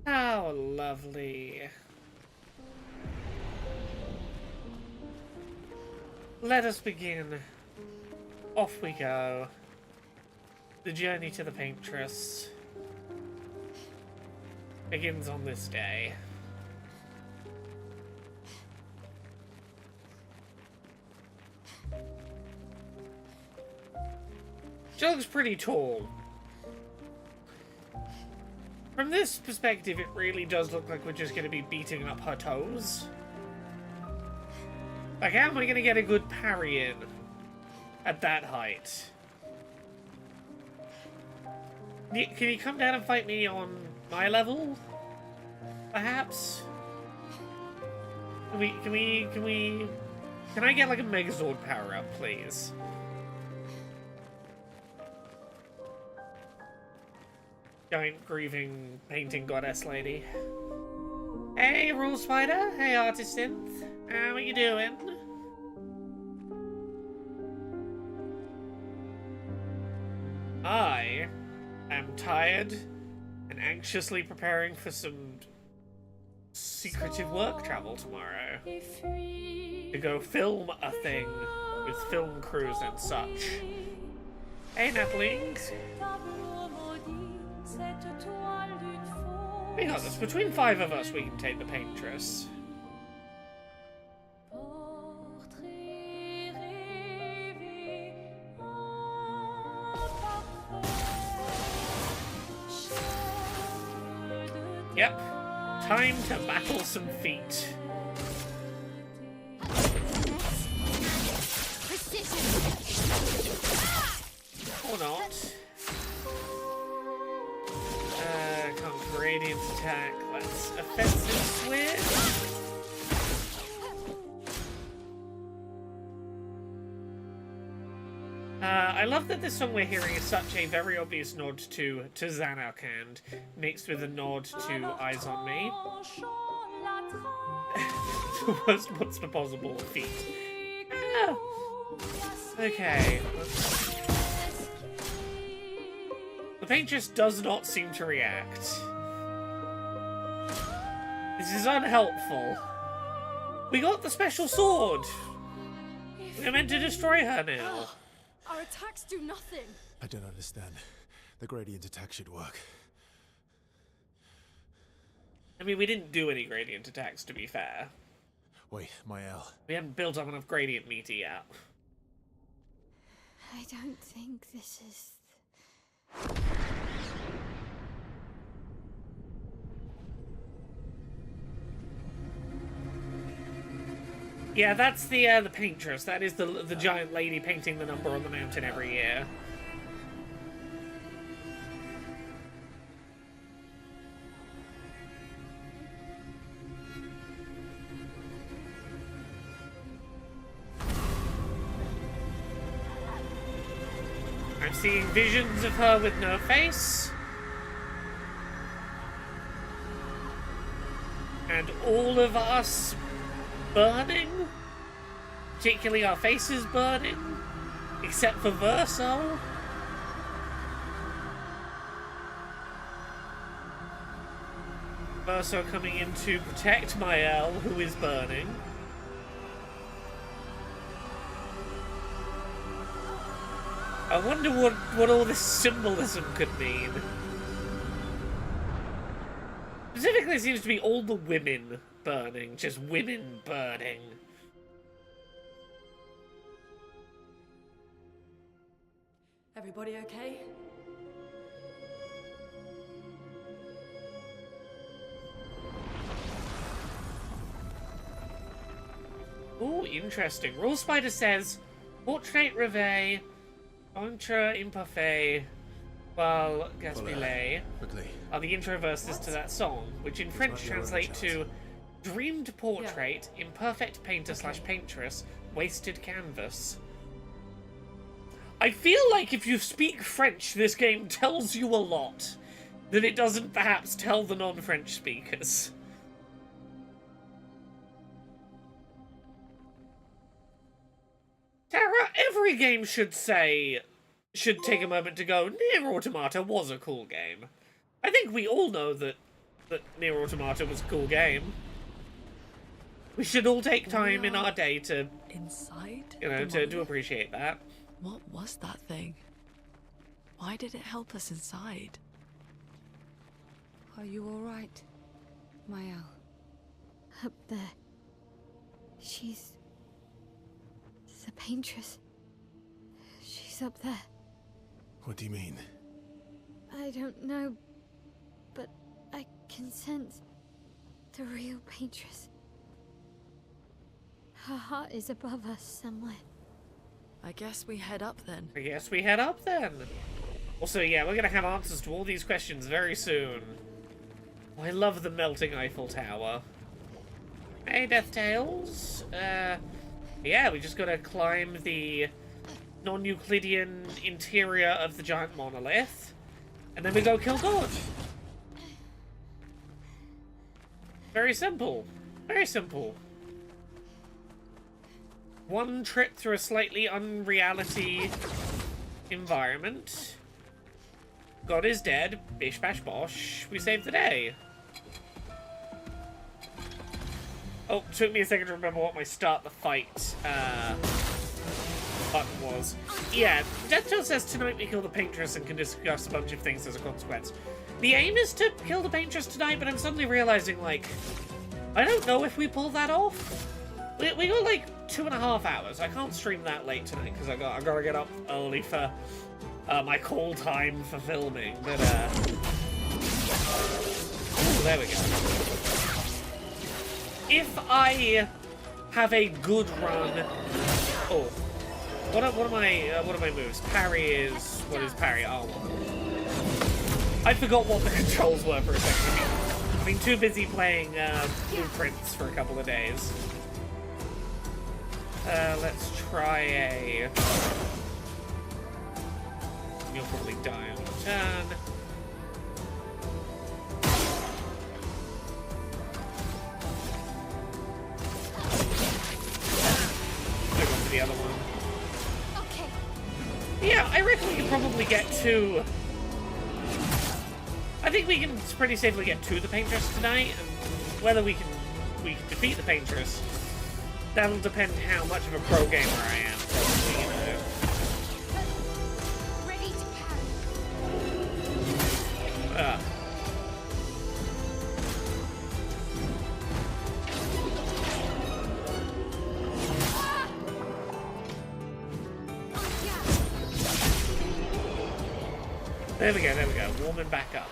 How lovely. Let us begin. Off we go. The journey to the paintress begins on this day. She looks pretty tall. From this perspective, it really does look like we're just going to be beating up her toes. Like, how am I going to get a good parry in at that height? Can you come down and fight me on my level? Perhaps? Can I get like a Megazord power up, please? Giant grieving painting goddess lady. Hey, Rule Spider. Hey, Artist Synth. How are you doing? I am tired and anxiously preparing for some secretive work travel tomorrow. To go film a thing with film crews and such. Hey, Natlings. Because between 5 of us, we can take the paintress. Yep. Time to battle some feet. Or not. Radiant attack. Let's offensive switch. I love that this song we're hearing is such a very obvious nod to Xanarkand, mixed with a nod to Eyes on Me. What's the possible feat? Ah. Okay. The paint just does not seem to react. This is unhelpful. We got the special sword. We're meant to destroy her now. Our attacks do nothing. I don't understand. The gradient attack should work. I mean, we didn't do any gradient attacks, to be fair. Wait, my L. We haven't built up enough gradient meter yet. I don't think this is... Yeah, that's the paintress. That is the giant lady painting the number on the mountain every year. I'm seeing visions of her with no face. And all of us burning. Particularly our faces burning. Except for Verso. Verso coming in to protect Mael, who is burning. I wonder what all this symbolism could mean. Specifically, it seems to be all the women burning. Just women burning. Everybody okay? Ooh, interesting. Rule Spider says, Portrait rêvé, entre imparfait, while gaspillé are the intro verses to that song, which in French translate to dreamed portrait, imperfect painter / paintress, wasted canvas. I feel like if you speak French, this game tells you a lot that it doesn't perhaps tell the non-French speakers. Tara, every game should take a moment to go, Nier Automata was a cool game. I think we all know that Nier Automata was a cool game. We should all take time in our day to... Inside? You know, to appreciate that. What was that thing? Why did it help us inside? Are you alright, Mael? Up there. She's... the paintress. She's up there. What do you mean? I don't know, but I can sense the real paintress. Her heart is above us somewhere. I guess we head up then. Also, yeah, we're gonna have answers to all these questions very soon. Oh, I love the melting Eiffel Tower. Hey, Death Tales. Yeah, we just gotta climb the non-Euclidean interior of the giant monolith. And then we go kill God. Very simple. Very simple. One trip through a slightly unreality environment. God is dead. Bish bash bosh. We saved the day. Oh, took me a second to remember what my start the fight button was. Yeah, Deathtail says tonight we kill the Paintress and can discuss a bunch of things as a consequence. The aim is to kill the Paintress tonight, but I'm suddenly realizing, like, I don't know if we pull that off. We got like 2.5 hours. I can't stream that late tonight because I gotta get up early for my call time for filming. But ooh, there we go. If I have a good run, oh, what are my moves? Parry is what is parry? Oh, I forgot what the controls were for a second. I've been too busy playing Blueprints for a couple of days. Let's try a... You'll probably die on the turn. Go for the other one. Okay. Yeah, I reckon we can probably get to... I think we can pretty safely get to the Paintress tonight, and whether we can defeat the Paintress, that'll depend how much of a pro gamer I am, probably, you know. Ready to parry. There we go, warming back up.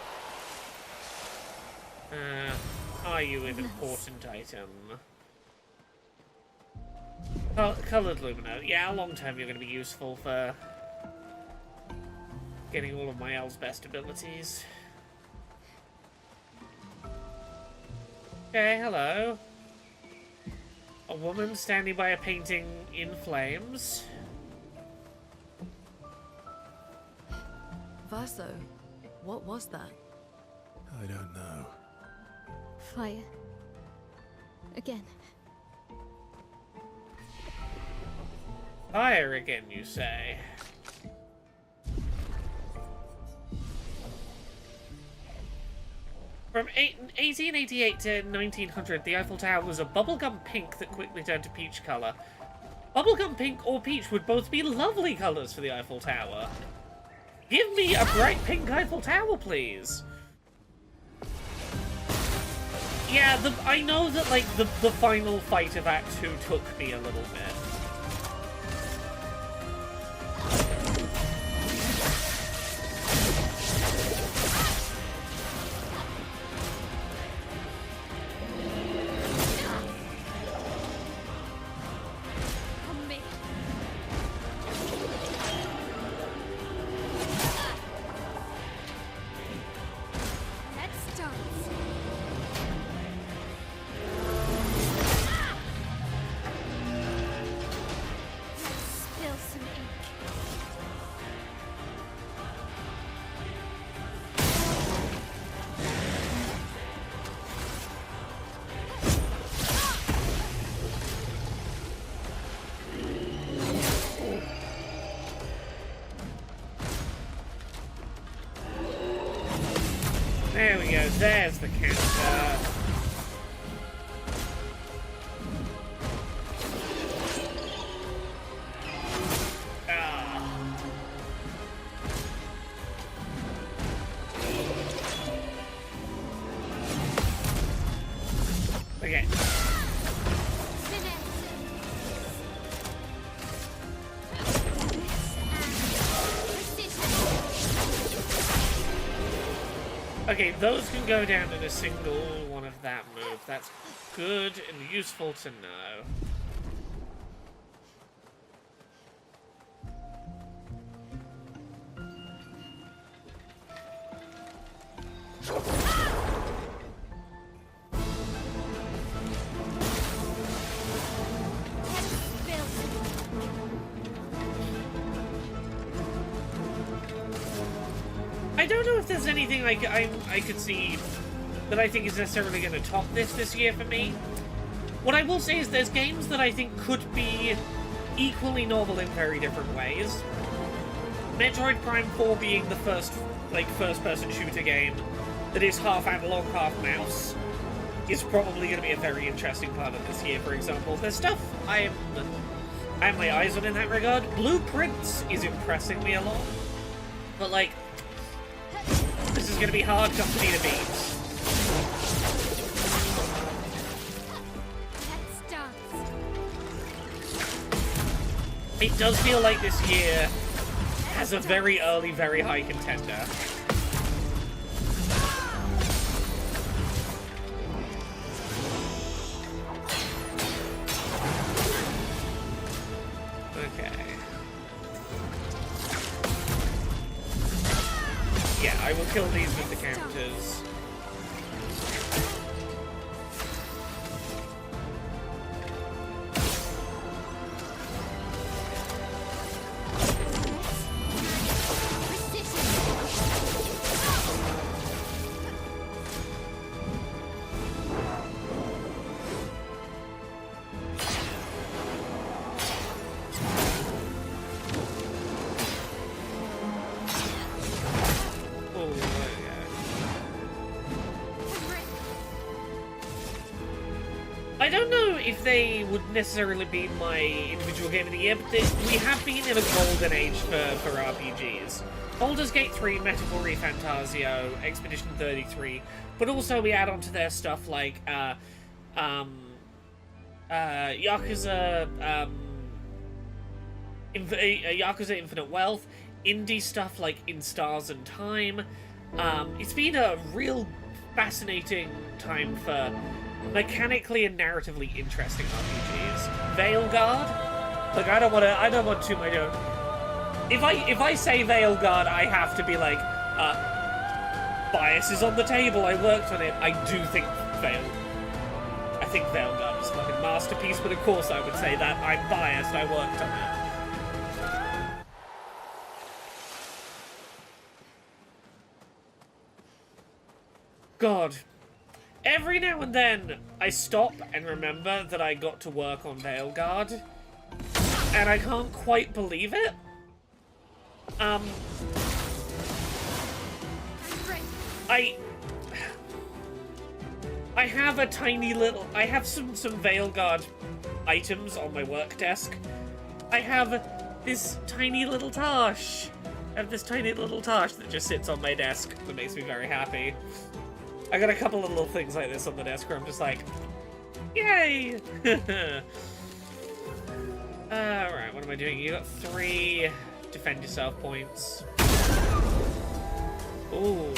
Are you an important item? Coloured Lumino. Yeah, long term you're going to be useful for getting all of Mael's best abilities. Okay, hello. A woman standing by a painting in flames. Verso, what was that? I don't know. Fire. Again. Fire again, you say? From 1888 to 1900, the Eiffel Tower was a bubblegum pink that quickly turned to peach colour. Bubblegum pink or peach would both be lovely colours for the Eiffel Tower. Give me a bright pink Eiffel Tower, please. Yeah, I know that, like, the final fight of Act 2 took me a little bit. There we go, there's the counter. Okay. Okay, those can go down in a single one of that move. That's good and useful to know. I don't know if there's anything I could see that I think is necessarily going to top this year for me. What I will say is there's games that I think could be equally novel in very different ways. Metroid Prime 4 being the first, first-person shooter game that is half analog, half mouse is probably going to be a very interesting part of this year, for example. There's stuff I have my eyes on in that regard. Blueprints is impressing me a lot. But, this is going to be hard company to beat. It does feel like this year has a very early, very high contender. Okay. Yeah, I will kill these with the counters. I don't know if they would necessarily be my individual game of the year, but we have been in a golden age for RPGs. Baldur's Gate 3, Metaphor Fantasio, Expedition 33, but also we add onto their stuff like Yakuza, Yakuza Infinite Wealth, indie stuff like In Stars and Time. It's been a real fascinating time for mechanically and narratively interesting RPGs. Veilguard? Like, I don't want to, I don't. If I say Veilguard, I have to be like, bias is on the table, I worked on it. I do think I think Veilguard is a fucking masterpiece, but of course I would say that I'm biased, I worked on it. God. Every now and then, I stop and remember that I got to work on Veilguard, and I can't quite believe it. I have a tiny little... I have some Veilguard items on my work desk. I have this tiny little Tosh. I have this tiny little Tosh that just sits on my desk that makes me very happy. I got a couple of little things like this on the desk where I'm just like, yay! Alright, what am I doing? You got 3 defend yourself points. Ooh.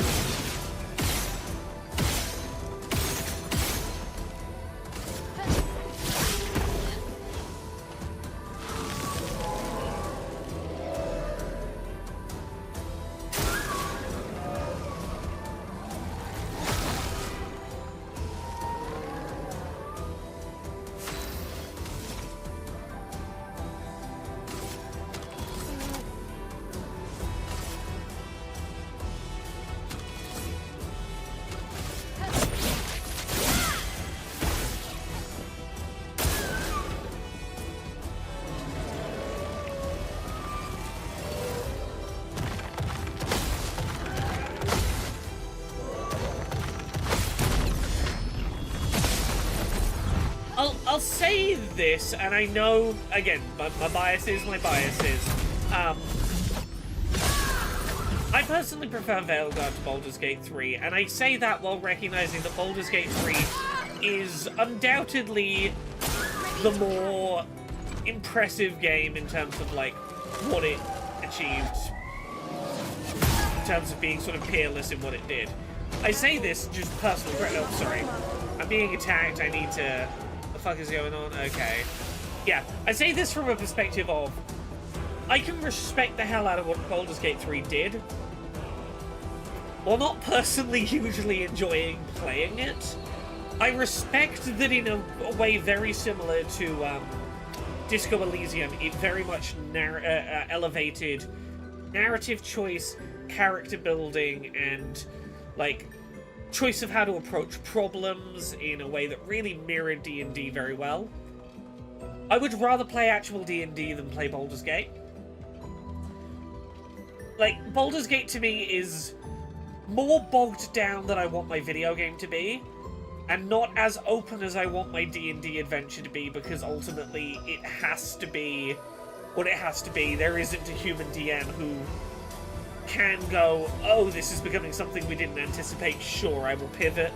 I'll say this, and I know, again, my biases, I personally prefer Veilguard to Baldur's Gate 3, and I say that while recognizing that Baldur's Gate 3 is undoubtedly the more impressive game in terms of, like, what it achieved, in terms of being sort of peerless in what it did. I say this just personally. Oh, sorry. I'm being attacked. I need to... What the fuck is going on? Okay. Yeah, I say this from a perspective of... I can respect the hell out of what Baldur's Gate 3 did, while not personally hugely enjoying playing it. I respect that in a way very similar to Disco Elysium, it very much elevated narrative choice, character building, and, like, choice of how to approach problems in a way that really mirrored D&D very well. I would rather play actual D&D than play Baldur's Gate. Like, Baldur's Gate to me is more bogged down than I want my video game to be, and not as open as I want my D&D adventure to be, because ultimately it has to be what it has to be. There isn't a human DM who can go, oh, this is becoming something we didn't anticipate. Sure, I will pivot.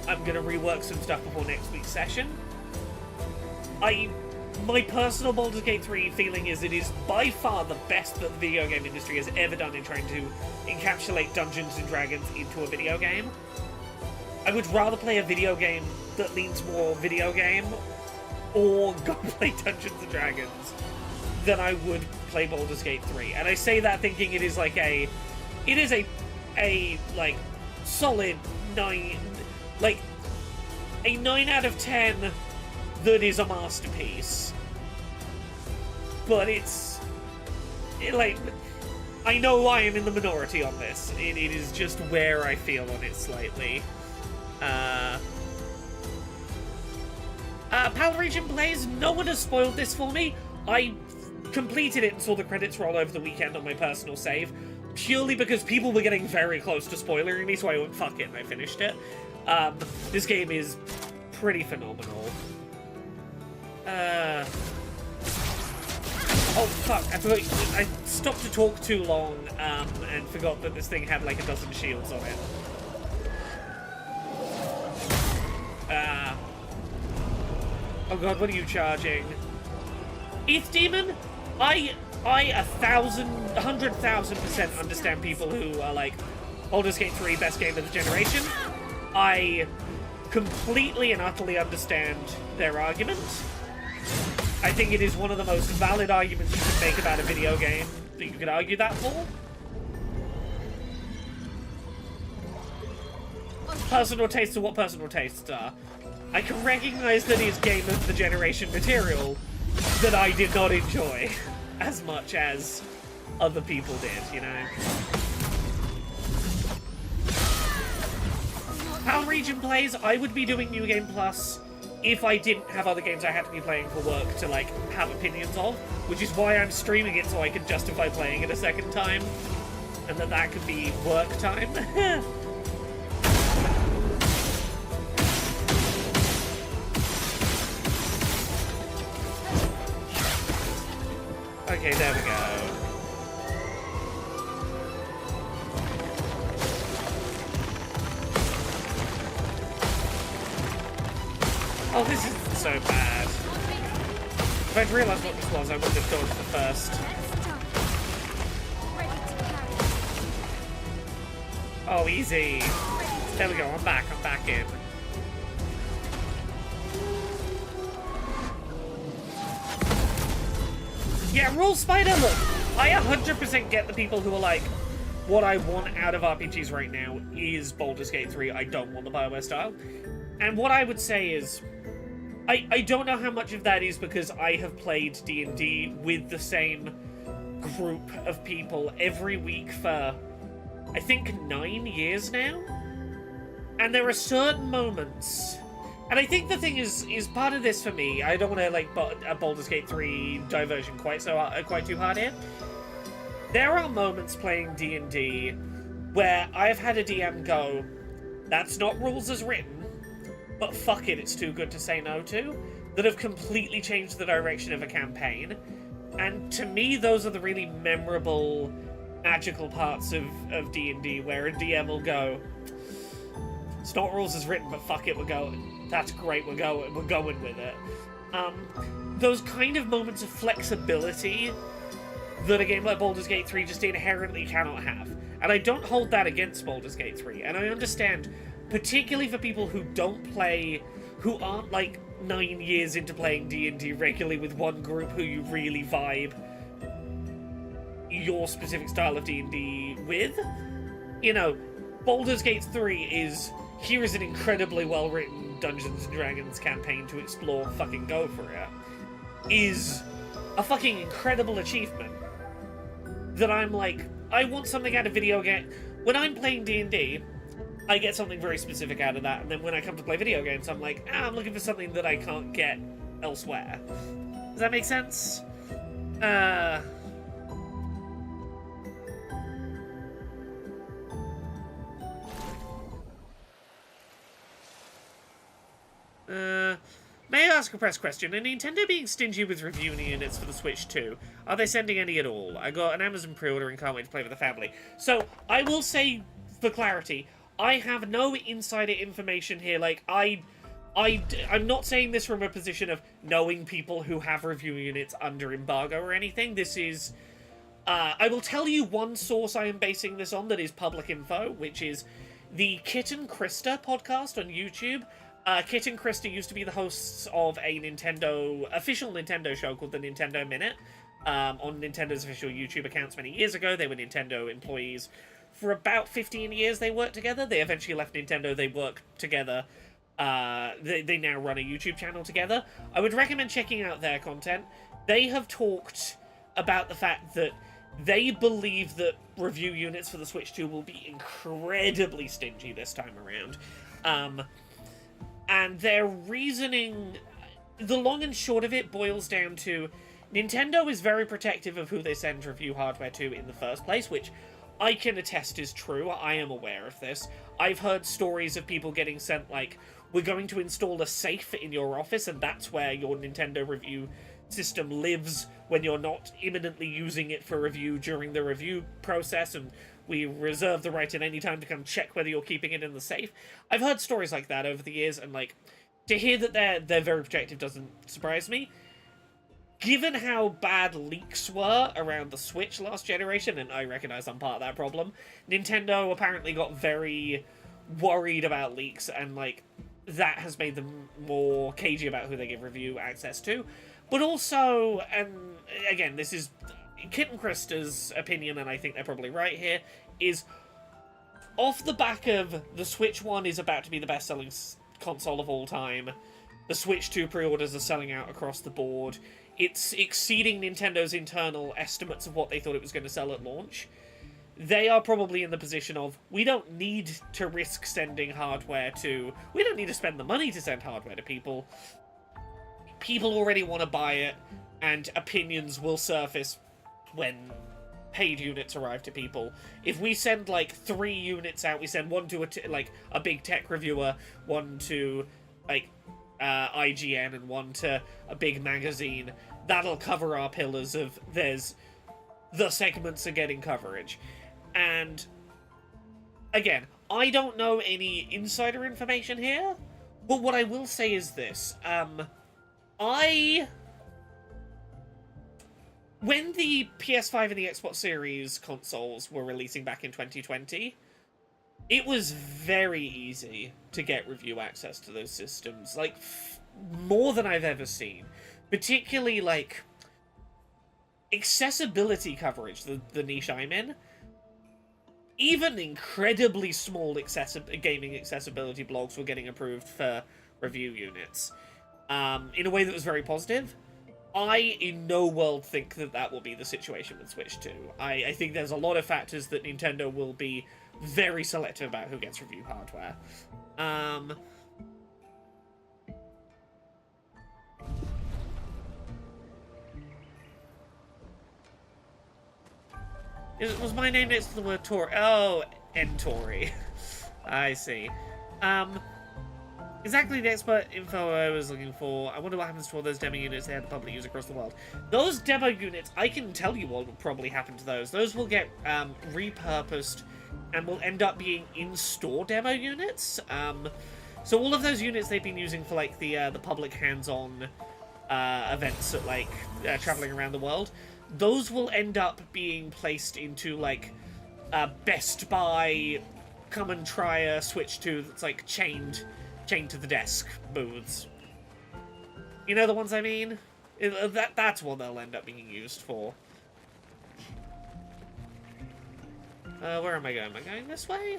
I'm going to rework some stuff before next week's session. My personal Baldur's Gate 3 feeling is it is by far the best that the video game industry has ever done in trying to encapsulate Dungeons & Dragons into a video game. I would rather play a video game that leans more video game or go play Dungeons & Dragons than I would play Baldur's Gate 3. And I say that thinking it is like a like solid 9, like a 9 out of 10 that is a masterpiece. But like, I know I am in the minority on this. It is just where I feel on it slightly. PAL Region Plays, no one has spoiled this for me. I completed it and saw the credits roll over the weekend on my personal save, purely because people were getting very close to spoiling me, so I went, fuck it, and I finished it. This game is pretty phenomenal. Oh, fuck, I forgot, I stopped to talk too long, and forgot that this thing had like a dozen shields on it. Oh god, what are you charging? ETH Demon? I 100,000% understand people who are like, Baldur's Gate 3, best game of the generation. I completely and utterly understand their argument. I think it is one of the most valid arguments you can make about a video game that you could argue that for. Personal tastes are what personal tastes are. I can recognize that it's game of the generation material that I did not enjoy as much as other people did, you know? PAL Region Plays, I would be doing New Game Plus if I didn't have other games I had to be playing for work to, like, have opinions of, which is why I'm streaming it so I can justify playing it a second time, and that could be work time. Okay, there we go. Oh, this isn't so bad. If I'd realised what this was, I would have dodged the first. Oh, easy. There we go, I'm back in. Yeah, Rule Spider, look, I 100% get the people who are like, what I want out of RPGs right now is Baldur's Gate 3, I don't want the BioWare style. And what I would say is, I don't know how much of that is because I have played D&D with the same group of people every week for, I think, 9 years now? And there are certain moments... And I think the thing is part of this for me, I don't want to, like, a Baldur's Gate 3 diversion quite too hard here. There are moments playing D&D where I've had a DM go, that's not rules as written, but fuck it, it's too good to say no to. that have completely changed the direction of a campaign. And to me, those are the really memorable, magical parts of D&D, where a DM will go, it's not rules as written, but fuck it, we're going. That's great, we're going with it. Those kind of moments of flexibility that a game like Baldur's Gate 3 just inherently cannot have. And I don't hold that against Baldur's Gate 3, and I understand, particularly for people who don't play, who aren't like 9 years into playing D&D regularly with one group who you really vibe your specific style of D&D with. You know, Baldur's Gate 3 is, here is an incredibly well-written Dungeons & Dragons campaign to explore, fucking go for it, is a fucking incredible achievement. That I'm like, I want something out of video game. When I'm playing D&D, I get something very specific out of that, and then when I come to play video games, I'm like, I'm looking for something that I can't get elsewhere. Does that make sense? May I ask a press question? Are Nintendo being stingy with review units for the Switch 2? Are they sending any at all? I got an Amazon pre-order and can't wait to play with the family. So, I will say, for clarity, I have no insider information here. Like, I'm not saying this from a position of knowing people who have review units under embargo or anything. This is... I will tell you one source I am basing this on that is public info, which is the Kit and Krista podcast on YouTube. Kit and Krista used to be the hosts of a official Nintendo show called the Nintendo Minute, on Nintendo's official YouTube accounts many years ago. They were Nintendo employees for about 15 years. They worked together. They eventually left Nintendo. They work together. They now run a YouTube channel together. I would recommend checking out their content. They have talked about the fact that they believe that review units for the Switch 2 will be incredibly stingy this time around. And their reasoning, the long and short of it, boils down to Nintendo is very protective of who they send review hardware to in the first place, which I can attest is true. I am aware of this. I've heard stories of people getting sent, like, we're going to install a safe in your office, and that's where your Nintendo review system lives when you're not imminently using it for review during the review process, and we reserve the right at any time to come check whether you're keeping it in the safe. I've heard stories like that over the years, and, like, to hear that they're very protective doesn't surprise me. Given how bad leaks were around the Switch last generation, and I recognize I'm part of that problem, Nintendo apparently got very worried about leaks, and, like, that has made them more cagey about who they give review access to. But also, and again, this is Kit and Krista's opinion, and I think they're probably right here, is off the back of the Switch 1 is about to be the best-selling console of all time, the Switch 2 pre-orders are selling out across the board, it's exceeding Nintendo's internal estimates of what they thought it was going to sell at launch. They are probably in the position of, we don't need to risk sending hardware to... We don't need to spend the money to send hardware to people. People already want to buy it, and opinions will surface when paid units arrive to people. If we send, like, 3 units out, we send one to a big tech reviewer, one to, like, IGN, and one to a big magazine, that'll cover our pillars of the segments are getting coverage. And, again, I don't know any insider information here, but what I will say is this. When the PS5 and the Xbox Series consoles were releasing back in 2020, it was very easy to get review access to those systems. Like, more than I've ever seen. Particularly, like, accessibility coverage, the niche I'm in. Even incredibly small gaming accessibility blogs were getting approved for review units. In a way that was very positive. I, in no world, think that will be the situation with Switch 2. I think there's a lot of factors that Nintendo will be very selective about who gets review hardware. Was my name next to the word Tori? Oh, N-Tori. I see. Exactly the expert info I was looking for. I wonder what happens to all those demo units they had the public use across the world. Those demo units, I can tell you what will probably happen to those. Those will get repurposed and will end up being in-store demo units. So all of those units they've been using for like the public hands-on events at like traveling around the world, those will end up being placed into like Best Buy, come and try a Switch 2 that's like chained to the desk booths. You know the ones I mean? That's what they'll end up being used for. Where am I going? Am I going this way?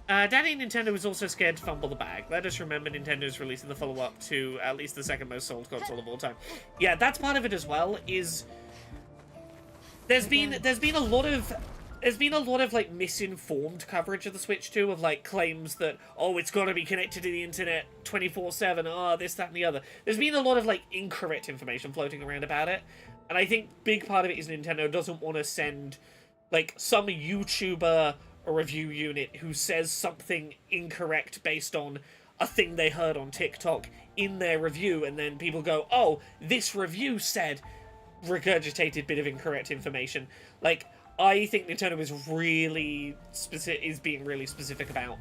Daddy Nintendo was also scared to fumble the bag. Let us remember Nintendo's releasing the follow-up to at least the second most sold console of all time. Yeah, that's part of it as well, is there's been a lot of like misinformed coverage of the Switch 2 of like claims that, oh, it's got to be connected to the internet 24/7, this, that, and the other. There's been a lot of like incorrect information floating around about it, and I think big part of it is Nintendo doesn't want to send like some YouTuber or review unit who says something incorrect based on a thing they heard on TikTok in their review, and then people go, oh, this review said regurgitated bit of incorrect information. Like, I think Nintendo is being really specific about.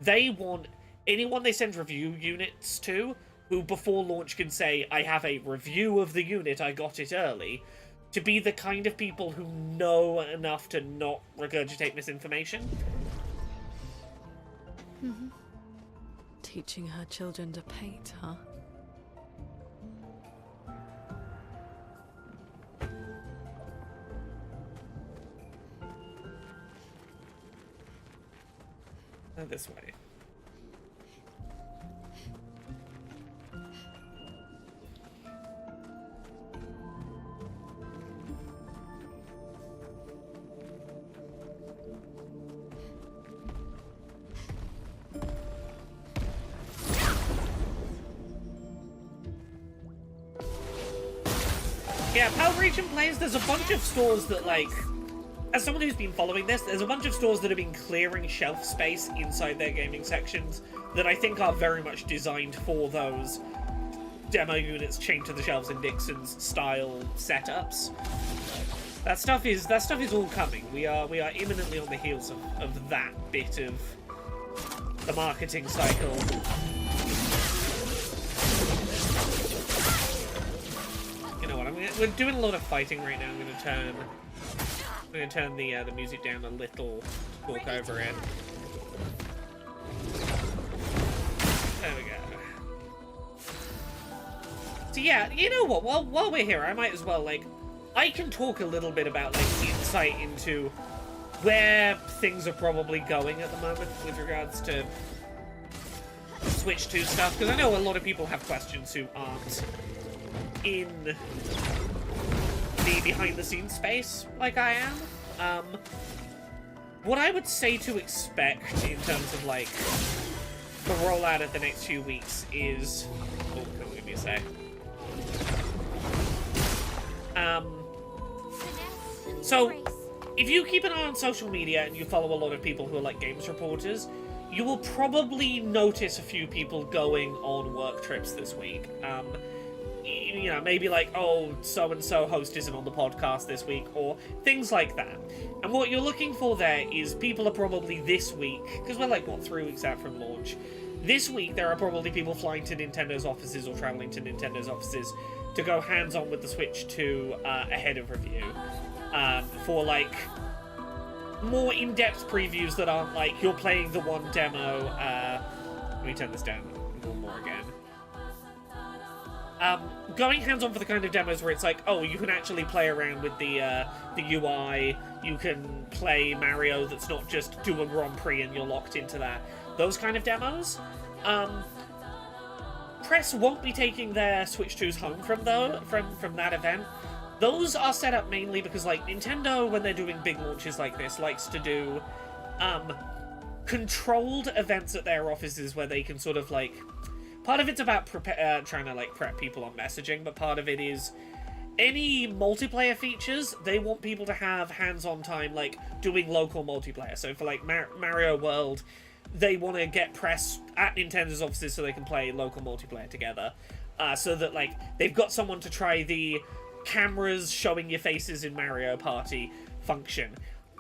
They want anyone they send review units to, who before launch can say, I have a review of the unit, I got it early, to be the kind of people who know enough to not regurgitate misinformation. Mm-hmm. Teaching her children to paint, huh? This way. Yeah, Power Region Plays, there's a bunch of stores that, like, as someone who's been following this, there's a bunch of stores that have been clearing shelf space inside their gaming sections that I think are very much designed for those demo units chained to the shelves in Dixon's style setups. That stuff is all coming. We are imminently on the heels of that bit of the marketing cycle. You know what? We're doing a lot of fighting right now. I'm going to turn the music down a little to talk over it. There we go. So yeah, you know what? While we're here, I might as well, like, I can talk a little bit about, like, insight into where things are probably going at the moment with regards to Switch 2 stuff, because I know a lot of people have questions who aren't in the behind-the-scenes space like I am. What I would say to expect in terms of, like, the rollout of the next few weeks is... Oh, can we give me a sec? So, if you keep an eye on social media and you follow a lot of people who are, like, games reporters, you will probably notice a few people going on work trips this week. You know, maybe like, oh, so-and-so host isn't on the podcast this week, or things like that. And what you're looking for there is people are probably this week, because we're like, what, 3 weeks out from launch. This week, there are probably people flying to Nintendo's offices or traveling to Nintendo's offices to go hands-on with the Switch 2 ahead of review. For, like, more in-depth previews that aren't like, you're playing the one demo. Let me turn this down a little more again. Going hands-on for the kind of demos where it's like, oh, you can actually play around with the UI, you can play Mario that's not just do a Grand Prix and you're locked into that. Those kind of demos. Press won't be taking their Switch 2s home from that event. Those are set up mainly because, like, Nintendo, when they're doing big launches like this, likes to do controlled events at their offices where they can sort of, like... Part of it's about trying to, like, prep people on messaging, but part of it is any multiplayer features, they want people to have hands-on time, like, doing local multiplayer. So for, like, Mario World, they want to get press at Nintendo's offices so they can play local multiplayer together. So that, like, they've got someone to try the cameras showing your faces in Mario Party function.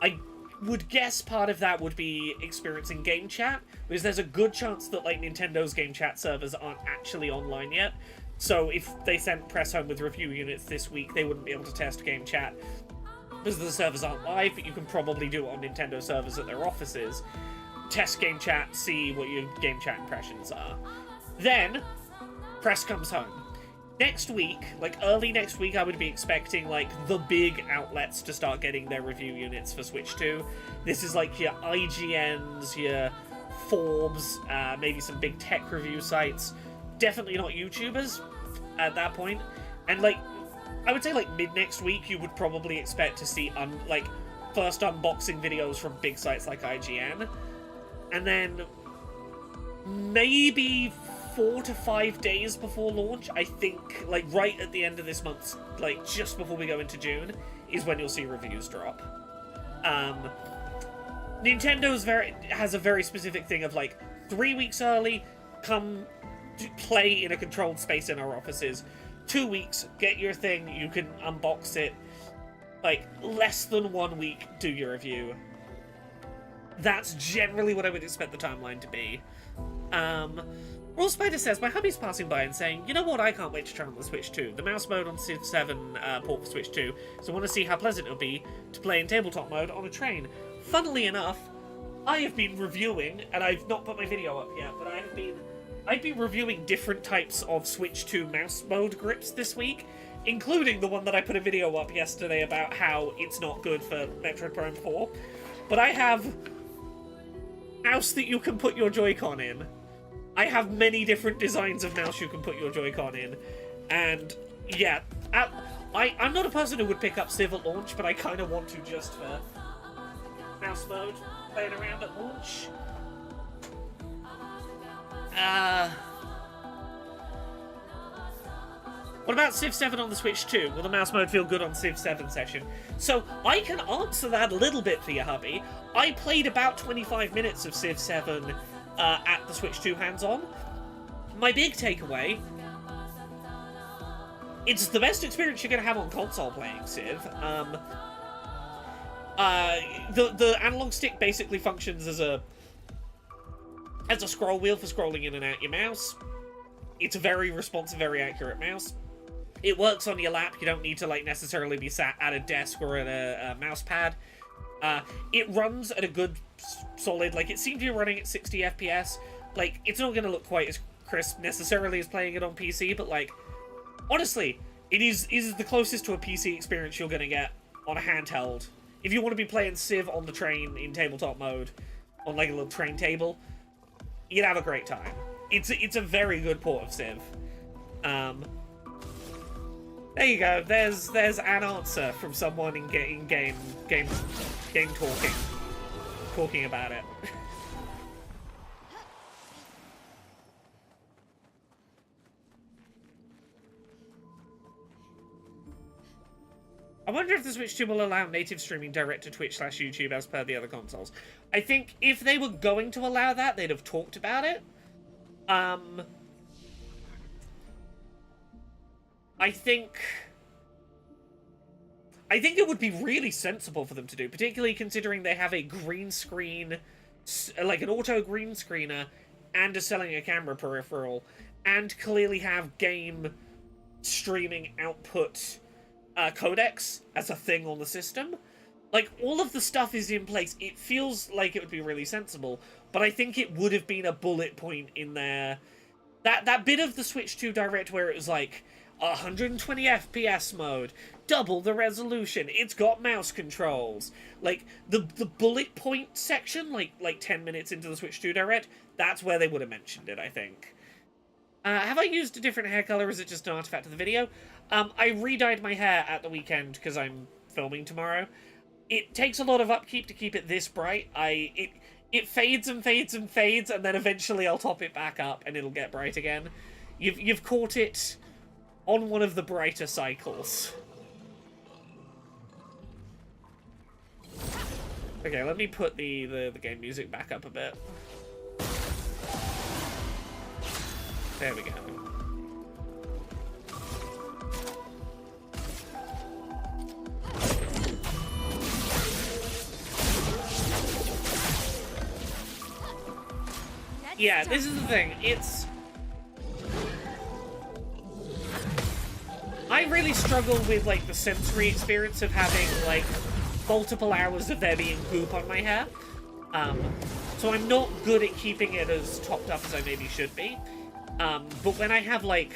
I would guess part of that would be experiencing game chat, because there's a good chance that, like, Nintendo's game chat servers aren't actually online yet. So if they sent press home with review units this week, they wouldn't be able to test game chat because the servers aren't live, but you can probably do it on Nintendo servers at their offices. Test game chat, see what your game chat impressions are. Then, press comes home. Next week, like early next week, I would be expecting like the big outlets to start getting their review units for Switch 2. This is like your IGNs, your Forbes, maybe some big tech review sites. Definitely not YouTubers at that point. And like, I would say like mid next week, you would probably expect to see like first unboxing videos from big sites like IGN. And then maybe 4 to 5 days before launch, I think, like right at the end of this month, like just before we go into June, is when you'll see reviews drop. Nintendo's has a very specific thing of like 3 weeks early, come to play in a controlled space in our offices. 2 weeks, get your thing, you can unbox it. Like less than 1 week, do your review. That's generally what I would expect the timeline to be. Raw Spider says, my hubby's passing by and saying, you know what, I can't wait to try on the Switch 2. The mouse mode on Civ 7 port for Switch 2, so I want to see how pleasant it'll be to play in tabletop mode on a train. Funnily enough, I have been reviewing, and I've not put my video up yet, but I've been reviewing different types of Switch 2 mouse mode grips this week, including the one that I put a video up yesterday about how it's not good for Metroid Prime 4. But I have mouse that you can put your Joy-Con in. I have many different designs of mouse you can put your Joy-Con in. And, yeah, I'm not a person who would pick up Civ at launch, but I kind of want to just for mouse mode, playing around at launch. What about Civ 7 on the Switch 2? Will the mouse mode feel good on Civ 7 session? So, I can answer that a little bit for you, hubby. I played about 25 minutes of Civ 7 at the Switch 2 hands-on. My big takeaway, it's the best experience you're going to have on console playing Civ. The analog stick basically functions as a scroll wheel for scrolling in and out your mouse. It's a very responsive, very accurate mouse. It works on your lap. You don't need to like necessarily be sat at a desk or at a mouse pad. It runs at a good, solid, like it seems to be running at 60 FPS. Like, it's not going to look quite as crisp necessarily as playing it on PC, but like, honestly, it is the closest to a PC experience you're going to get on a handheld. If you want to be playing Civ on the train in tabletop mode, on like a little train table, you'd have a great time. It's a very good port of Civ. There you go. There's an answer from someone in game talking about it. I wonder if the Switch 2 will allow native streaming direct to Twitch/YouTube as per the other consoles. I think if they were going to allow that, they'd have talked about it. I think it would be really sensible for them to do, particularly considering they have a green screen, like an auto green screener, and are selling a camera peripheral, and clearly have game streaming output codecs as a thing on the system. Like, all of the stuff is in place. It feels like it would be really sensible, but I think it would have been a bullet point in there. That bit of the Switch 2 Direct where it was like, 120 FPS mode, double the resolution, it's got mouse controls. Like, the bullet point section, like 10 minutes into the Switch 2 Direct, that's where they would have mentioned it, I think. Have I used a different hair color, or is it just an artifact of the video? I re-dyed my hair at the weekend because I'm filming tomorrow. It takes a lot of upkeep to keep it this bright. It fades and fades and fades, and then eventually I'll top it back up and it'll get bright again. You've caught it on one of the brighter cycles. Okay, let me put the game music back up a bit. There we go. Yeah, this is the thing. I really struggle with, like, the sensory experience of having, like, multiple hours of there being poop on my hair. So I'm not good at keeping it as topped up as I maybe should be. But when I have, like...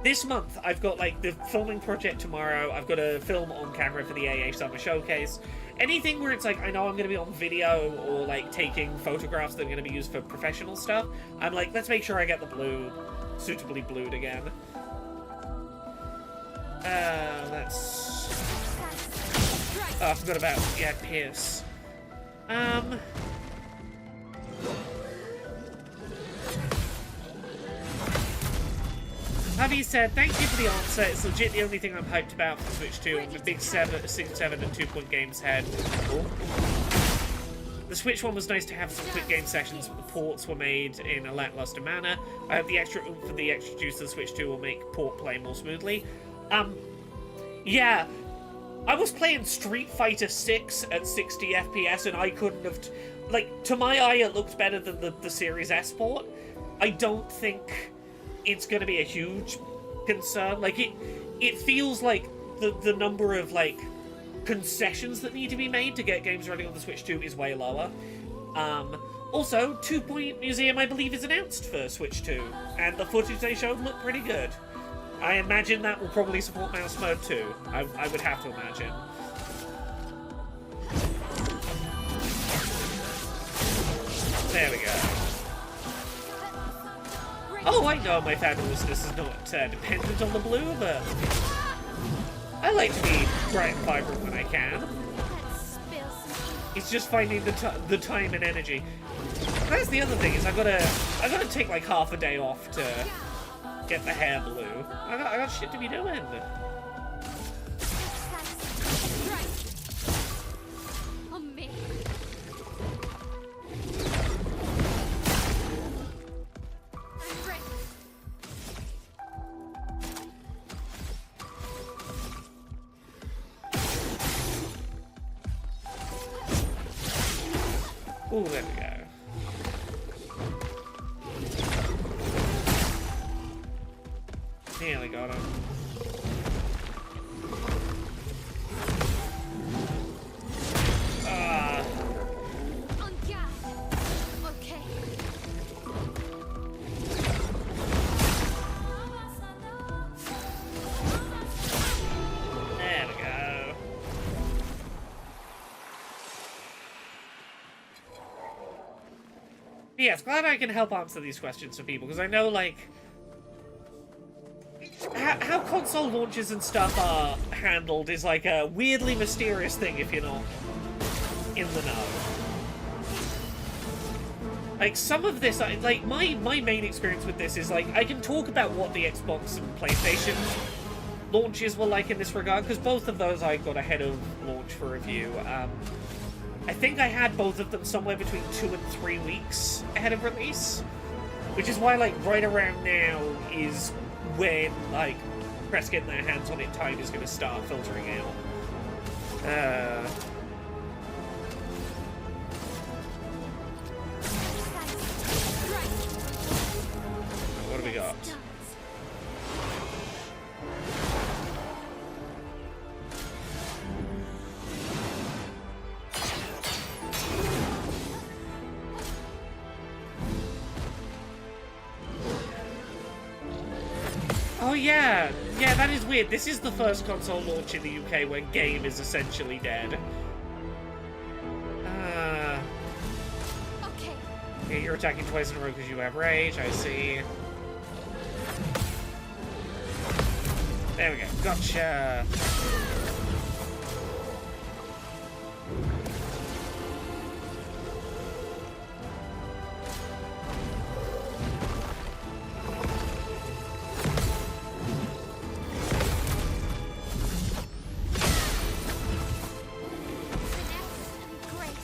This month, I've got, like, the filming project tomorrow. I've got a film on camera for the AA Summer Showcase. Anything where it's like, I know I'm going to be on video or, like, taking photographs that are going to be used for professional stuff, I'm like, let's make sure I get the blue suitably blued again. Let's... Oh, I forgot about, yeah, Pierce. Hubby said, thank you for the answer. It's legit the only thing I'm hyped about for Switch 2. I'm a big 6, 7, and 2-point games head. Cool. The Switch one was nice to have some quick game sessions, but the ports were made in a lackluster manner. I hope the extra oomph for the extra juice of the Switch 2 will make port play more smoothly. Yeah. I was playing Street Fighter 6 at 60 FPS, and I couldn't have... Like, to my eye, it looked better than the Series S port. I don't think... it's gonna be a huge concern. Like, it feels like the number of, like, concessions that need to be made to get games running on the Switch 2 is way lower. Also, 2-Point Museum, I believe, is announced for Switch 2, and the footage they showed looked pretty good. I imagine that will probably support mouse mode too. I would have to imagine. There we go. Oh, I know my fabulousness is not dependent on the blue, but I like to be bright and vibrant when I can. It's just finding the time and energy. That's the other thing, is I gotta take like half a day off to get the hair blue. I got shit to be doing. Oh, there we go. Nearly got him. Ah. Okay. There we go. Yes, glad I can help answer these questions for people, because I know, like, how console launches and stuff are handled is, like, a weirdly mysterious thing if you're not in the know. Like, some of this, like, my main experience with this is, like, I can talk about what the Xbox and PlayStation launches were like in this regard, because both of those I got ahead of launch for review. I think I had both of them somewhere between 2 and 3 weeks ahead of release, which is why, like, right around now is when, like, press getting their hands on it time is going to start filtering out. What do we got? Oh yeah, that is weird. This is the first console launch in the UK where game is essentially dead. Okay. Yeah, you're attacking twice in a row because you have rage, I see. There we go, gotcha! Grace.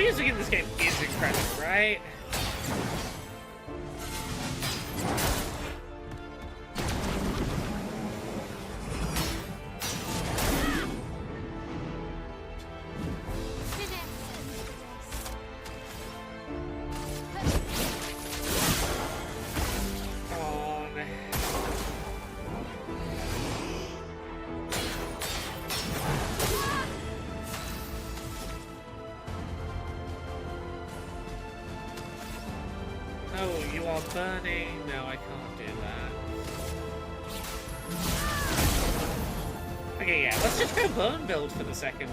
music in this game is incredible, right? Oh, you are burning. No, I can't do that. Okay, yeah, let's just go burn build for the second.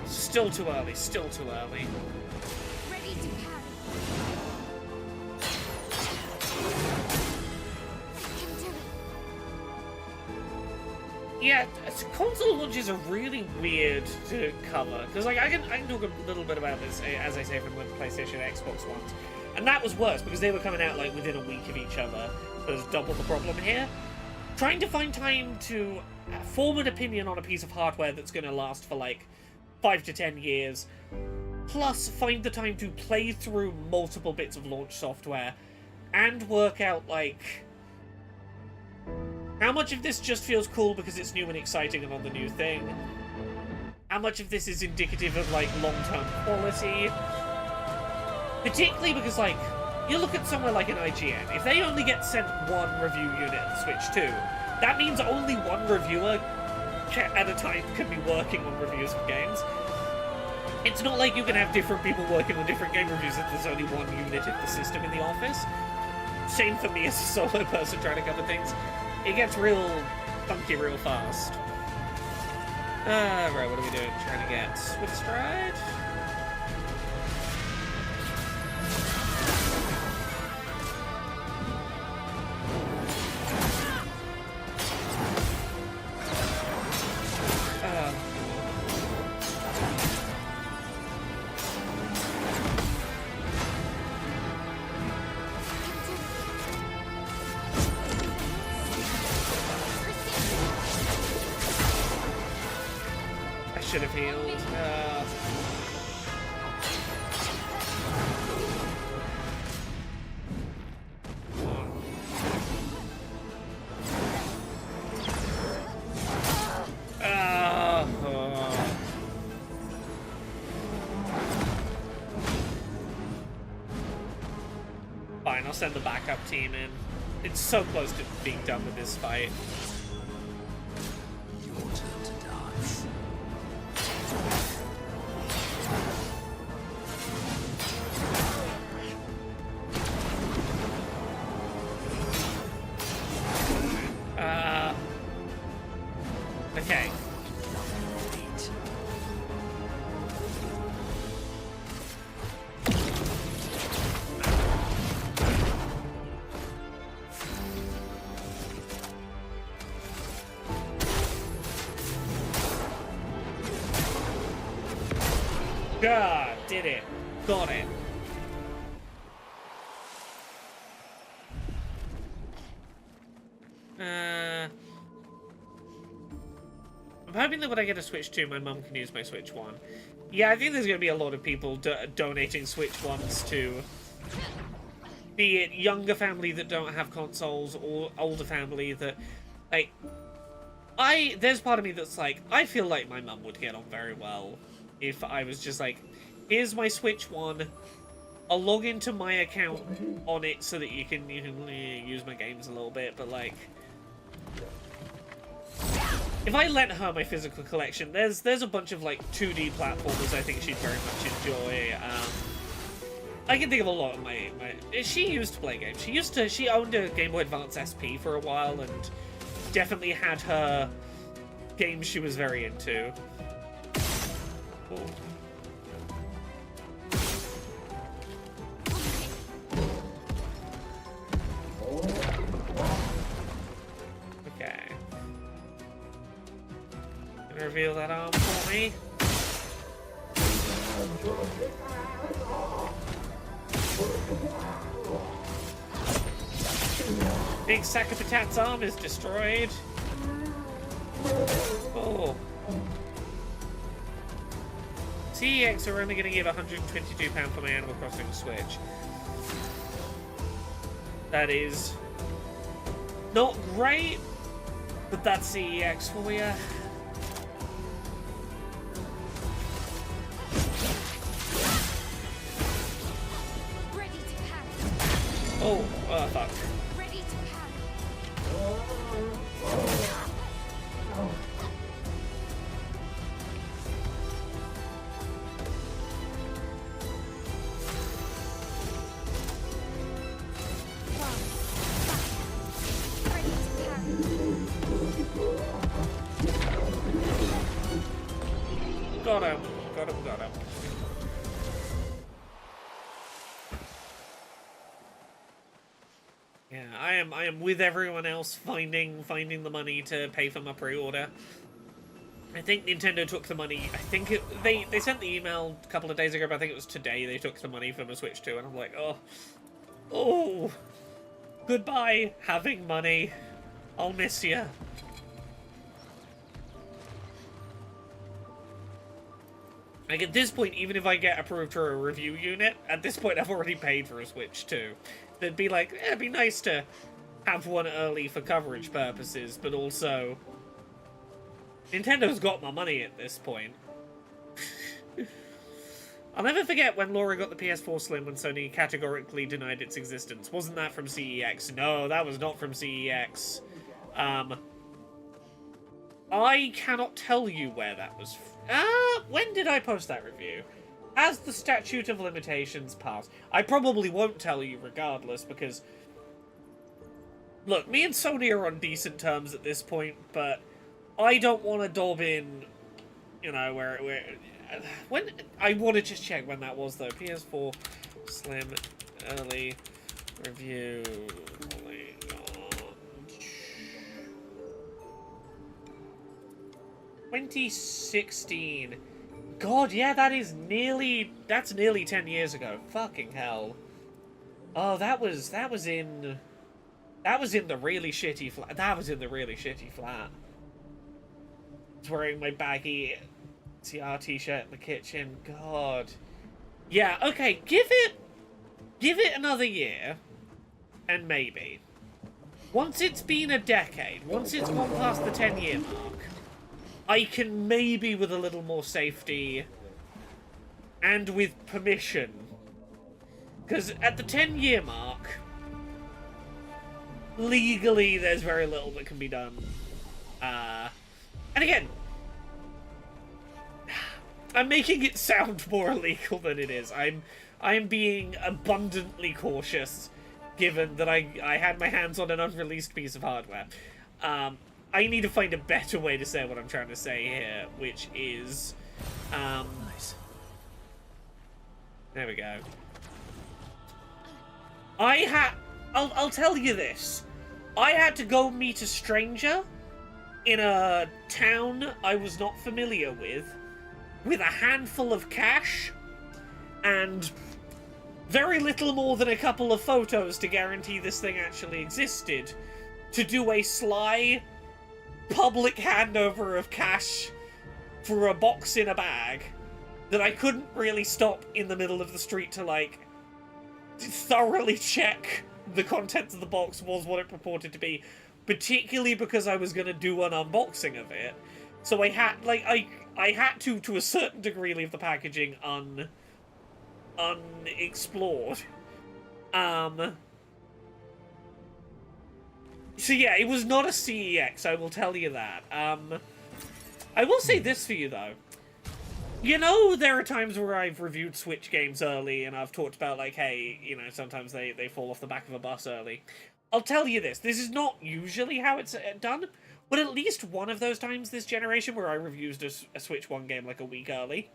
Still too early, still too early. Ready to parry. I can do it. Yeah, console launches are really weird to cover because, like, I can talk a little bit about this, as I say, from the PlayStation, Xbox ones, and that was worse because they were coming out like within a week of each other. So there's double the problem here. Trying to find time to form an opinion on a piece of hardware that's going to last for like 5 to 10 years, plus find the time to play through multiple bits of launch software and work out, like, how much of this just feels cool because it's new and exciting and on the new thing? How much of this is indicative of, like, long-term quality? Particularly because, like, you look at somewhere like an IGN, if they only get sent one review unit of the Switch 2, that means only one reviewer at a time can be working on reviews of games. It's not like you can have different people working on different game reviews if there's only one unit of the system in the office. Same for me as a solo person trying to cover things. It gets real funky real fast. Right, what are we doing? Trying to get Swift Stride? Should have healed. Fine, I'll send the backup team in. It's so close to being done with this fight. Your turn to dance. Okay. God, did it. Got it. I'm hoping that when I get a Switch 2, my mum can use my Switch 1. Yeah, I think there's going to be a lot of people donating Switch 1s to, be it younger family that don't have consoles or older family that, like, there's part of me that's like, I feel like my mum would get on very well if I was just like, here's my Switch 1, I'll log into my account on it so that you can use my games a little bit, but like, if I lent her my physical collection, there's a bunch of like 2D platformers I think she'd very much enjoy. I can think of a lot of my she used to play games. She owned a Game Boy Advance SP for a while and definitely had her games she was very into. Ooh. Okay. Gonna reveal that arm for me. Big sack of Patat's arm is destroyed. Oh. CEX are only going to give £122 for my Animal Crossing Switch. That is not great, but that's CEX for you. Ready to parry. Oh, fuck. Ready to parry. Ready to parry. Got him. Got him, got him. Yeah, I am with everyone else finding the money to pay for my pre-order. I think Nintendo took the money. I think they sent the email a couple of days ago, but I think it was today they took the money from the Switch 2, and I'm like, oh, goodbye, having money. I'll miss you. Like, at this point, even if I get approved for a review unit, at this point I've already paid for a Switch 2. It'd be like, it'd be nice to have one early for coverage purposes, but also Nintendo's got my money at this point. I'll never forget when Laura got the PS4 Slim when Sony categorically denied its existence. Wasn't that from CEX? No, that was not from CEX. I cannot tell you where that was. When did I post that review? As the statute of limitations passed. I probably won't tell you regardless, because look, me and Sony are on decent terms at this point, but I don't want to dob in, you know, where when I want to just check when that was though. PS4 Slim early review. 2016. God, yeah, that's nearly 10 years ago. Fucking hell. Oh, that was in the really shitty flat. That was in the really shitty flat. I was wearing my baggy CR t-shirt in the kitchen. God. Yeah, okay, give it another year, and maybe. Once it's been a decade, once it's gone past the 10-year mark, I can maybe, with a little more safety and with permission, because at the 10-year mark, legally there's very little that can be done. And again, I'm making it sound more illegal than it is. I'm being abundantly cautious, given that I had my hands on an unreleased piece of hardware. I need to find a better way to say what I'm trying to say here, which is, Nice. There we go. I'll tell you this. I had to go meet a stranger in a town I was not familiar with a handful of cash, and very little more than a couple of photos to guarantee this thing actually existed, to do a sly public handover of cash for a box in a bag that I couldn't really stop in the middle of the street to, like, thoroughly check the contents of the box was what it purported to be, particularly because I was going to do an unboxing of it. So I had, like, I had to a certain degree, leave the packaging unexplored. So yeah, it was not a CEX, I will tell you that. I will say this for you, though. You know, there are times where I've reviewed Switch games early, and I've talked about, like, hey, you know, sometimes they fall off the back of a bus early. I'll tell you this is not usually how it's done, but at least one of those times this generation where I reviewed a Switch 1 game, like, a week early,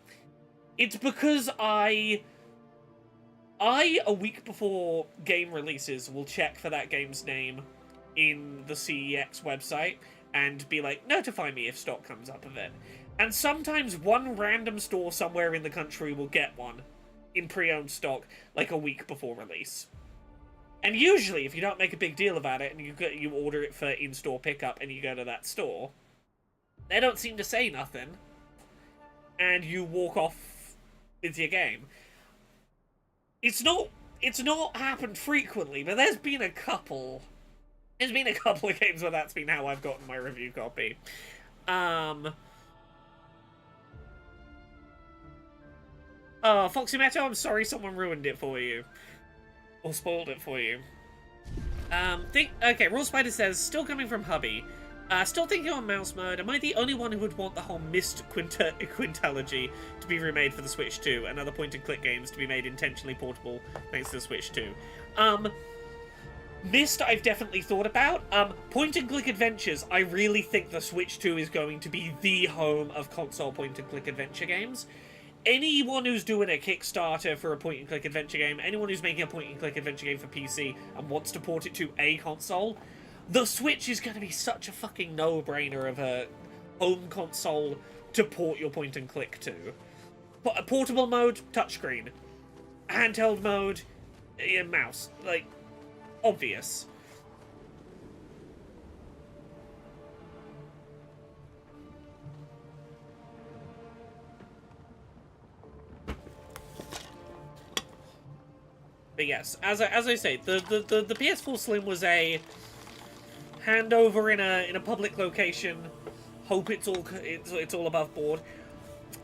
it's because I, a week before game releases, will check for that game's name in the CEX website and be like, notify me if stock comes up of it. And sometimes one random store somewhere in the country will get one in pre-owned stock like a week before release. And usually, if you don't make a big deal about it and you order it for in-store pickup and you go to that store, they don't seem to say nothing, and you walk off with your game. It's not happened frequently, but there's been a couple. There's been a couple of games where that's been how I've gotten my review copy. Oh, Foxy Meadow, I'm sorry someone ruined it for you. Or spoiled it for you. Okay, Raw Spider says, still coming from hubby. Still thinking on mouse mode, am I the only one who would want the whole Myst Quintelogy to be remade for the Switch 2, and other point-and-click games to be made intentionally portable thanks to the Switch 2? Myst I've definitely thought about. Point-and-click adventures, I really think the Switch 2 is going to be the home of console point-and-click adventure games. Anyone who's doing a Kickstarter for a point-and-click adventure game, anyone who's making a point-and-click adventure game for PC and wants to port it to a console, the Switch is going to be such a fucking no-brainer of a home console to port your point-and-click to. Portable mode, touchscreen. Handheld mode, mouse. Like, obvious. But yes, as I say, the PS4 Slim was a handover in a public location. Hope it's all above board.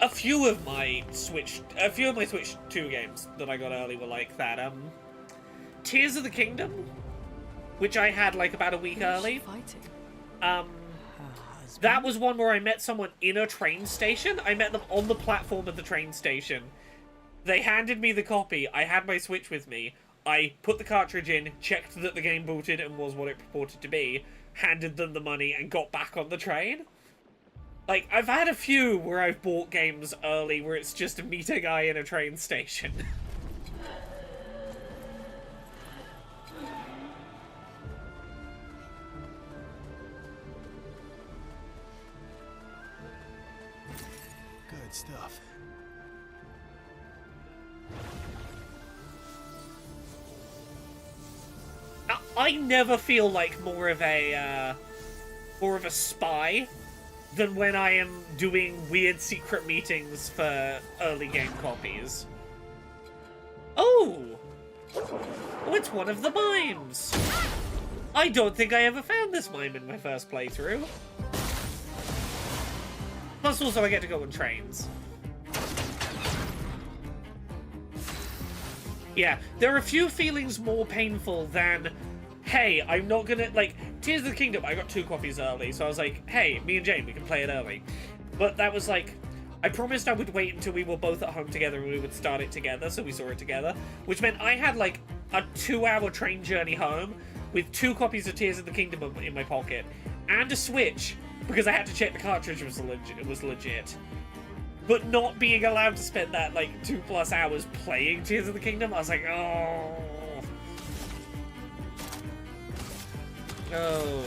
A few of my Switch 2 games that I got early were like that. Tears of the Kingdom, which I had like about a week early. That was one where I met someone in a train station. I met them on the platform of the train station. They handed me the copy, I had my Switch with me, I put the cartridge in, checked that the game booted and was what it purported to be, handed them the money, and got back on the train. Like, I've had a few where I've bought games early where it's just meet a guy in a train station. Good stuff. I never feel like more of a spy than when I am doing weird secret meetings for early game copies. Oh! Oh, it's one of the mimes! I don't think I ever found this mime in my first playthrough. Plus also I get to go on trains. Yeah, there are a few feelings more painful than, hey, I'm not gonna, like, Tears of the Kingdom, I got 2 copies early, so I was like, hey, me and Jane, we can play it early. But that was like, I promised I would wait until we were both at home together and we would start it together, so we saw it together, which meant I had, like, a 2-hour train journey home with 2 copies of Tears of the Kingdom in my pocket, and a Switch, because I had to check the cartridge was legit. But not being allowed to spend that, like, 2+ hours playing Tears of the Kingdom, I was like, oh. Oh.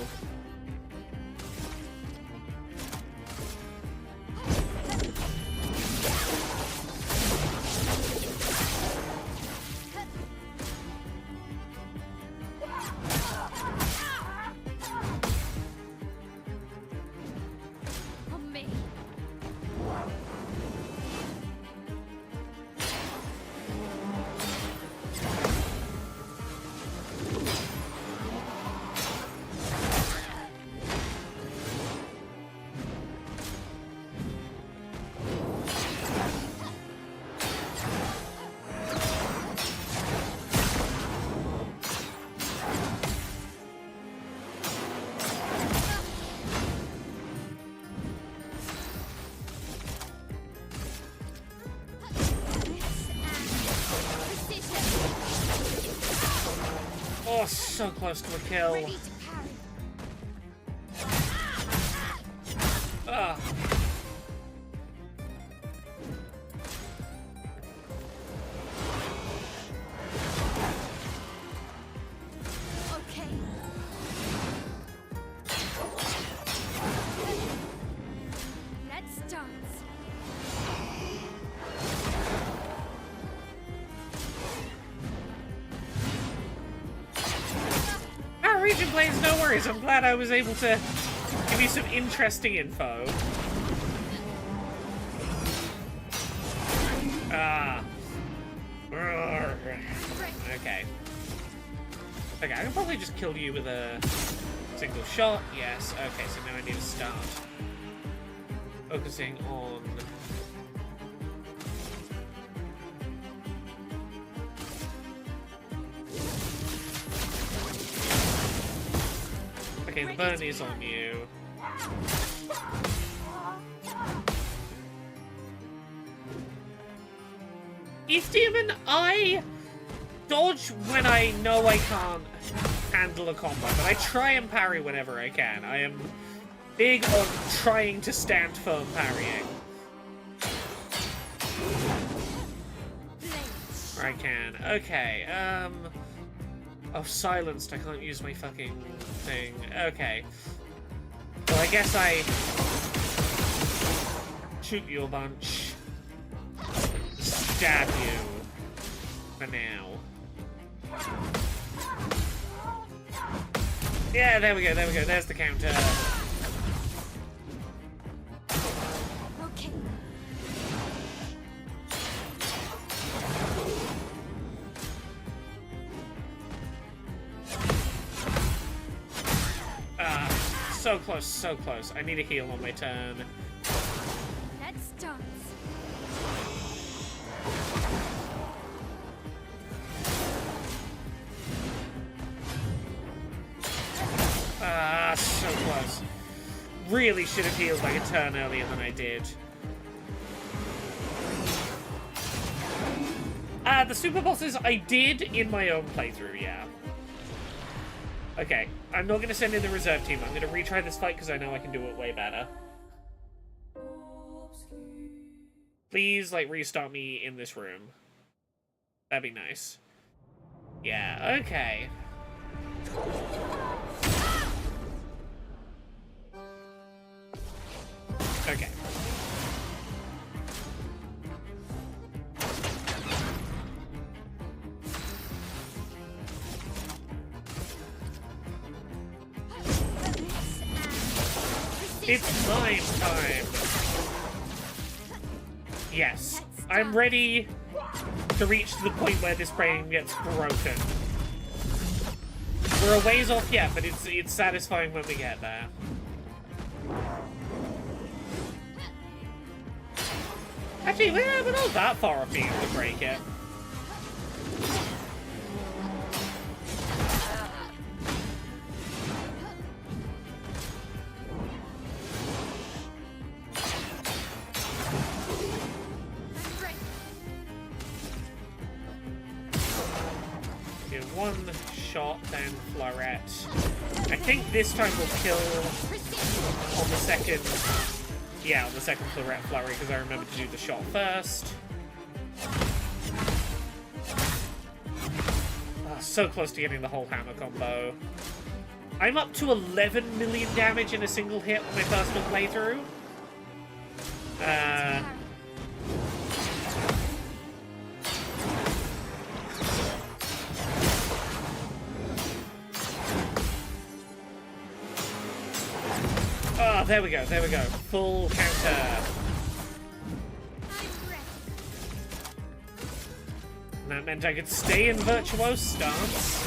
On me. Oh, so close to a kill. Ready to parry. Ah. Okay. Let's dance. Attention, players, no worries. I'm glad I was able to give you some interesting info. Ah. Okay. Okay, I can probably just kill you with a single shot. Yes. Okay, so now I need to start focusing on... Okay, the burn is on you. East Demon, I dodge when I know I can't handle a combo, but I try and parry whenever I can. I am big on trying to stand firm parrying. Where I can. Okay, oh, silenced. I can't use my fucking thing. Okay. Well, I guess I shoot you a bunch. Stab you. For now. Yeah, there we go, there we go. There's the counter. Okay. So close, so close. I need a heal on my turn. Let's dance. So close. Really should have healed like a turn earlier than I did. The super bosses I did in my own playthrough, yeah. Okay, I'm not going to send in the reserve team. I'm going to retry this fight because I know I can do it way better. Please, like, restart me in this room. That'd be nice. Yeah, okay. Okay. It's mine time. Yes, I'm ready to reach the point where this brain gets broken. We're a ways off yet, but it's satisfying when we get there. Actually, we're not that far off being able to break it. Give one shot, then floret. I think this time we'll kill on the second. Yeah, on the second flurry, because I remember to do the shot first. Oh, so close to getting the whole hammer combo. I'm up to 11 million damage in a single hit on my personal playthrough. Oh, there we go, there we go. Full counter. And that meant I could stay in Virtuoso stance.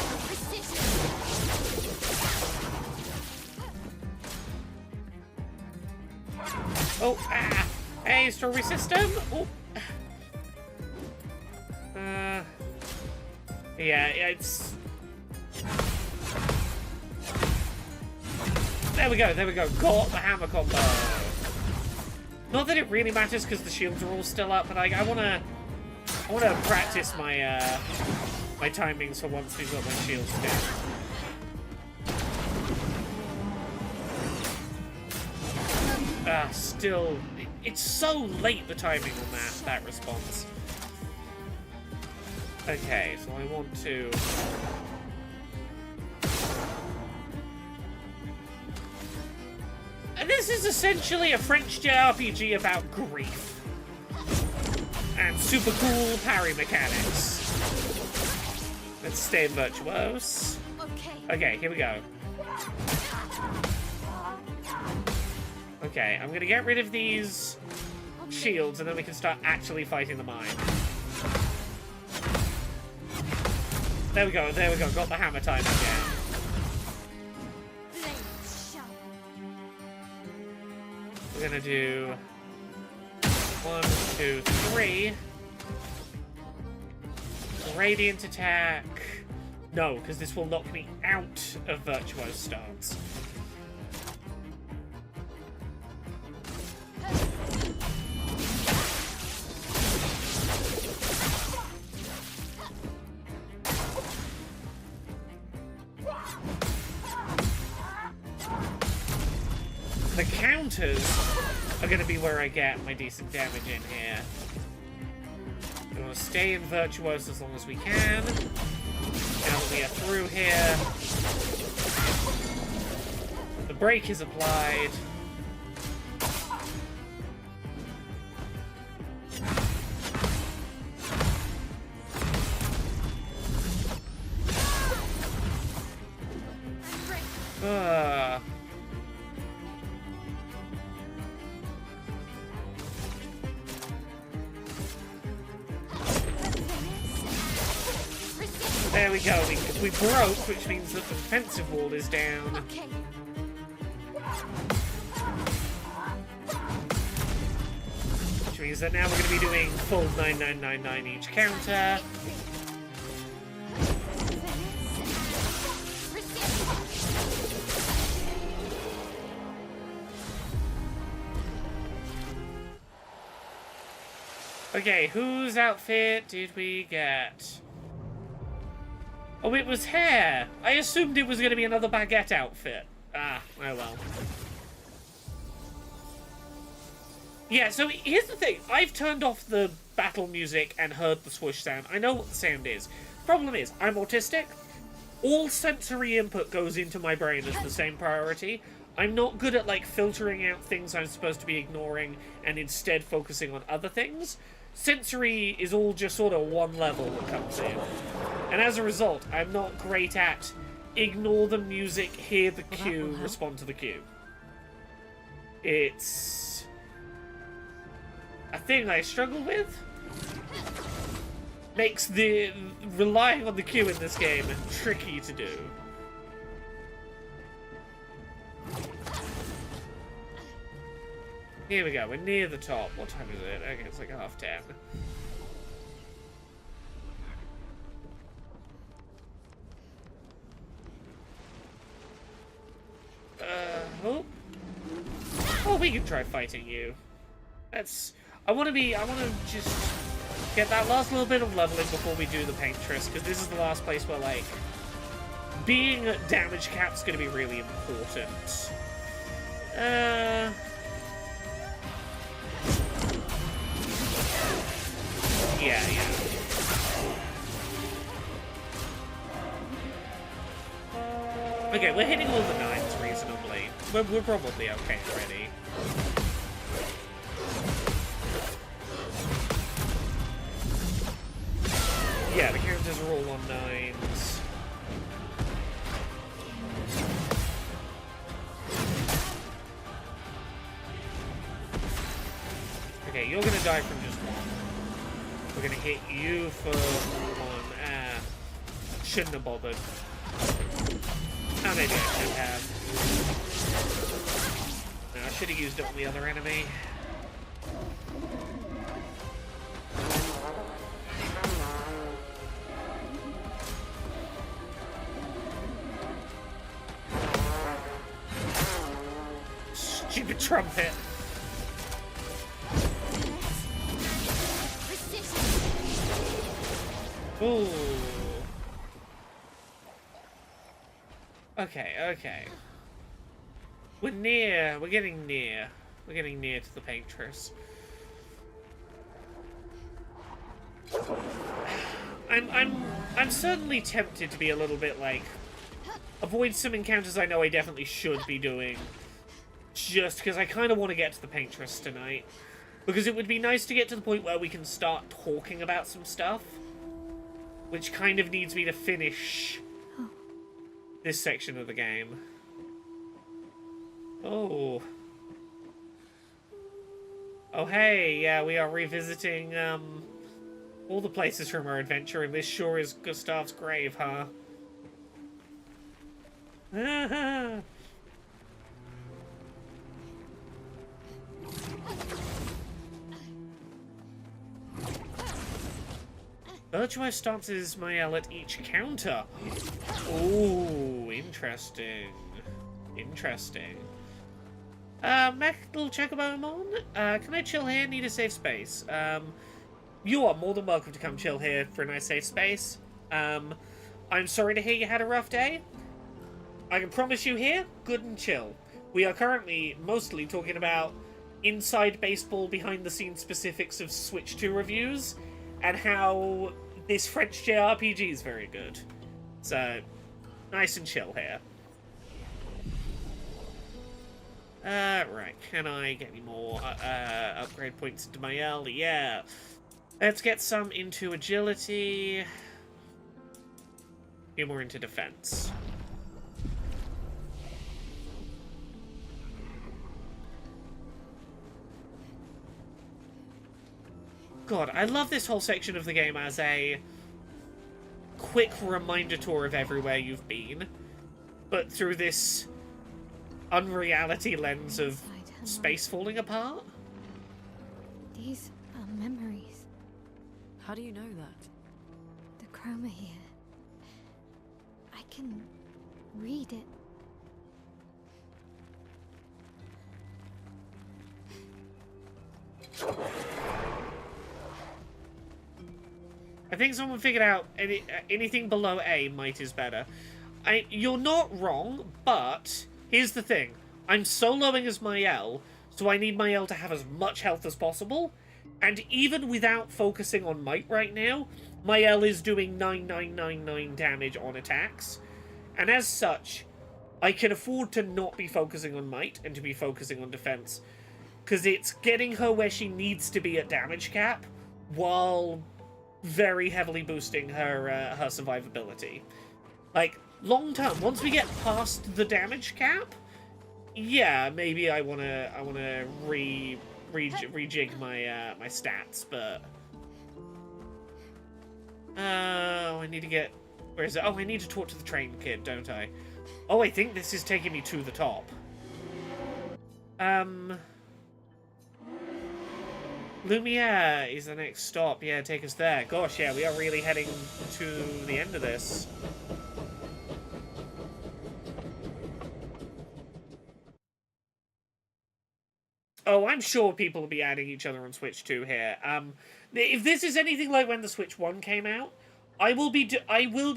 Oh, ah! Hey, strawberry system! Oh! Yeah, it's... There we go, there we go. Got the hammer combo. Not that it really matters because the shields are all still up, but I wanna practice my my timings for once we've got my shields down. Still, it's so late, the timing on that response. Okay, so I want to... And this is essentially a French JRPG about grief. And super cool parry mechanics. Let's stay in Virtuose. Okay. Okay, here we go. Okay, I'm gonna get rid of these shields, and then we can start actually fighting the mine. There we go, there we go. Got the hammer time again. We're gonna do 1, 2, 3. Radiant attack. No, because this will knock me out of Virtuo's stance. The counters are going to be where I get my decent damage in here. We want to stay in Virtuos as long as we can. Now that we are through here, the break is applied. There we go. We broke, which means that the defensive wall is down. Okay. Which means that now we're going to be doing full 9999 each counter. Okay, whose outfit did we get? Oh, it was hair. I assumed it was going to be another baguette outfit. Ah, oh well. Yeah, so here's the thing. I've turned off the battle music and heard the swoosh sound. I know what the sound is. Problem is, I'm autistic. All sensory input goes into my brain as the same priority. I'm not good at, like, filtering out things I'm supposed to be ignoring and instead focusing on other things. Sensory is all just sort of one level that comes in. And as a result, I'm not great at ignore the music, hear the cue, respond to the cue. It's a thing I struggle with. Makes the relying on the cue in this game tricky to do. Here we go, we're near the top. What time is it? Okay, it's like 10:30. Oh. Oh, we can try fighting you. I want to just get that last little bit of leveling before we do the Paintress, because this is the last place where, like, being at damage cap's going to be really important. Yeah. Okay, we're hitting all the 9s reasonably. We're probably okay already. Yeah, the characters are all on 9s. Okay, you're gonna die from just one. We're gonna hit you for one. Shouldn't have bothered. Oh, maybe I should have. No, I should have used it on the other enemy. Stupid trumpet. Ooh. Okay. We're getting near. We're getting near to the Paintress. I'm certainly tempted to be a little bit like avoid some encounters I know I definitely should be doing. Just because I kind of want to get to the Paintress tonight. Because it would be nice to get to the point where we can start talking about some stuff. Which kind of needs me to finish this section of the game. Oh. Oh hey, yeah, we are revisiting all the places from our adventure, and this sure is Gustav's grave, huh? Virtuous stances Mael at each counter. Ooh, interesting. Interesting. Metal Chocobomon? Can I chill here? Need a safe space. You are more than welcome to come chill here for a nice safe space. I'm sorry to hear you had a rough day. I can promise you here, good and chill. We are currently mostly talking about inside baseball, behind the scenes specifics of Switch 2 reviews, and how this French JRPG is very good. So, nice and chill here. Right, can I get any more upgrade points into my L? Yeah. Let's get some into agility. A few more into defense. God, I love this whole section of the game as a quick reminder tour of everywhere you've been, but through this unreality lens of space falling apart. These are memories. How do you know that? The chroma here. I can read it. I think someone figured out anything below A might is better. You're not wrong, but here's the thing. I'm soloing as Mael, so I need Mael to have as much health as possible. And even without focusing on might right now, Mael is doing 9999 damage on attacks. And as such, I can afford to not be focusing on might and to be focusing on defense. Because it's getting her where she needs to be at damage cap, while very heavily boosting her her survivability. Like, long term, once we get past the damage cap, yeah, maybe I wanna rejig my my stats, but I need to get, where is it? Oh, I need to talk to the train kid, don't I? Oh, I think this is taking me to the top. Lumiere is the next stop. Yeah, take us there. Gosh, yeah, we are really heading to the end of this. Oh, I'm sure people will be adding each other on Switch 2 here. If this is anything like when the Switch 1 came out, I will be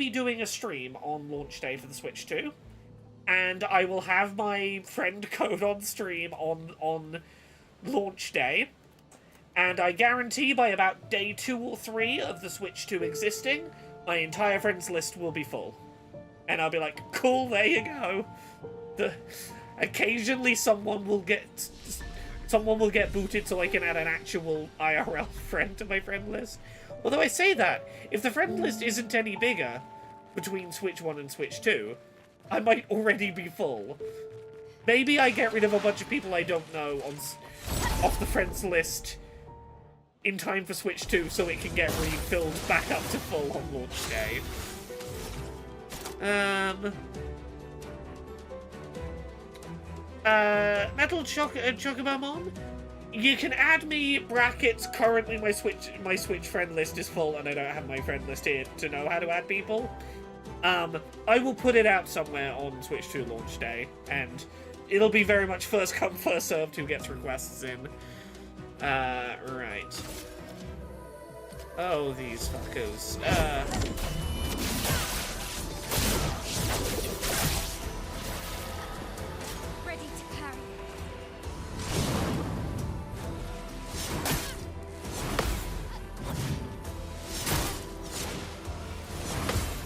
doing a stream on launch day for the Switch 2, and I will have my friend code on stream on launch day. And I guarantee by about day 2 or 3 of the Switch 2 existing, my entire friends list will be full. And I'll be like, cool, there you go. Occasionally someone will get booted so I can add an actual IRL friend to my friend list. Although I say that, if the friend list isn't any bigger between Switch 1 and Switch 2, I might already be full. Maybe I get rid of a bunch of people I don't know off the friends list in time for Switch 2 so it can get refilled back up to full on launch day. Metal Chocobomon? You can add me brackets, currently my Switch friend list is full and I don't have my friend list here to know how to add people. I will put it out somewhere on Switch 2 launch day, and it'll be very much first come, first served who gets requests in. Right. Oh, these fuckers. Ready to carry.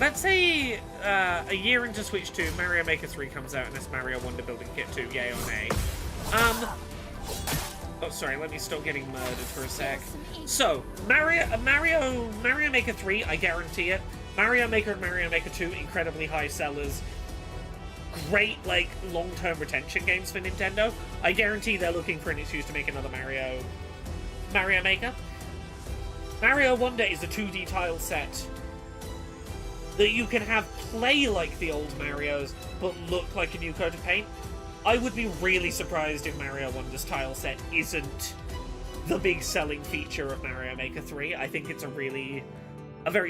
Let's say a year into Switch 2, Mario Maker 3 comes out and it's Mario Wonder Building Kit 2, yay or nay. Oh, sorry, let me stop getting murdered for a sec. So, Mario Maker 3, I guarantee it. Mario Maker and Mario Maker 2, incredibly high sellers. Great, like, long-term retention games for Nintendo. I guarantee they're looking for an excuse to make another Mario Mario Maker. Mario Wonder is a 2D tile set that you can have play like the old Marios, but look like a new coat of paint. I would be really surprised if Mario Wonder's tile set isn't the big selling feature of Mario Maker 3. I think it's a very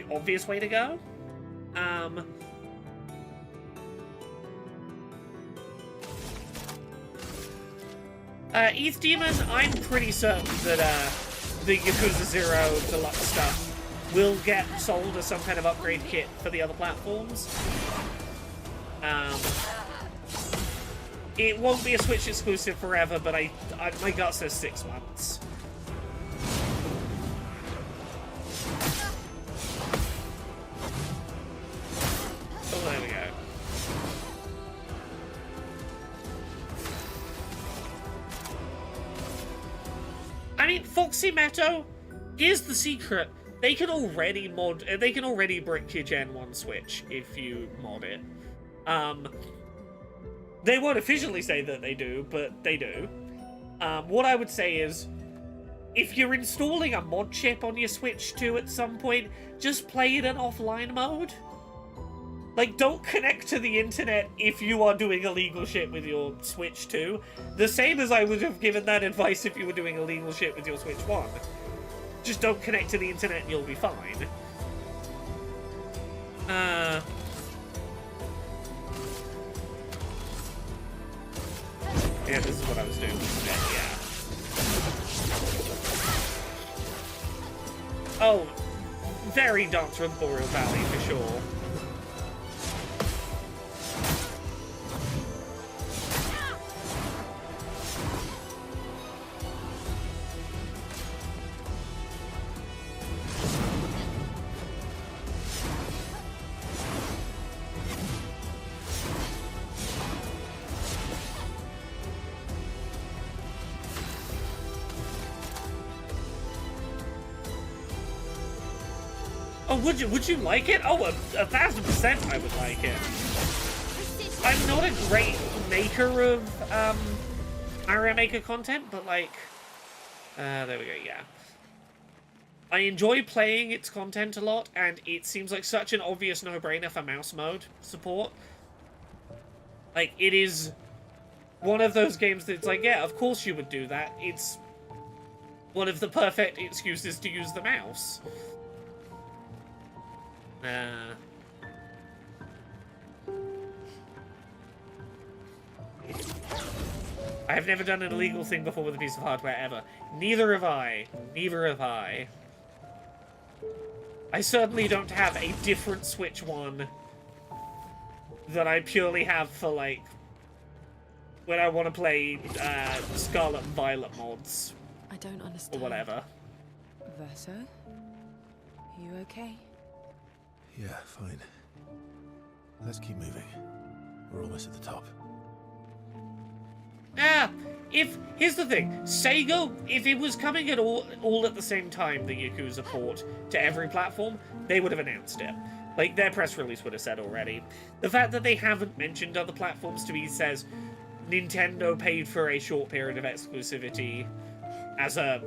obvious way to go. ETH Demon, I'm pretty certain that the Yakuza 0 Deluxe stuff will get sold as some kind of upgrade kit for the other platforms. It won't be a Switch exclusive forever, but my gut says 6 months. Oh, there we go. I mean, Foxy Meadow, here's the secret. They can already brick your Gen 1 Switch if you mod it. They won't officially say that they do, but they do. What I would say is, if you're installing a mod chip on your Switch 2 at some point, just play it in offline mode. Like, don't connect to the internet if you are doing illegal shit with your Switch 2. The same as I would have given that advice if you were doing illegal shit with your Switch 1. Just don't connect to the internet and you'll be fine. Yeah, this is what I was doing. Yeah. Oh, very Dance with Boreal Valley for sure. Oh, would you like it? Oh, 1,000% I would like it. I'm not a great maker of Mario Maker content, but like, there we go. Yeah, I enjoy playing its content a lot, and it seems like such an obvious no-brainer for mouse mode support. Like, it is one of those games that's like, yeah, of course you would do that. It's one of the perfect excuses to use the mouse. I have never done an illegal thing before with a piece of hardware, ever. Neither have I. Neither have I. I certainly don't have a different Switch 1 that I purely have for, like, when I want to play Scarlet and Violet mods. I don't understand. Or whatever. Verso? You okay? Yeah, fine. Let's keep moving. We're almost at the top. Here's the thing, Sega, if it was coming at all at the same time, the Yakuza port, to every platform, they would have announced it. Like, their press release would have said already. The fact that they haven't mentioned other platforms to me says Nintendo paid for a short period of exclusivity as a,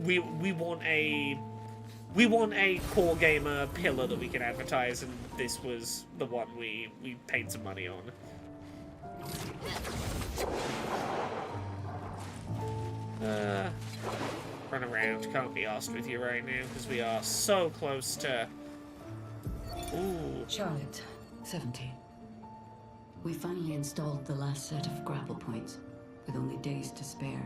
we want a core gamer pillar that we can advertise, and this was the one we paid some money on. Run around, can't be arsed with you right now, because we are so close to... Ooh. Charlotte, 17. We finally installed the last set of grapple points, with only days to spare.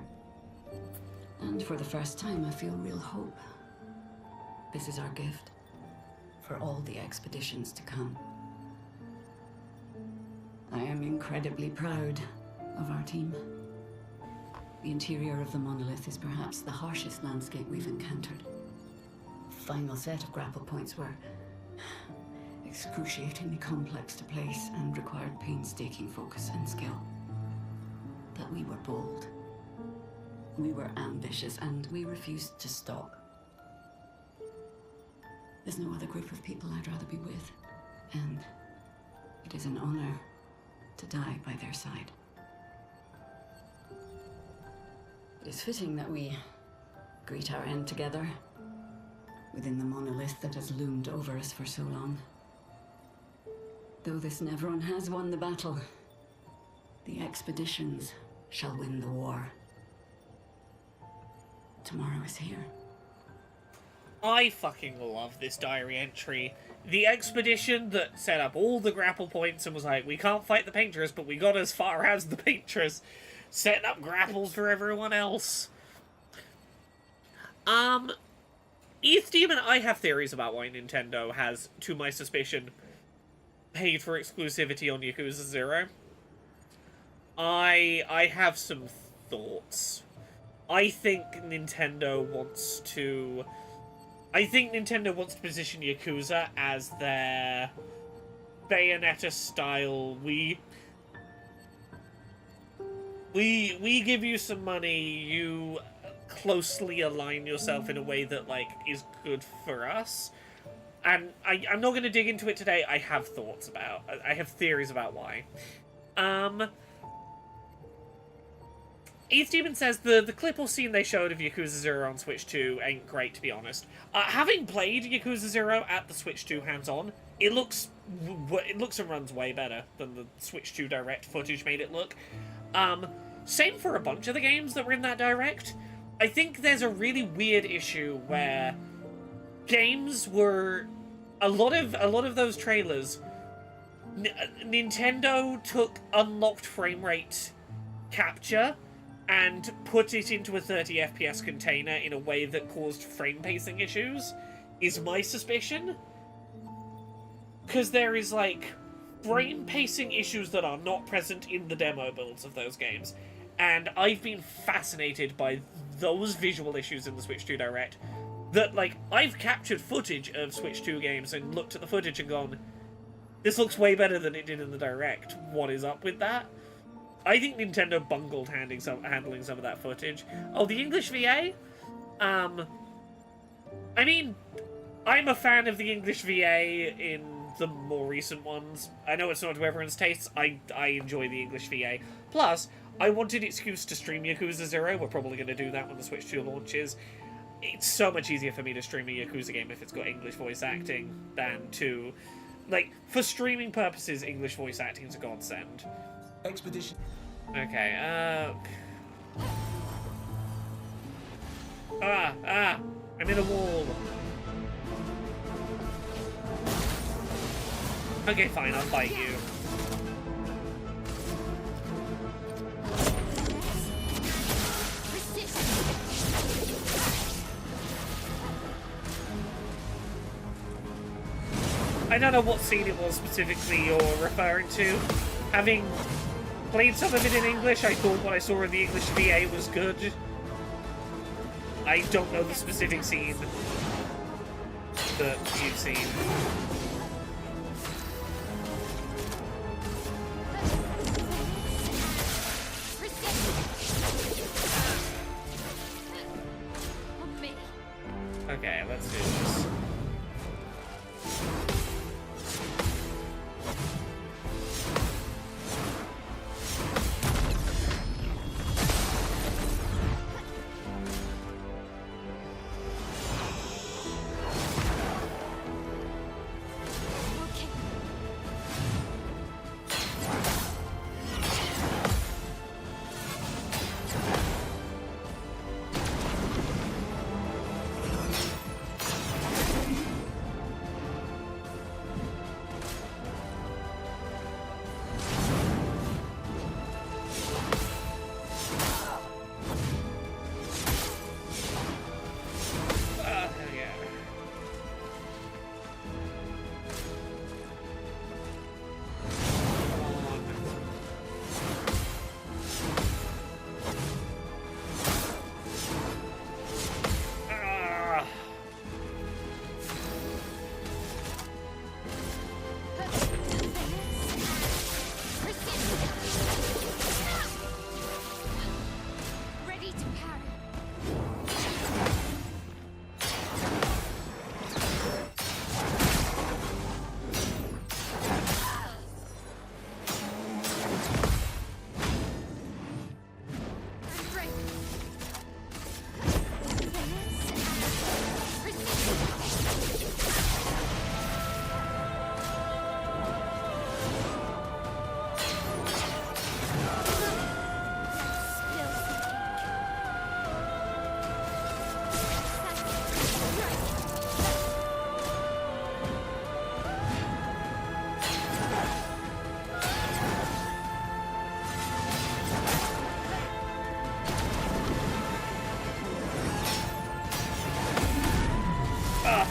And for the first time, I feel real hope. This is our gift for all the expeditions to come. I am incredibly proud of our team. The interior of the monolith is perhaps the harshest landscape we've encountered. The final set of grapple points were excruciatingly complex to place and required painstaking focus and skill. But we were bold. We were ambitious, and we refused to stop. There's no other group of people I'd rather be with, and it is an honor to die by their side. It is fitting that we greet our end together within the monolith that has loomed over us for so long. Though this Nevron has won the battle, the expeditions shall win the war. Tomorrow is here. I fucking love this diary entry. The expedition that set up all the grapple points and was like, we can't fight the painters, but we got as far as the painters, setting up grapples for everyone else. ETH Demon, I have theories about why Nintendo has, to my suspicion, paid for exclusivity on Yakuza 0. I have some thoughts. I think Nintendo wants to position Yakuza as their Bayonetta style. We give you some money, you closely align yourself in a way that, like, is good for us. And I'm not going to dig into it today. I have thoughts about... I have theories about why. ETH Demon says the clip or scene they showed of Yakuza 0 on Switch 2 ain't great, to be honest. Having played Yakuza 0 at the Switch 2 hands-on, it looks and runs way better than the Switch 2 Direct footage made it look. Same for a bunch of the games that were in that Direct. I think there's a really weird issue where games were... A lot of those trailers... Nintendo took unlocked frame rate capture and put it into a 30 FPS container in a way that caused frame pacing issues, is my suspicion. Because there is, like, frame pacing issues that are not present in the demo builds of those games. And I've been fascinated by those visual issues in the Switch 2 Direct. That, like, I've captured footage of Switch 2 games and looked at the footage and gone, this looks way better than it did in the Direct. What is up with that? I think Nintendo bungled handling some of that footage. Oh, the English VA? I mean, I'm a fan of the English VA in the more recent ones. I know it's not to everyone's tastes. I enjoy the English VA. Plus, I wanted an excuse to stream Yakuza 0. We're probably going to do that when the Switch 2 launches. It's so much easier for me to stream a Yakuza game if it's got English voice acting than to... Like, for streaming purposes, English voice acting is a godsend. Expedition. Okay, I'm in a wall. Okay, fine, I'll fight you. I don't know what scene it was specifically you're referring to. Having played some of it in English, I thought what I saw in the English VA was good. I don't know the specific scene that you've seen. Okay, let's do this.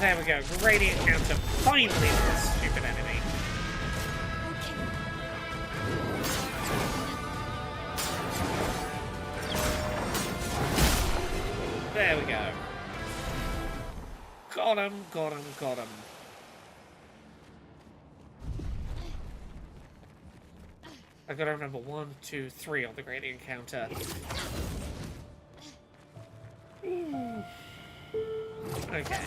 There we go. Radiant counter. Finally, this stupid enemy. There we go. Got him, got him, got him. I've got to remember 1, 2, 3 on the gradient counter. Okay.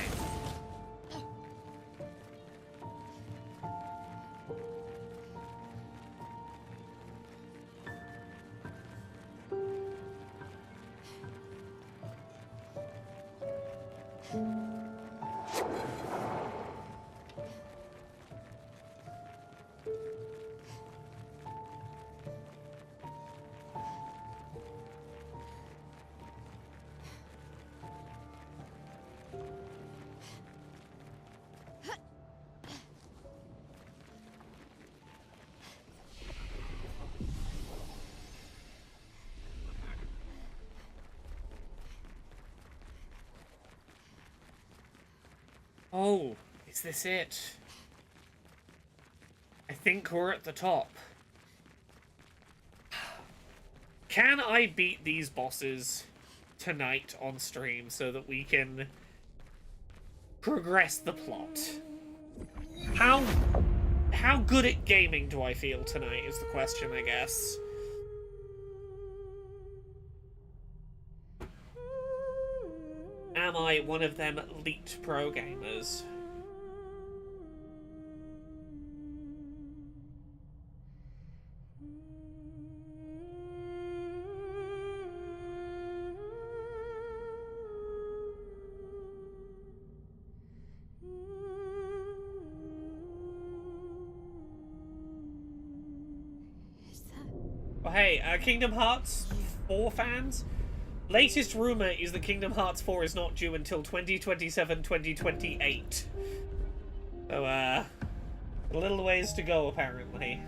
Oh, is this it? I think we're at the top. Can I beat these bosses tonight on stream so that we can progress the plot? How good at gaming do I feel tonight is the question, I guess. Am I one of them elite pro gamers? Well, hey, Kingdom Hearts 4 fans? Latest rumor is that Kingdom Hearts 4 is not due until 2027-2028. So, a little ways to go, apparently.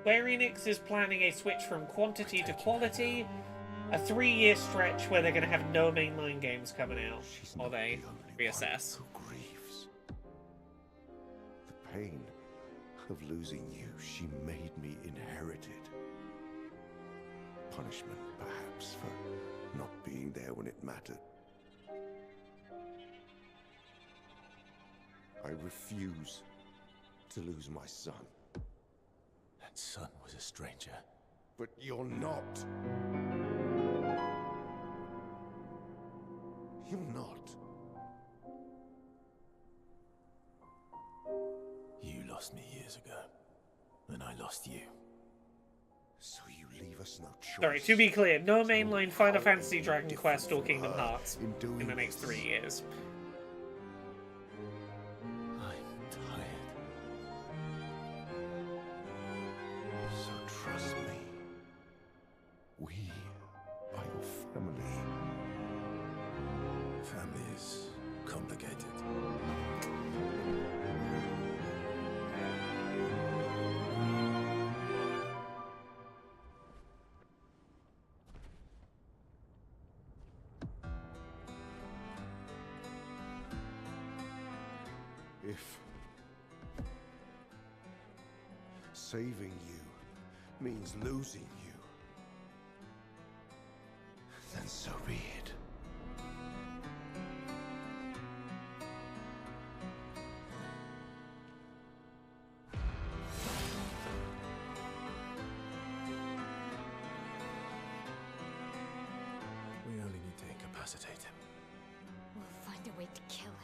Square Enix is planning a switch from quantity to quality, a 3-year stretch where they're going to have no mainline games coming out, while they reassess. The pain of losing you, she made me inherited. Punishment, perhaps, for not being there when it mattered. I refuse to lose my son. That son was a stranger. But you're not. You're not. You lost me years ago, and I lost you. So you leave us no choice. Sorry, to be clear, no mainline Final Fantasy, Dragon Quest, or Kingdom Hearts in the next 3 years. I'm tired. So trust me. We are your family. Family is complicated. If saving you means losing you, then so be it. We only need to incapacitate him. We'll find a way to kill him.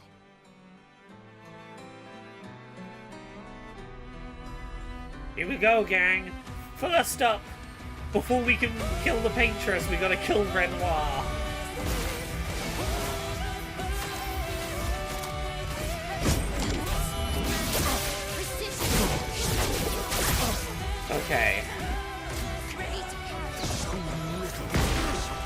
Here we go, gang. First up, before we can kill the Paintress, we gotta kill Renoir. Okay. Ready to parry. Let's start.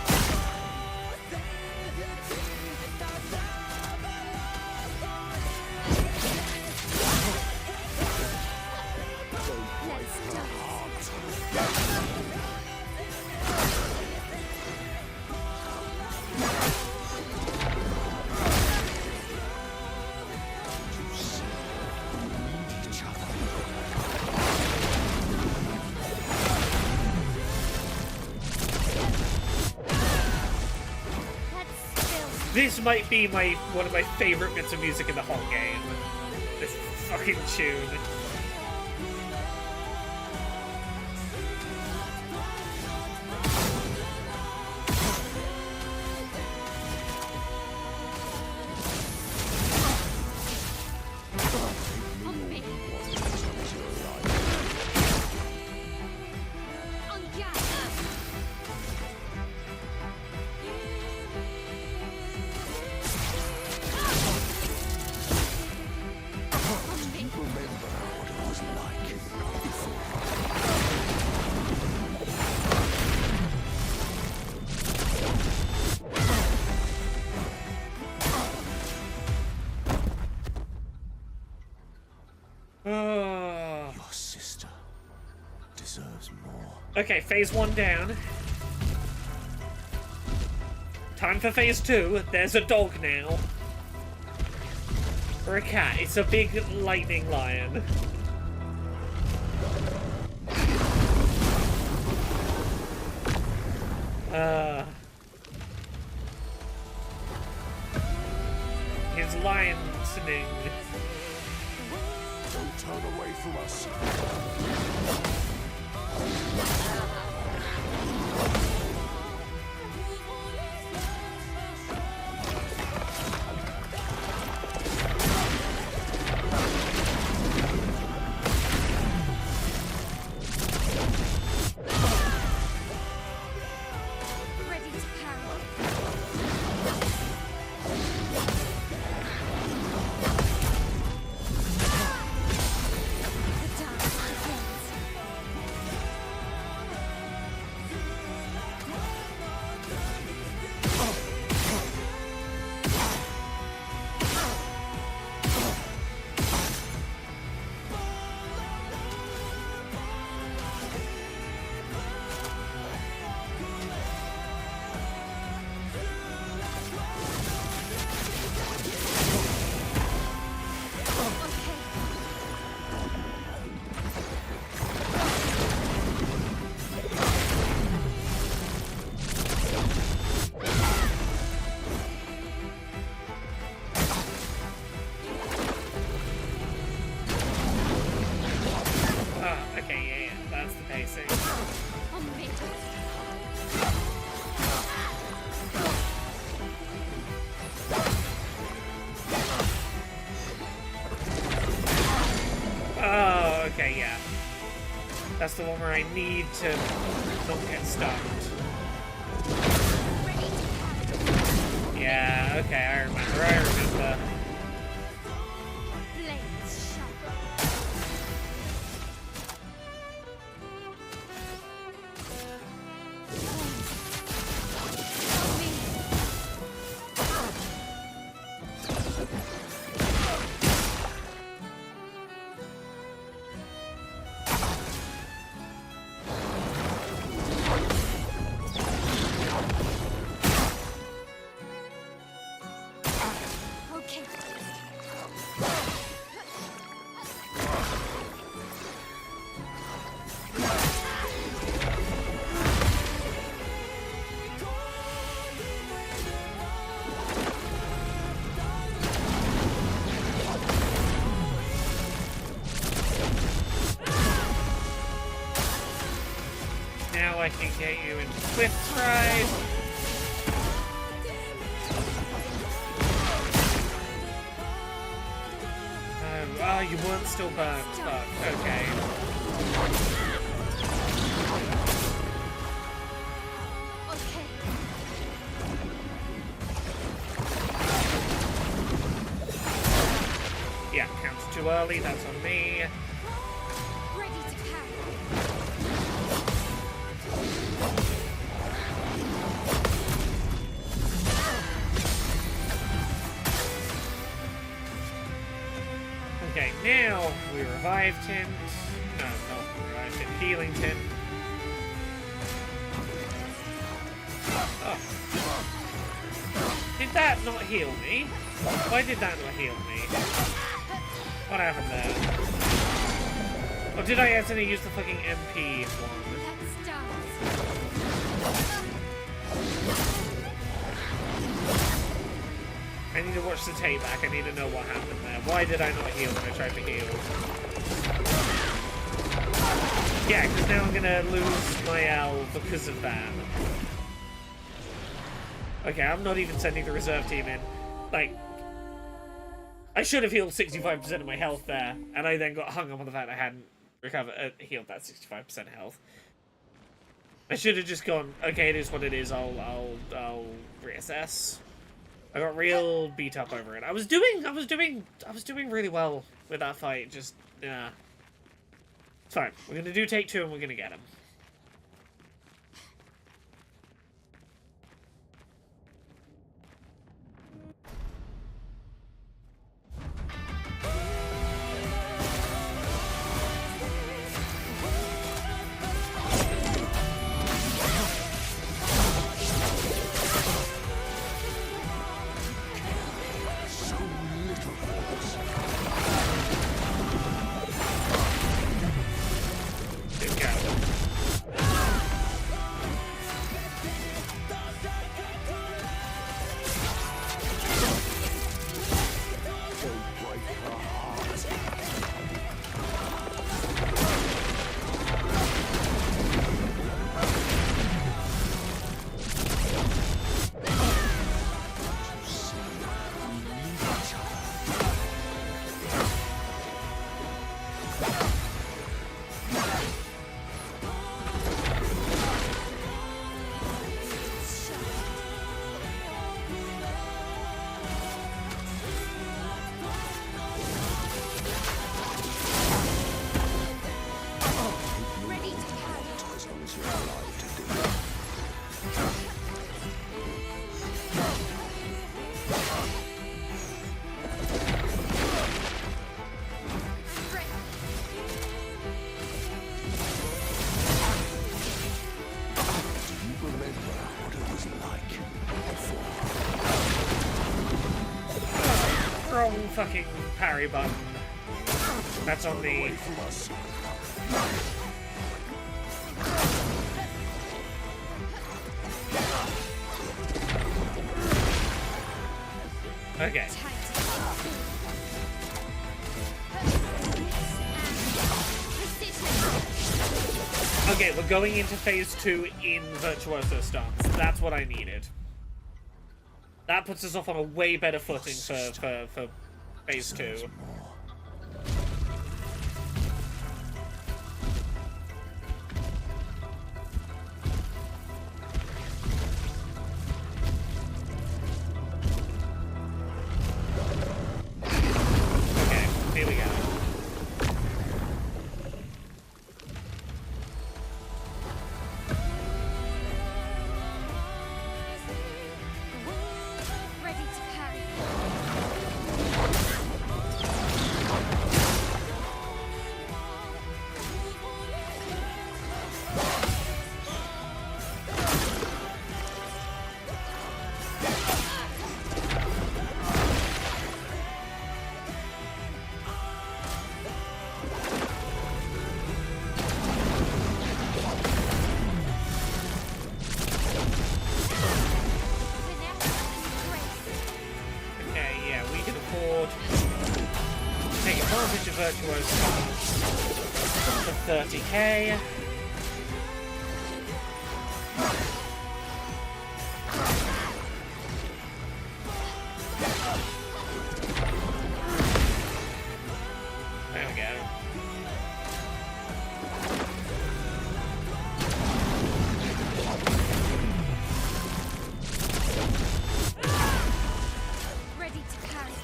This might be one of my favorite bits of music in the whole game. This fucking tune. Your sister deserves more. Okay, phase 1 down. Time for phase 2. There's a dog now. Or a cat. It's a big lightning lion. His lion-sing. Don't turn away from us. Ready to power. The dance begins. Okay, yeah, that's the pacing. On me. Oh, okay, yeah. That's the one where I need to not get stunned. Yeah, okay, I remember. Blades sharp. On me. Okay. Now I can get you in Swift Ride. Oh, you weren't still burnt. Fuck, okay. Okay. Yeah, counts too early, that's on me. Ready to power. Okay, now we revived him. No, not revived him. Healing him. Oh. Did that not heal me? Why did that not heal me? What happened there? Or did I accidentally use the fucking MP one? Let's dance. I need to watch the tape back. I need to know what happened there. Why did I not heal when I tried to heal? Yeah, because now I'm gonna lose my L because of that. Okay, I'm not even sending the reserve team in. Like, I should have healed 65% of my health there, and I then got hung up on the fact I hadn't healed that 65% health. I should have just gone, okay, it is what it is, I'll reassess. I got real beat up over it. I was doing really well with that fight, just, yeah. It's fine. We're gonna do take 2 and we're gonna get him. Fucking parry button. That's on the... Okay. Okay, we're going into phase 2 in Virtuoso stance. That's what I needed. That puts us off on a way better footing for phase 2. Okay, here we go. Ready to parry. Okay, yeah, we can afford to take advantage of Virtuoso for 30k. There we go. Ready to parry.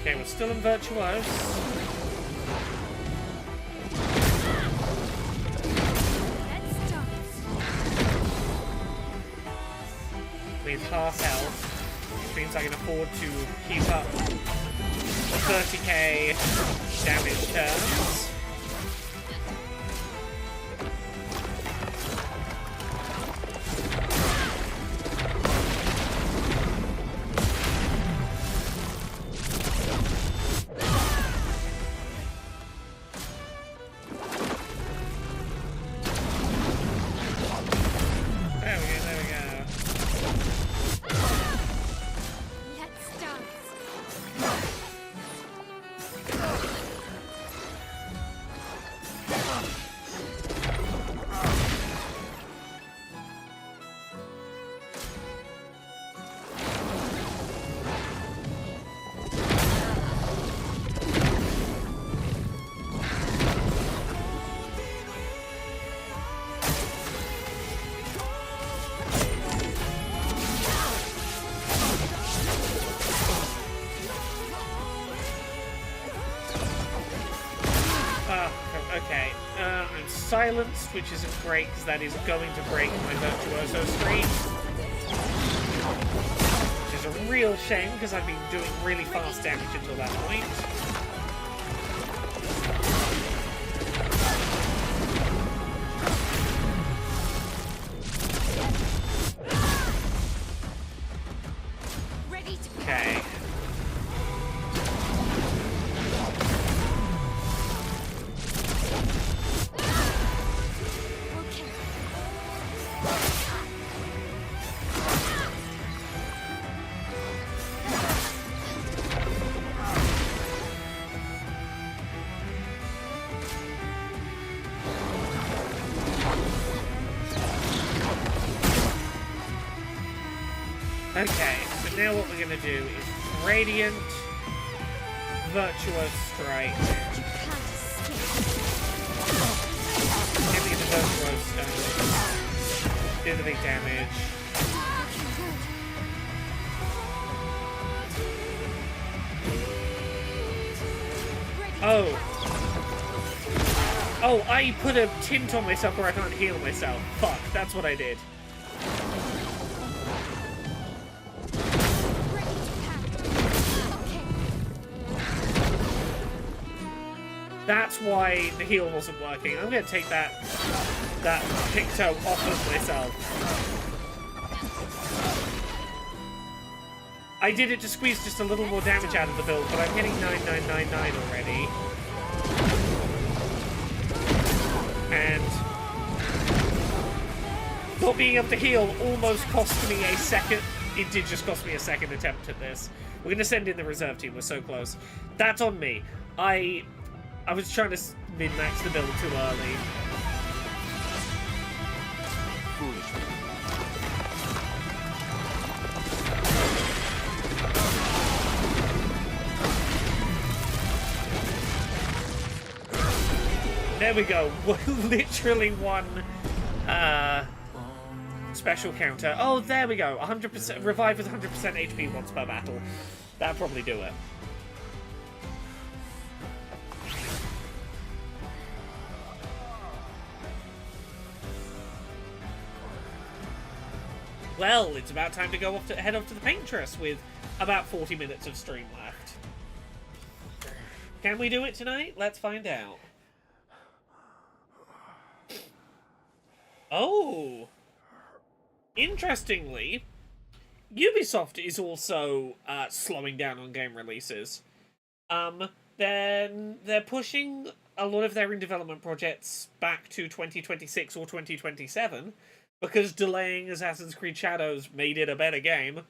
Okay, we're still in Virtuose. Let's dance. With half health, which means I can afford to keep up the 30k damage turns. silenced, which isn't great because that is going to break my Virtuoso streak. Which is a real shame because I've been doing really fast damage until that point. Okay. Okay, so now what we're going to do is Radiant, Virtuous Strike. Give me the Virtuous Stone. Do the big damage. Oh. Oh, I put a tint on myself where I can't heal myself. Fuck, that's what I did. That's why the heal wasn't working. I'm gonna take that Picto off of myself. I did it to squeeze just a little more damage out of the build, but I'm getting 9999 already. And not being able to heal almost cost me a second. It did just cost me a second attempt at this. We're gonna send in the reserve team. We're so close. That's on me. I was trying to min-max the build too early. There we go. Literally one special counter. Oh, there we go. 100% revive with 100% HP once per battle. That'll probably do it. Well, it's about time to go off to head off to the Paintress with about 40 minutes of stream left. Can we do it tonight? Let's find out. Oh! Interestingly, Ubisoft is also slowing down on game releases. They're pushing a lot of their in-development projects back to 2026 or 2027. Because delaying Assassin's Creed Shadows made it a better game.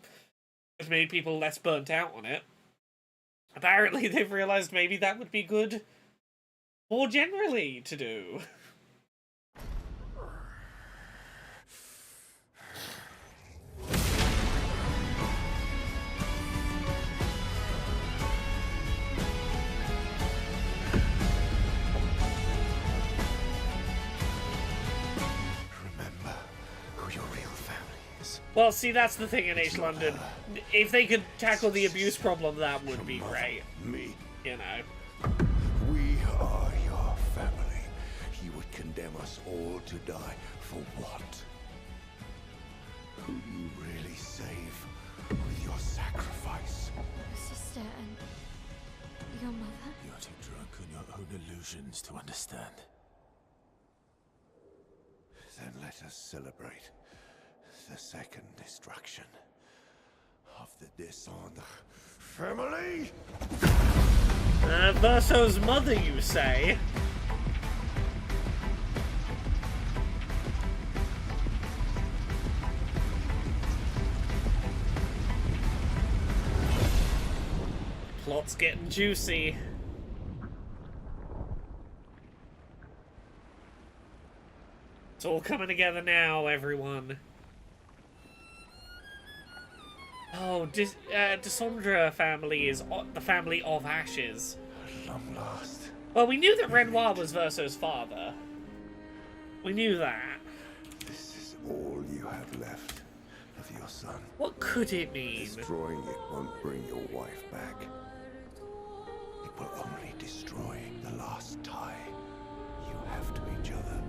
It made people less burnt out on it. Apparently they've realised maybe that would be good more generally to do. Well, see, that's the thing in East London. If they could tackle the abuse problem, that would be great. Me. You know. We are your family. You would condemn us all to die for what? Who you really save with your sacrifice? Sister and your mother? You're too drunk on your own illusions to understand. Then let us celebrate the second destruction of the Descendre family. Verso's mother, you say? Plot's getting juicy. It's all coming together now, everyone. Oh, Descendre family is the family of Ashes. At long last. Well, we knew that Renoir was Verso's father. We knew that. This is all you have left of your son. What could it mean? Destroying it won't bring your wife back. It will only destroy the last tie you have to each other.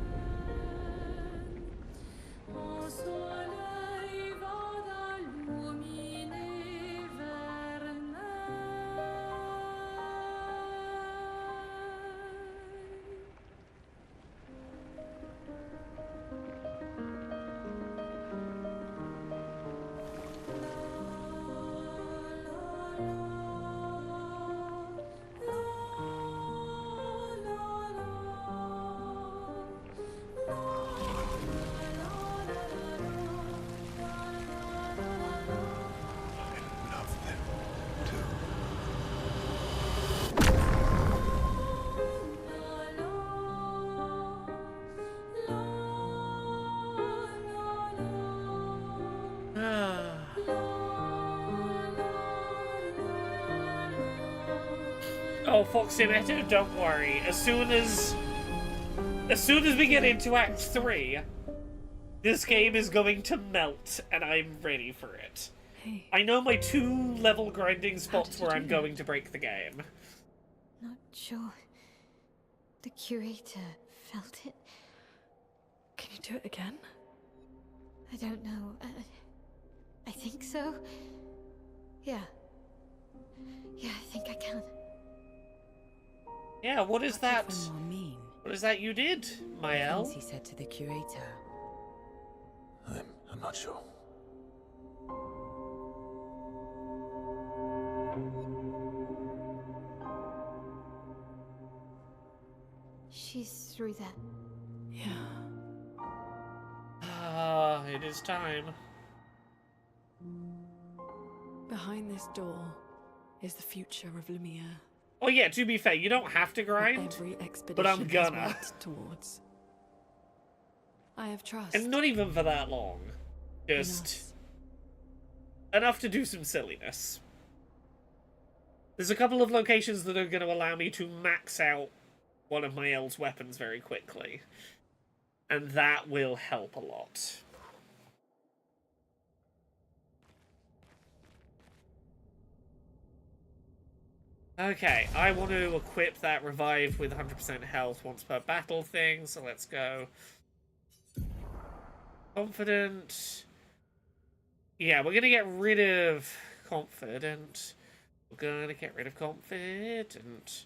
I love them too. Oh, Foximetto, don't worry. As soon as we get into Act 3, this game is going to melt, and I'm ready for it. Hey, I know my 2 level grinding spots did you where do I'm that? going to break the game. Not sure. The curator felt it. can you do it again? I don't know. I think so. Yeah. Yeah, I think I can. Yeah, what is that? What did Fenrir mean? What is that you did, Things Mael? he said to the curator. I'm not sure. She's through that. Yeah. Ah, it is time. Behind this door is the future of Lumiere. Oh yeah, to be fair, you don't have to what grind, every expedition but I'm has gonna. worked towards. I have trust. And not even for that long. in Just us. enough to do some silliness. There's a couple of locations that are going to allow me to max out one of my L's weapons very quickly. And that will help a lot. Okay, I want to equip that revive with 100% health once per battle thing, so let's go. Confident. Yeah, we're going to get rid of confident. We're going to get rid of confident.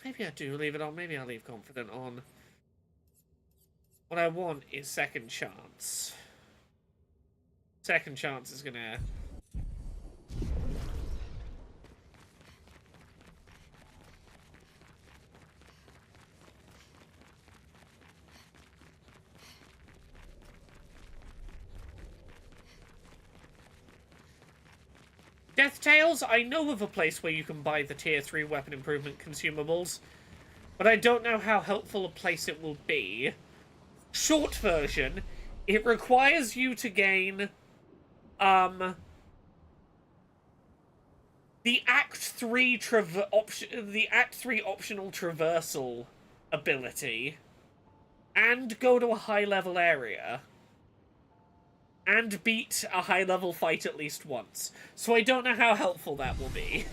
Maybe I do leave it on. Maybe I'll leave confident on. What I want is second chance. Second chance is going to... Death Tales, I know of a place where you can buy the tier 3 weapon improvement consumables, but I don't know how helpful a place it will be. Short version, it requires you to gain, the Act 3 optional traversal ability, and go to a high level area. And beat a high-level fight at least once. So I don't know how helpful that will be.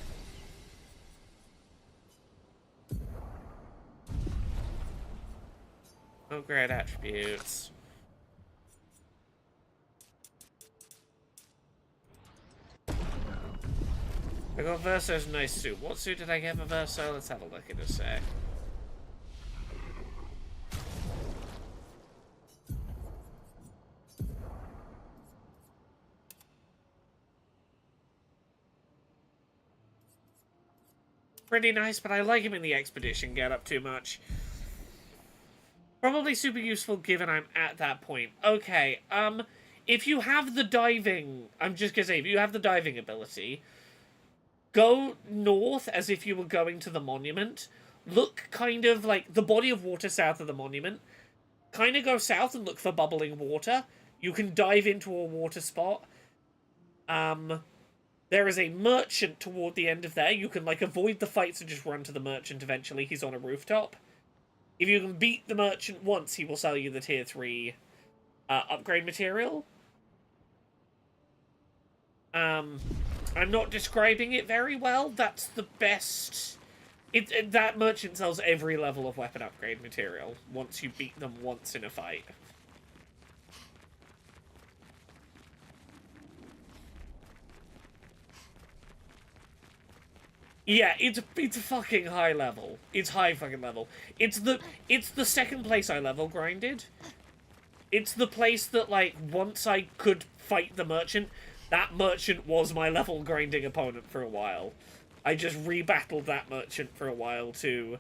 Oh, great attributes. I got Verso's nice suit. What suit did I get for Verso? Let's have a look in a sec. Pretty nice, but I like him in the expedition get-up too much. Probably super useful given I'm at that point. Okay, if you have the diving... I'm just gonna say, if you have the diving ability, go north as if you were going to the monument. Look kind of like the body of water south of the monument. Kind of go south and look for bubbling water. You can dive into a water spot. There is a merchant toward the end of there. You can, like, avoid the fights and just run to the merchant eventually. He's on a rooftop. If you can beat the merchant once, he will sell you the tier 3 upgrade material. I'm not describing it very well. That's the best That merchant sells every level of weapon upgrade material once you beat them once in a fight. Yeah, it's fucking high level. It's high fucking level. It's the second place I level grinded. It's the place that, like, once I could fight the merchant, that merchant was my level grinding opponent for a while. I just rebattled that merchant for a while to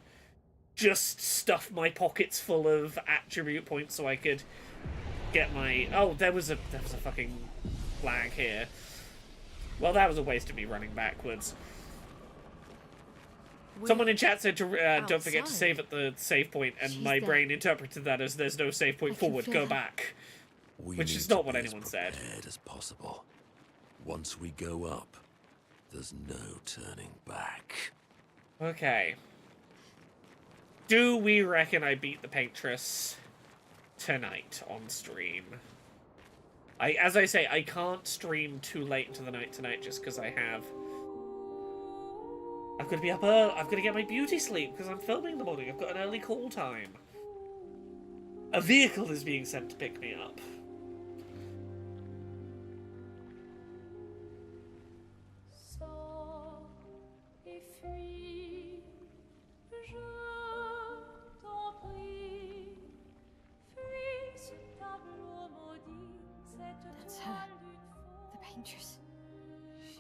just stuff my pockets full of attribute points so I could get my... Oh, there was a fucking flag here. Well, that was a waste of me running backwards. Someone in chat said to don't forget to save at the save point, and my brain interpreted that as there's no save point forward, go back. Which is not what anyone said. As possible. Once we go up, there's no turning back. Okay. Do we reckon I beat the Paintress tonight on stream? As I say, I can't stream too late into the night tonight just because I've got to be up early. I've got to get my beauty sleep because I'm filming in the morning. I've got an early call time. A vehicle is being sent to pick me up. That's her. The paintress.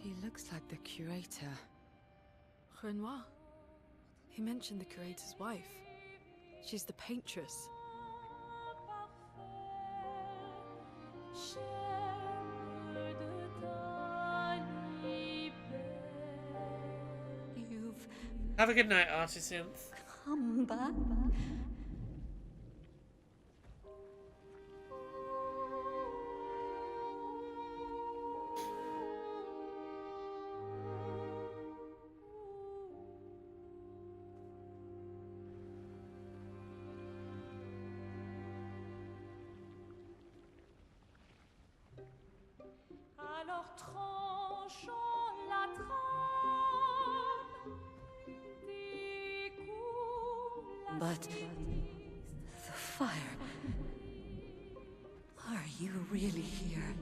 She looks like the curator. Renoir. He mentioned the curator's wife. She's the paintress. You've Have a good night, Artisynth. come back. Alors tranchons la trame, découle la But the fire. Are you really here?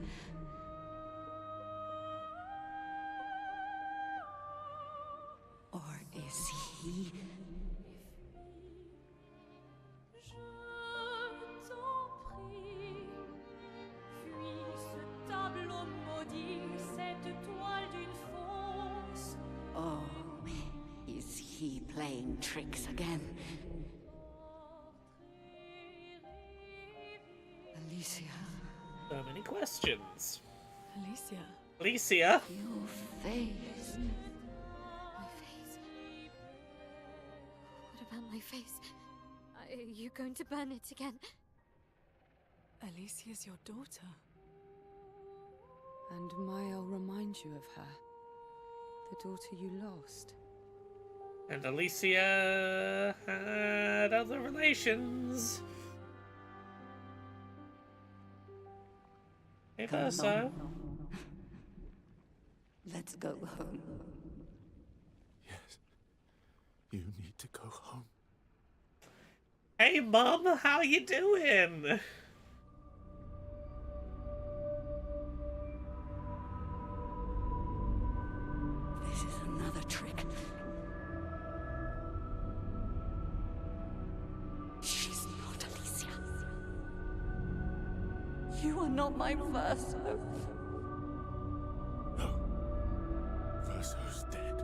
Or is he? Je t'en prie, fuis ce tableau maudit, cette toile d'une fausse. Oh, is he playing tricks again? Alicia, So many questions. Alicia. Alicia? your face. My face. What about my face? Are you going to burn it again? Alicia's your daughter. And I'll remind you of her. The daughter you lost. And Alicia had other relations. Hey, Come Verso. on. Let's go home. Yes. You need to go home. Hey, Mum, how you doing? This is another trick. She's not Alicia. You are not my Verso. No. Verso's dead.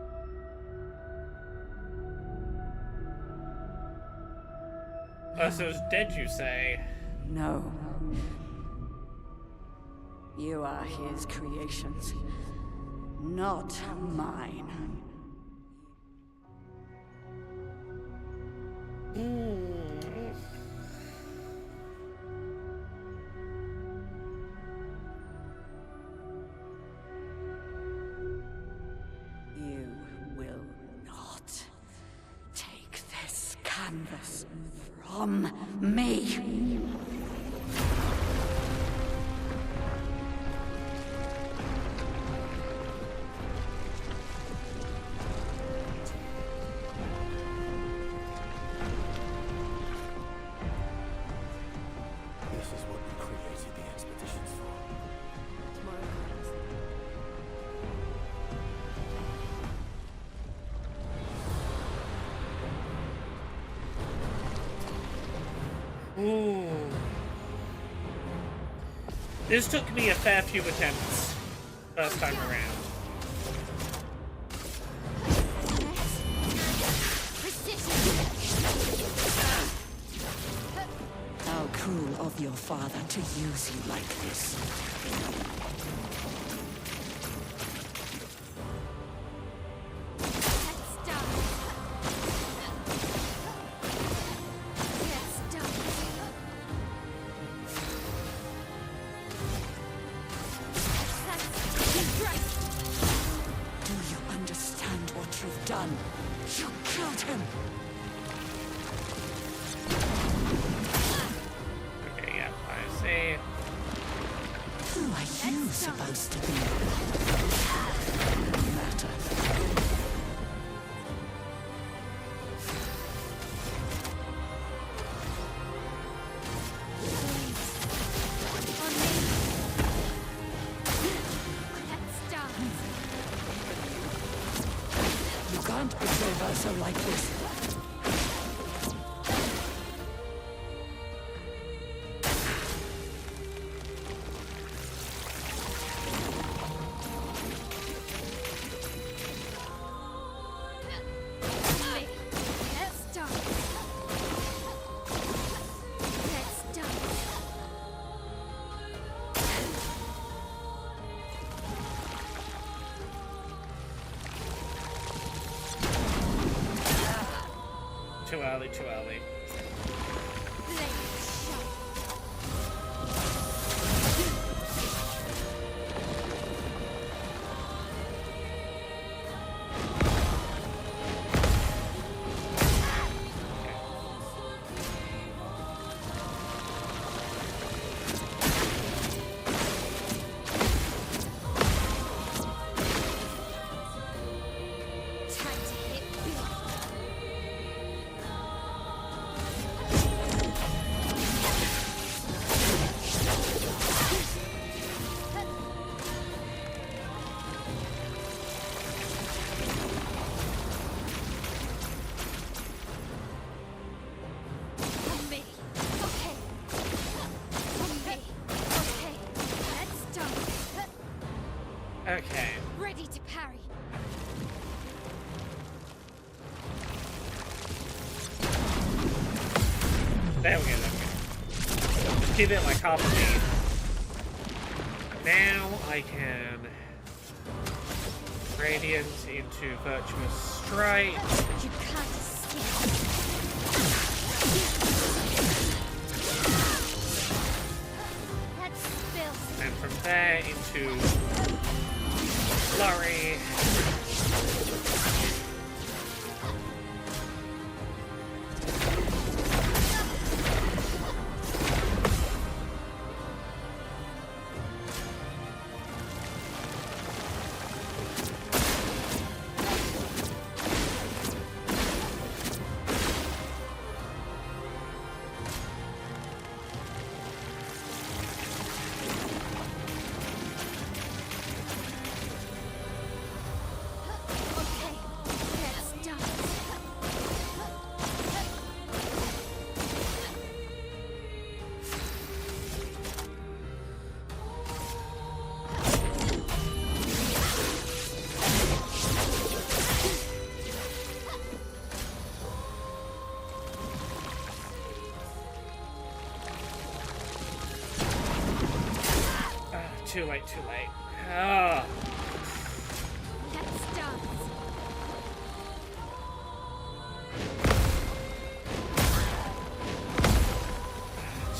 Verso's dead, you say? No. You are his creations, not mine. You will not take this canvas from me. Ooh. This took me a fair few attempts first time around. How cruel of your father to use you like this. Do you understand what you've done? You killed him! Okay, yeah, I see. Who are you supposed to be? Matter. You can't betray Verso like this. Too early, too early. Okay. Ready to parry. There we go, there we go. Keep it like half speed. Now I can Radiant into Virtuous Strike. You can't escape. That's filth. And from there into Flurry. Too late, too late. Ah. Let's dance.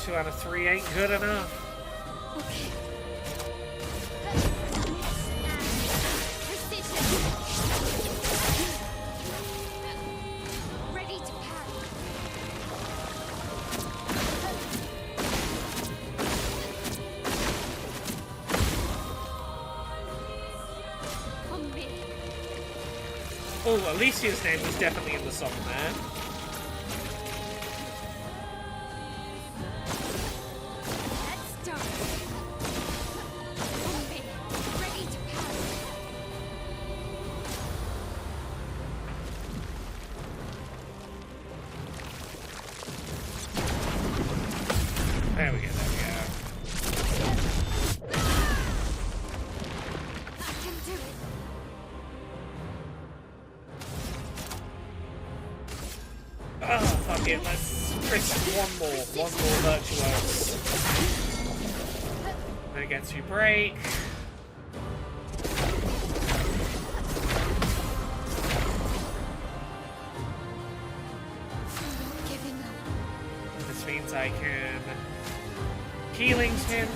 2 out of 3 ain't good enough. Okay. Precision. Ready to parry. On me. Oh, Alicia's name was definitely in the song there. Let's dance. On me. Ready to parry. it. Let's risk one more virtuose. Then it gets you break. This means I can healing hint.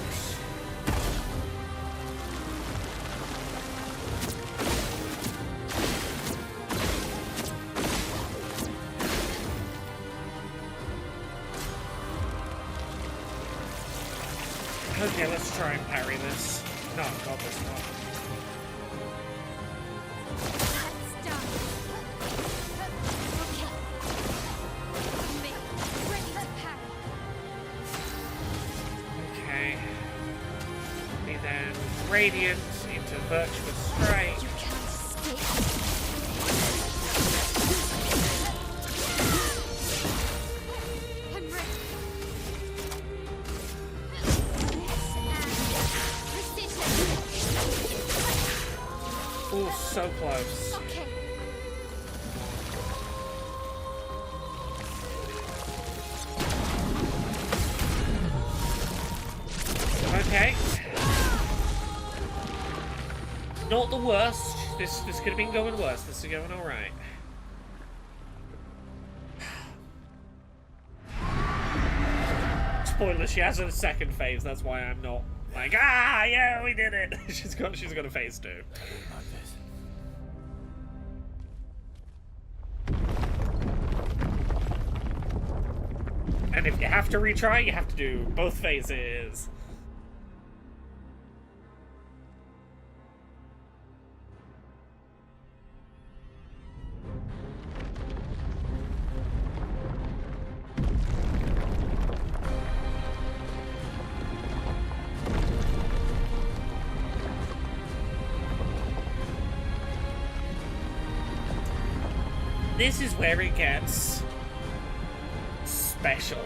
Okay, let's try and parry this. No, not this one. That's done. Okay. Me. Ready to parry. Okay. We then radiant into virtuous strike. You can't escape. I'm ready. Oh, so close. Okay. Okay. Not the worst. This could have been going worse. This is going alright. Spoiler, she has a second phase, that's why I'm not like, ah, yeah, we did it. she's got a phase too. Like this. And if you have to retry, you have to do both phases. This is where it gets special.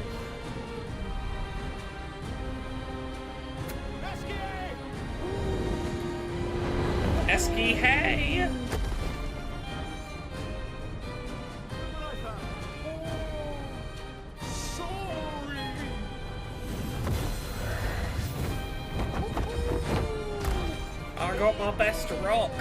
Esky, hey! I got my best rock.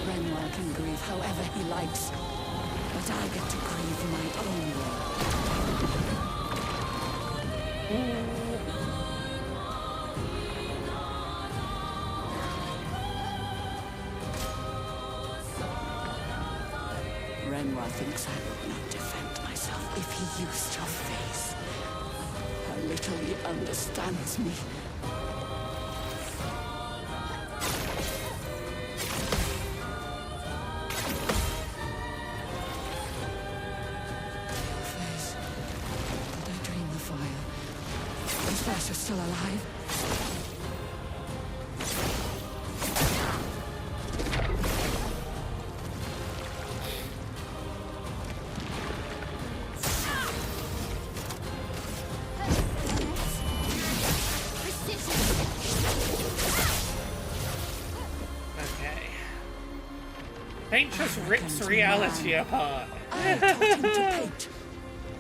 Renoir can grieve however he likes, but I get to grieve my own way. Renoir thinks I would not defend myself if he used your face. How little he understands me. Face, did I drain the fire? Is Vasher still alive? Paint just rips reality apart. I taught him to paint,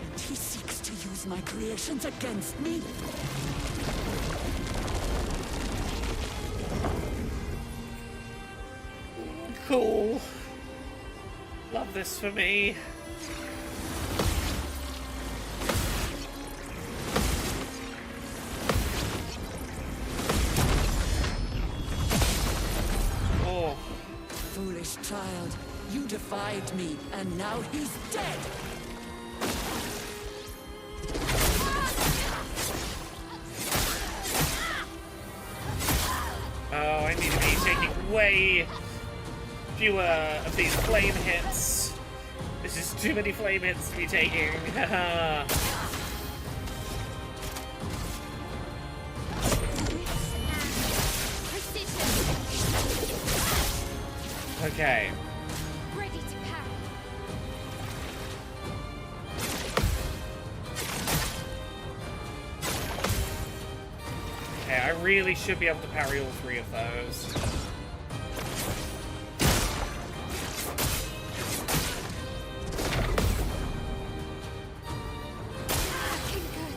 and he seeks to use my creations against me. Cool. Love this for me. Oh. Foolish child, you defied me, and now he's dead. me to be taking way fewer of these flame hits. This is too many flame hits to be taking. Okay. Ready to parry. Okay, I really should be able to parry all three of those. Looking good.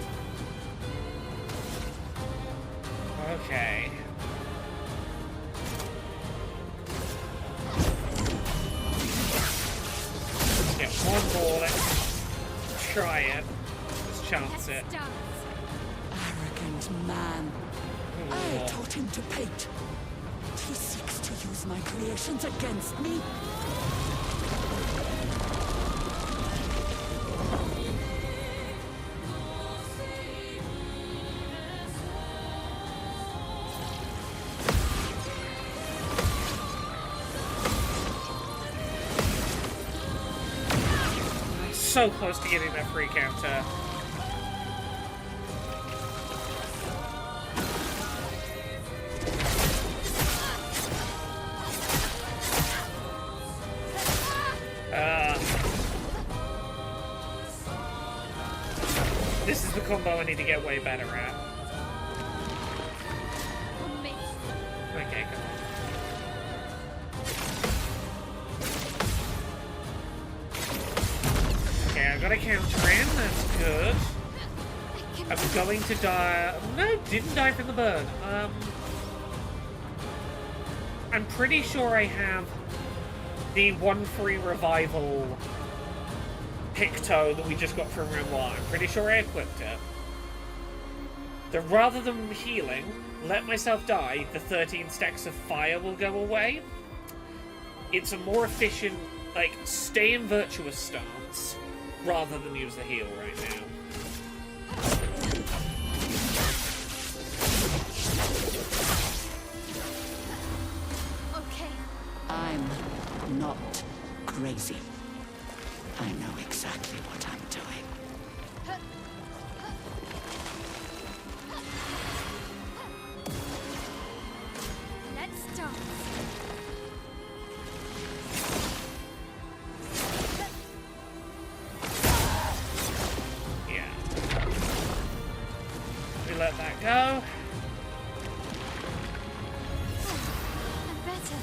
Okay. Let's get one more. Let's try it. Let's chance it. Let's dance. Arrogant man. I Oh. taught him to paint. He seeks to use my creations against me. So close to getting that free counter. This is the combo I need to get way better at. Okay, come on. Okay, I got a counter in, that's good. I'm going to die. No, didn't die from the burn. I'm pretty sure I have the one free revival Picto that we just got from room 1. I'm pretty sure I equipped it. So rather than healing, let myself die, the 13 stacks of fire will go away. It's a more efficient, like, stay in virtuous stance rather than use the heal right now. Okay. I'm not crazy. I know exactly what I'm doing. Let's dance. Yeah. We let that go. I'm better.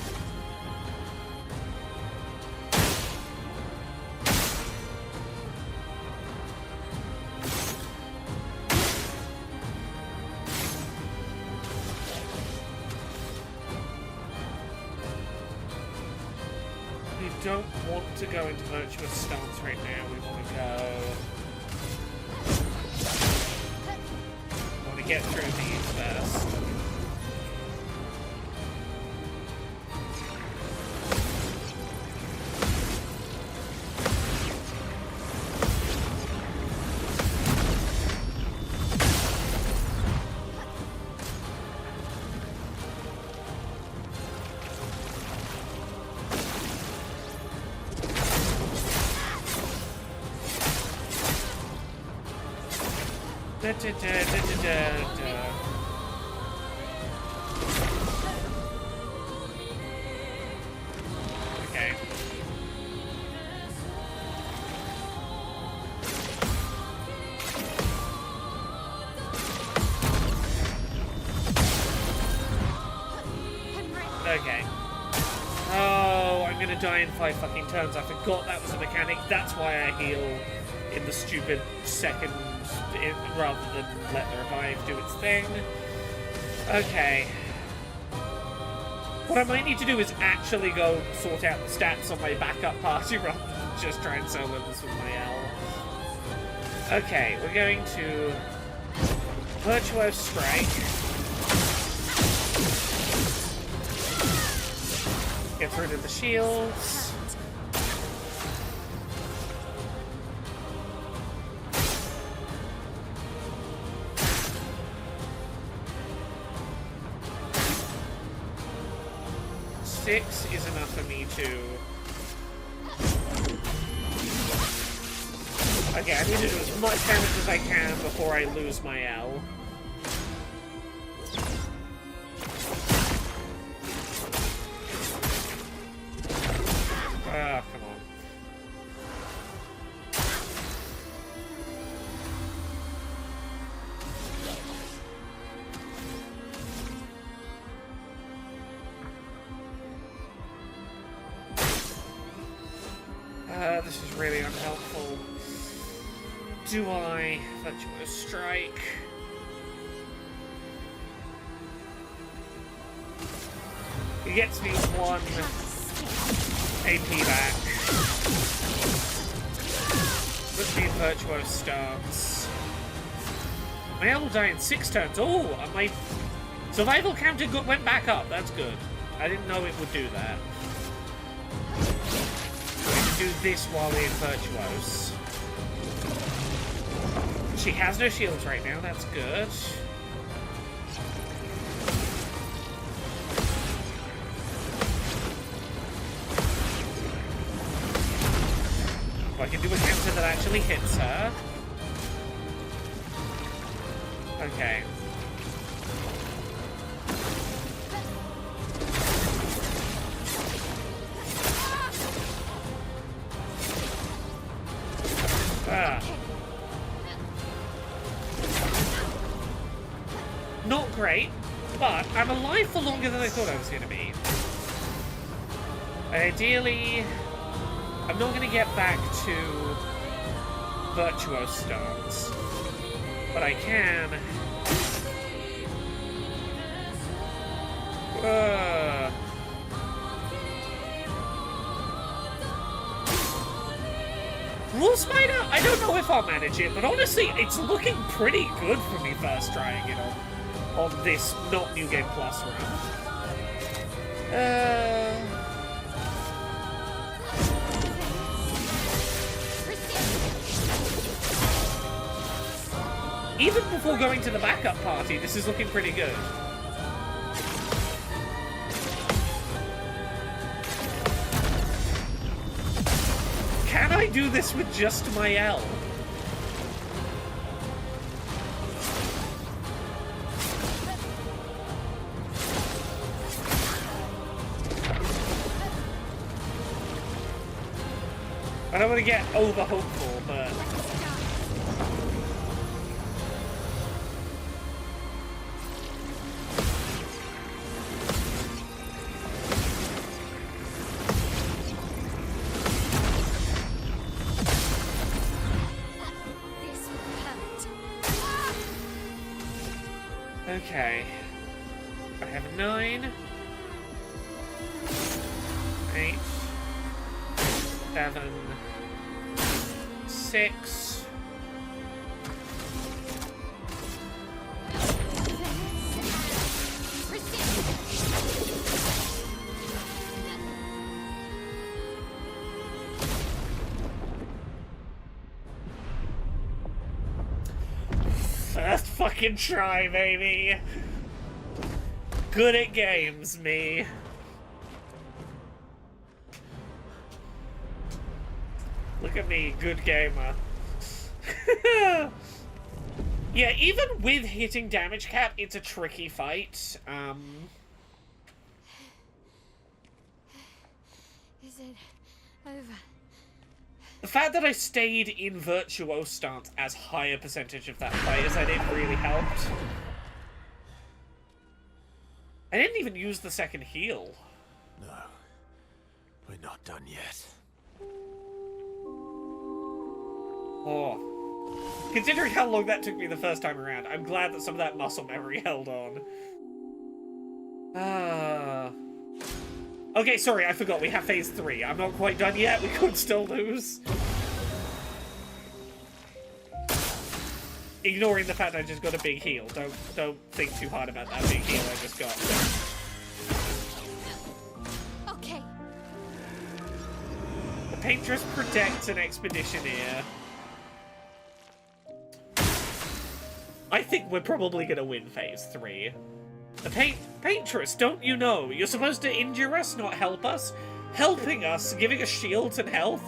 We don't want to go into virtuous stance right now. We want to go. We want to get through these first. Da, da, da, da, da, da, da. Okay. Okay. Oh, I'm gonna die in 5 fucking turns. I forgot that was a mechanic. That's why I heal in the stupid second rather than let the revive do its thing. Okay. What I might need to do is actually go sort out the stats on my backup party rather than just try and solo this with my L. Okay, we're going to Virtuoso Strike. Get rid of the shields. 6 is enough for me to... Okay, I need to do as much damage as I can before I lose my L. Ah, come on. This is really unhelpful. Do I Virtuous Strike? It gets me 1 AP back. Puts me in Virtuous Stance. My L will die in 6 turns. Oh, my survival counter went back up. That's good. I didn't know it would do that. Do this while we're in Virtuose. She has no shields right now, that's good. I can do a counter that actually hits her. Okay. Not great, but I'm alive for longer than I thought I was going to be. Ideally, I'm not going to get back to Virtuose Stance, but I can... Rule Spider, I don't know if I'll manage it, but honestly, it's looking pretty good for me first trying it on this not New Game Plus run. Even before going to the backup party, this is looking pretty good. Can I do this with just my L? I don't want to get over hopeful, but... Okay. I have 9, 8, 7, 6. First fucking try, baby. Good at games, me. Look at me, good gamer. Yeah, even with hitting damage cap, it's a tricky fight. Is it over? The fact that I stayed in Virtuose Stance as high a percentage of that fight as I did really helped. I didn't even use the second heal. No, we're not done yet. Oh. Considering how long that took me the first time around, I'm glad that some of that muscle memory held on. Okay, sorry, I forgot. We have phase 3. I'm not quite done yet. We could still lose. Ignoring the fact I just got a big heal. Don't think too hard about that big heal I just got. Okay. The Paintress protects an Expeditioneer. I think we're probably gonna win phase 3. Paintress, don't you know? You're supposed to injure us, not help us. Helping us, giving us shields and health,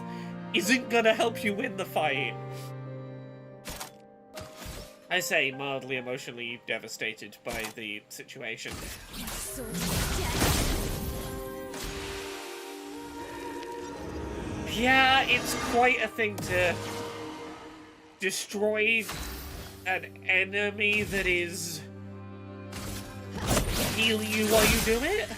isn't gonna help you win the fight. I say, mildly emotionally devastated by the situation. Yeah, it's quite a thing to destroy an enemy that is healing you while you do it.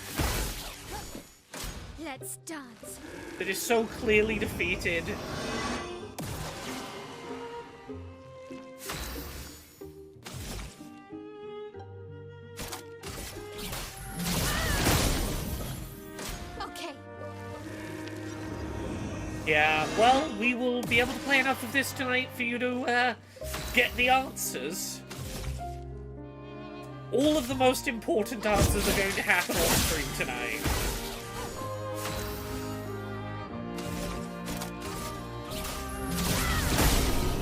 Let's dance. That is so clearly defeated. Okay. Yeah, well, we will be able to play enough of this tonight for you to get the answers. All of the most important answers are going to happen on stream tonight.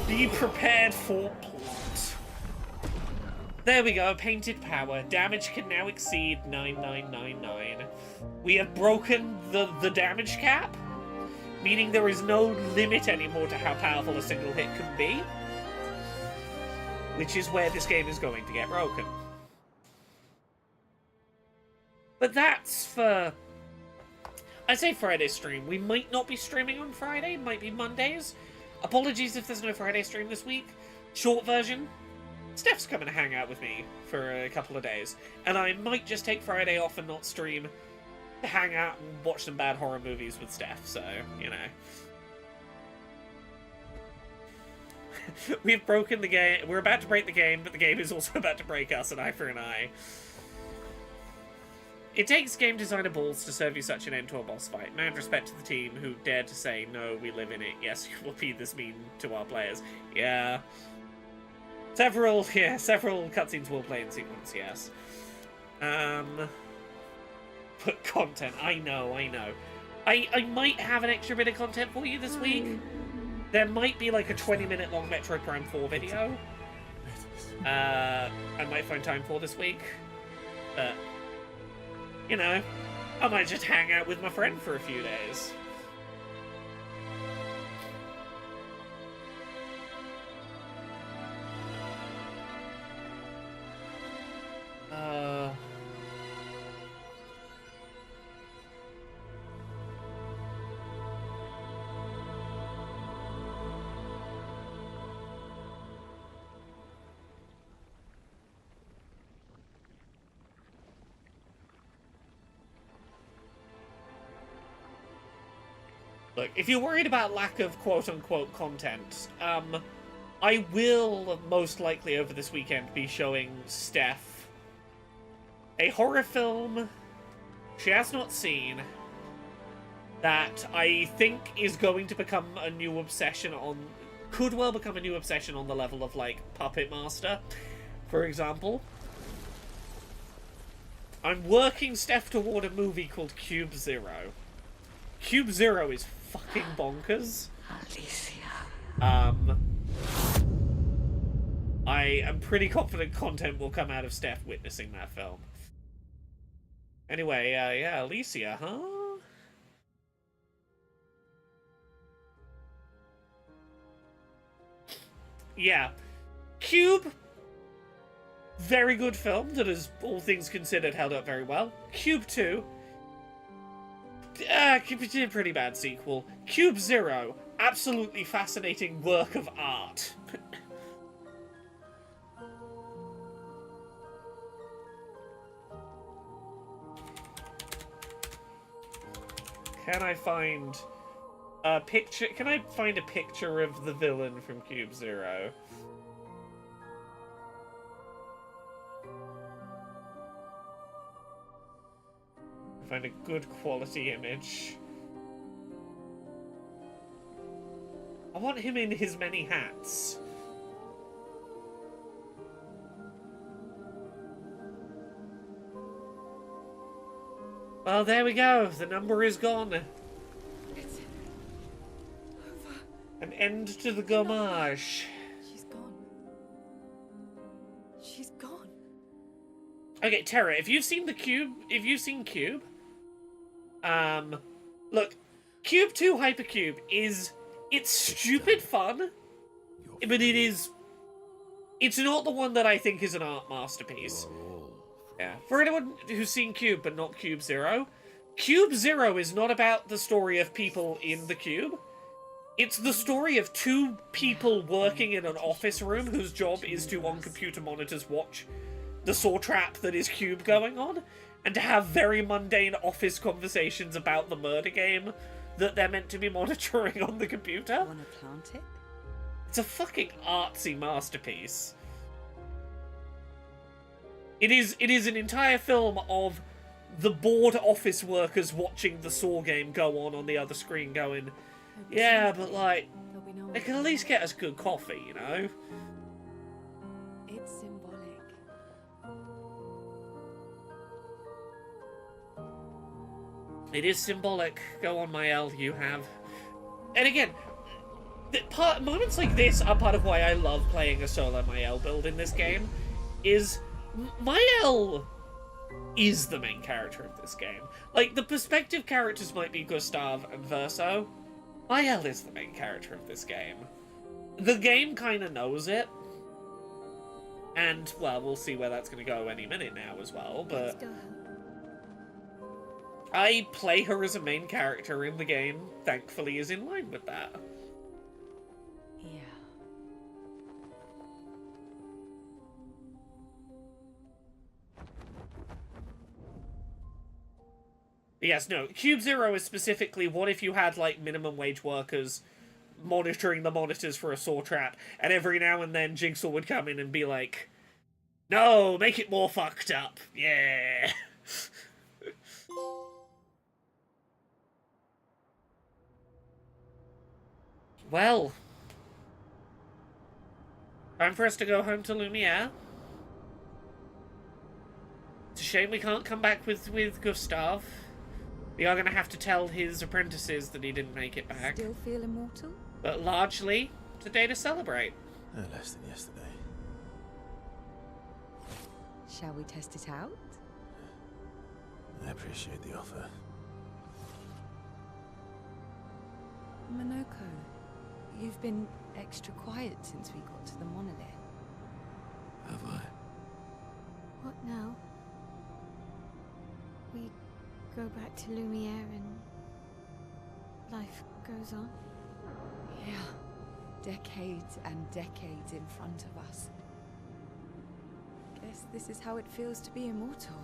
Be prepared for plot. There we go, painted power. Damage can now exceed 9999. We have broken the damage cap, meaning there is no limit anymore to how powerful a single hit can be. Which is where this game is going to get broken. But that's for... I say Friday stream. We might not be streaming on Friday. It might be Mondays. Apologies if there's no Friday stream this week. Short version. Steph's coming to hang out with me for a couple of days. And I might just take Friday off and not stream to hang out and watch some bad horror movies with Steph. So, you know. We've broken the game. We're about to break the game, but the game is also about to break us, an eye for an eye. It takes game designer balls to serve you such an end to a boss fight. Mad respect to the team who dared to say, no, we live in it. Yes, you will be this mean to our players. Yeah. Several cutscenes will play in sequence, yes. But content, I know. I might have an extra bit of content for you this week. There might be like a 20-minute long Metroid Prime 4 video. I might find time for this week. But... you know, I might just hang out with my friend for a few days. Look, if you're worried about lack of quote-unquote content, I will most likely over this weekend be showing Steph a horror film she has not seen that I think is going to become a new obsession on... could well become a new obsession on the level of, like, Puppet Master, for example. I'm working Steph toward a movie called Cube Zero. Cube Zero is fucking bonkers. Alicia. I am pretty confident content will come out of Steph witnessing that film. Anyway, yeah, Alicia, huh? Yeah. Cube, very good film that is, all things considered, held up very well. Cube 2, pretty bad sequel. Cube Zero, absolutely fascinating work of art. Can I find a picture? Can I find a picture of the villain from Cube Zero? Find a good quality image. I want him in his many hats. Well, there we go. The number is gone. It's over. An end to the gommage. She's gone. She's gone. Okay, Terra, if you've seen Cube, look, Cube 2 Hypercube it's stupid fun, but it's not the one that I think is an art masterpiece. Yeah, for anyone who's seen Cube but not Cube Zero, Cube Zero is not about the story of people in the cube. It's the story of two people working in an office room whose job is to, on computer monitors, watch the saw trap that is Cube going on, and to have very mundane office conversations about the murder game that they're meant to be monitoring on the computer. Wanna plant it? It's a fucking artsy masterpiece. It is an entire film of the bored office workers watching the Saw game go on the other screen going, yeah, but like, they can at least get us good coffee, you know? It's symbolic. It is symbolic. Go on, Mael, you have. And again, moments like this are part of why I love playing a solo Mael build in this game, is Mael is the main character of this game. Like, the perspective characters might be Gustav and Verso. Mael is the main character of this game. The game kind of knows it. And, well, we'll see where that's going to go any minute now as well, but I play her as a main character in the game, thankfully is in line with that. Yeah. Yes, no, Cube Zero is specifically, what if you had, like, minimum wage workers monitoring the monitors for a saw trap, and every now and then Jigsaw would come in and be like, no, make it more fucked up, yeah. Well, time for us to go home to Lumiere. It's a shame we can't come back with Gustav. We are going to have to tell his apprentices that he didn't make it back. Still feel immortal? But largely, it's a day to celebrate. No less than yesterday. Shall we test it out? I appreciate the offer. Monoko, you've been extra quiet since we got to the monolith. Have I? What now? We go back to Lumiere and life goes on? Yeah. Decades and decades in front of us. Guess this is how it feels to be immortal.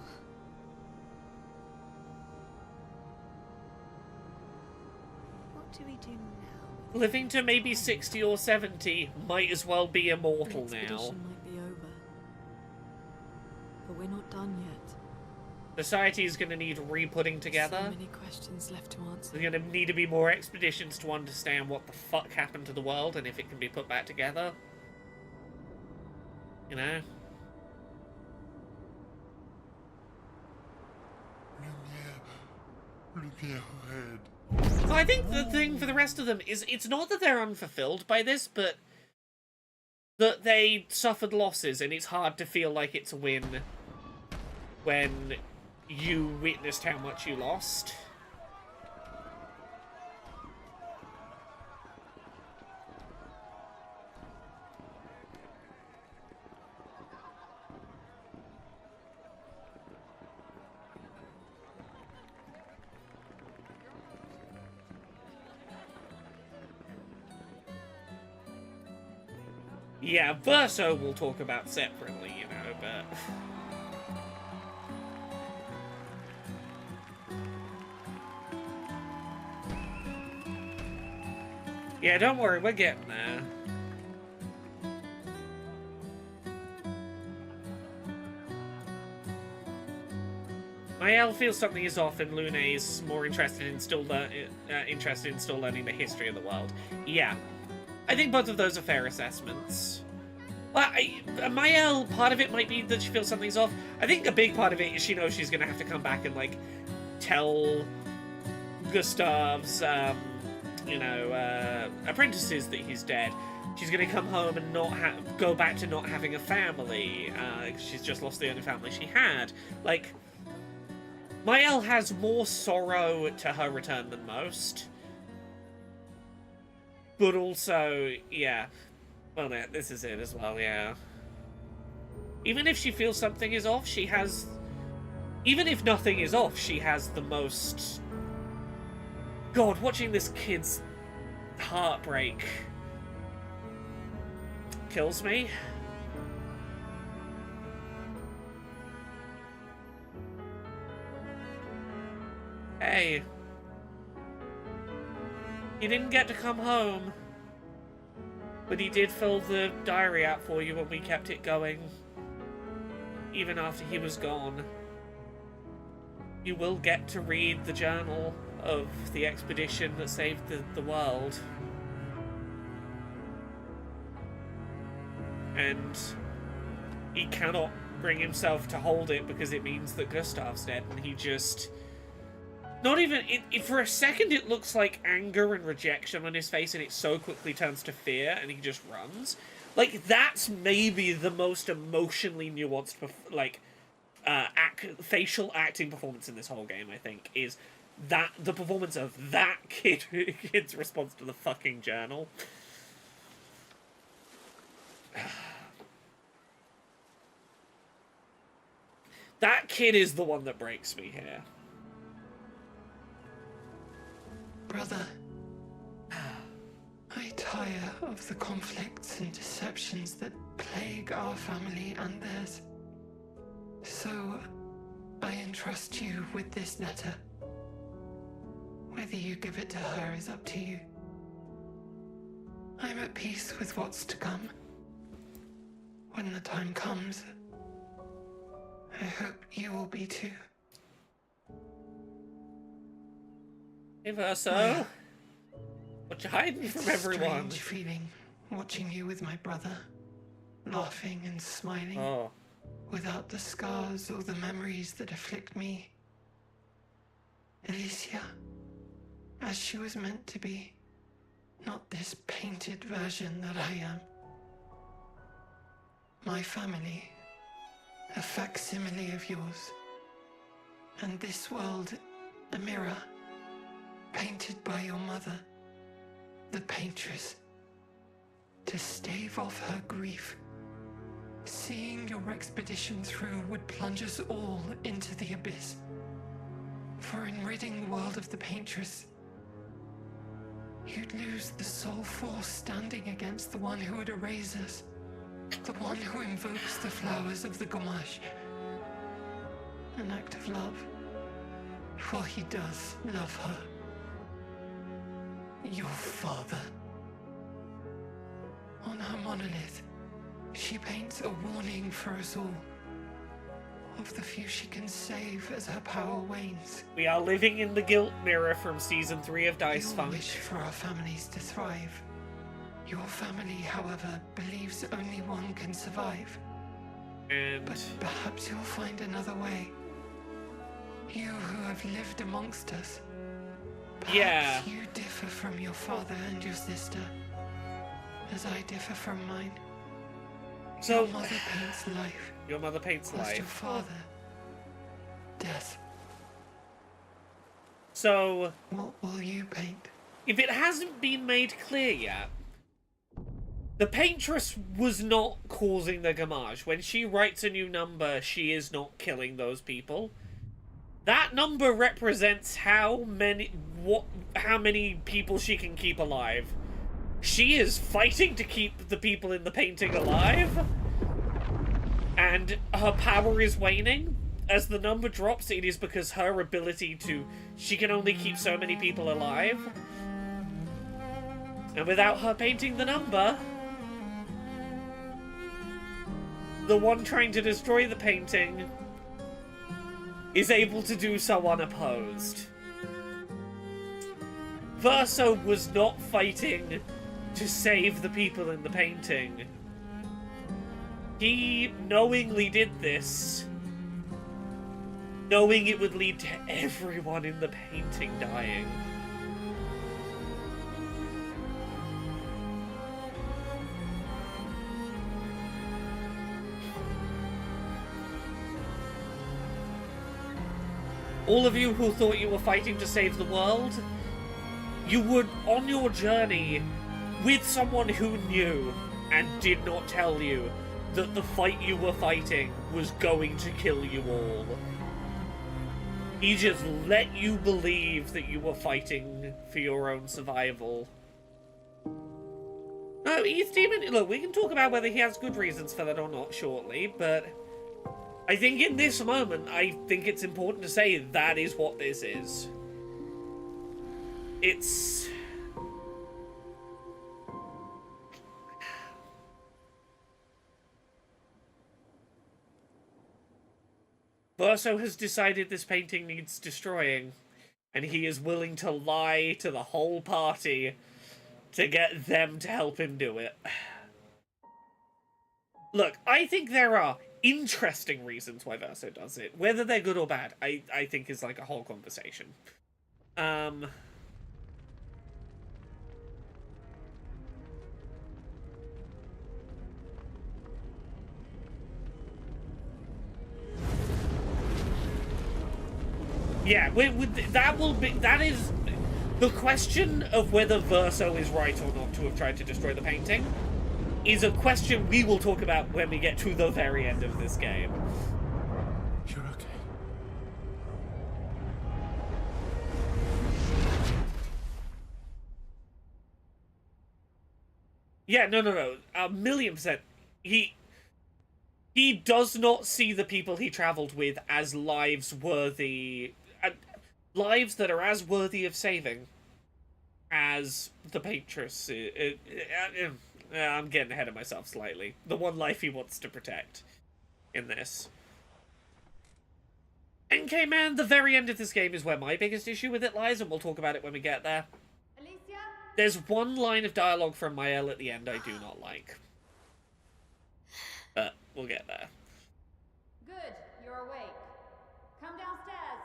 What do we do now? Living to maybe 60 or 70 might as well be immortal The now. expedition might be over, but we're not done yet. Society is going to need re-putting together. So many questions left to answer. There's going to need to be more expeditions to understand what the fuck happened to the world and if it can be put back together. You know? Well, I think the thing for the rest of them is it's not that they're unfulfilled by this, but that they suffered losses and it's hard to feel like it's a win when you witnessed how much you lost. Yeah, Verso we'll talk about separately, you know, but... Yeah, don't worry, we're getting there. Mael feels something is off, and Lune is more interested in still learning the history of the world. Yeah, I think both of those are fair assessments. Well, Mael, part of it might be that she feels something's off. I think a big part of it is she knows she's gonna have to come back and like tell Gustav's, apprentices that he's dead. She's gonna come home and not go back to not having a family. She's just lost the only family she had. Like, Mael has more sorrow to her return than most. But also, yeah. Well, this is it as well, yeah. Even if she feels something is off, she has... Even if nothing is off, she has the most... God, watching this kid's heartbreak kills me. Hey. He didn't get to come home. But he did fill the diary out for you when we kept it going. Even after he was gone. You will get to read the journal of the expedition that saved the world. And he cannot bring himself to hold it because it means that Gustav's dead, and he just... Not even... for a second it looks like anger and rejection on his face, and it so quickly turns to fear, and he just runs. Like, that's maybe the most emotionally nuanced, like, facial acting performance in this whole game, I think, is that the performance of that kid's response to the fucking journal. That kid is the one that breaks me here. Brother, I tire of the conflicts and deceptions that plague our family and theirs. So, I entrust you with this letter. Whether you give it to her is up to you. I'm at peace with what's to come. When the time comes, I hope you will be too. Hey, Verso. What you hiding from everyone? It's a strange feeling, watching you with my brother, laughing and smiling. Oh. Without the scars or the memories that afflict me. Alicia, as she was meant to be, not this painted version that I am. My family, a facsimile of yours, and this world, a mirror, painted by your mother, the paintress, to stave off her grief. Seeing your expedition through would plunge us all into the abyss. For in ridding the world of the paintress, you'd lose the sole force standing against the one who would erase us. The one who invokes the flowers of the Gomage. An act of love. For he does love her. Your father. On her monolith, she paints a warning for us all. Of the few she can save as her power wanes. We are living in the guilt mirror from season 3 of Dice Funk. You wish for our families to thrive. Your family, however, believes only one can survive. But perhaps you'll find another way. You who have lived amongst us. Perhaps you differ from your father and your sister, as I differ from mine. So, your mother paints life. Your mother paints life. Your father, death. So, what will you paint? If it hasn't been made clear yet, the paintress was not causing the Gomage. When she writes a new number, she is not killing those people. That number represents how many people she can keep alive. She is fighting to keep the people in the painting alive, and her power is waning. As the number drops, it is because her ability to... She can only keep so many people alive. And without her painting the number, the one trying to destroy the painting is able to do so unopposed. Verso was not fighting to save the people in the painting. He knowingly did this, knowing it would lead to everyone in the painting dying. all of you who thought you were fighting to save the world, you were on your journey with someone who knew and did not tell you that the fight you were fighting was going to kill you all. He just let you believe that you were fighting for your own survival. No, Heath Demon, look, we can talk about whether he has good reasons for that or not shortly, but I think in this moment, I think it's important to say that is what this is. It's... Verso has decided this painting needs destroying, and he is willing to lie to the whole party to get them to help him do it. Look, I think there are interesting reasons why Verso does it. Whether they're good or bad, I think is like a whole conversation. Yeah, that is the question of whether Verso is right or not to have tried to destroy the painting is a question we will talk about when we get to the very end of this game. You're okay. Yeah, no, 1,000,000%. He does not see the people he traveled with as lives worthy... lives that are as worthy of saving as the Paintress. I'm getting ahead of myself slightly. The one life he wants to protect in this. NK Man, the very end of this game is where my biggest issue with it lies, and we'll talk about it when we get there. Alicia? There's one line of dialogue from Mael at the end I do not like. But we'll get there. Good, you're awake. Come downstairs.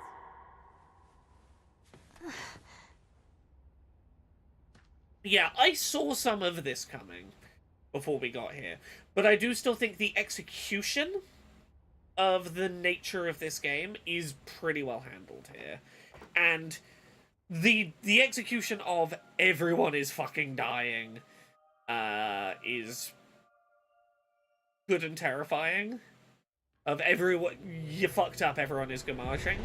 Yeah, I saw some of this coming before we got here, but I do still think the execution of the nature of this game is pretty well handled here. And the execution of everyone is fucking dying is good and terrifying. Of everyone, you fucked up, everyone is gamaging.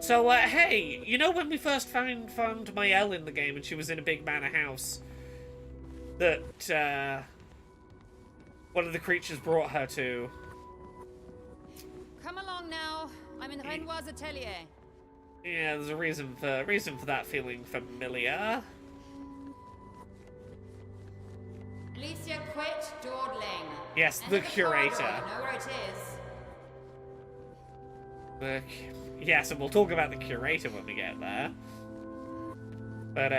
So, hey, you know when we first found Mael in the game and she was in a big manor house that, one of the creatures brought her to? Come along now. I'm in Renoir's atelier. Yeah, there's a reason for that feeling familiar. Alicia, quit dawdling. Yes, Enter the curator. corridor, you know where it is. Yes, and we'll talk about the curator when we get there. But,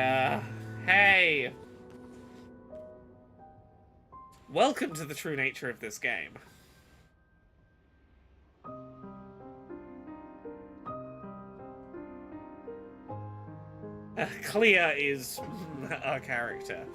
hey. Welcome to the true nature of this game. Clair is our character.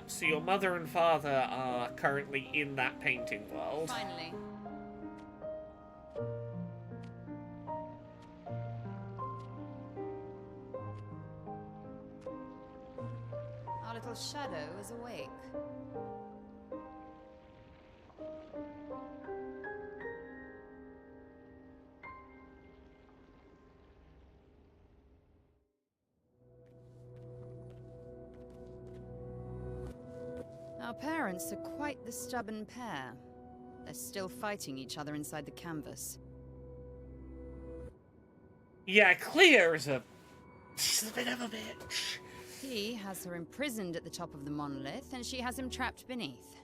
So your mother and father are currently in that painting world. Finally. Our little shadow is awake. Our parents are quite the stubborn pair. They're still fighting each other inside the canvas. Yeah, Clair is she's a bit of a bitch. He has her imprisoned at the top of the monolith, and she has him trapped beneath.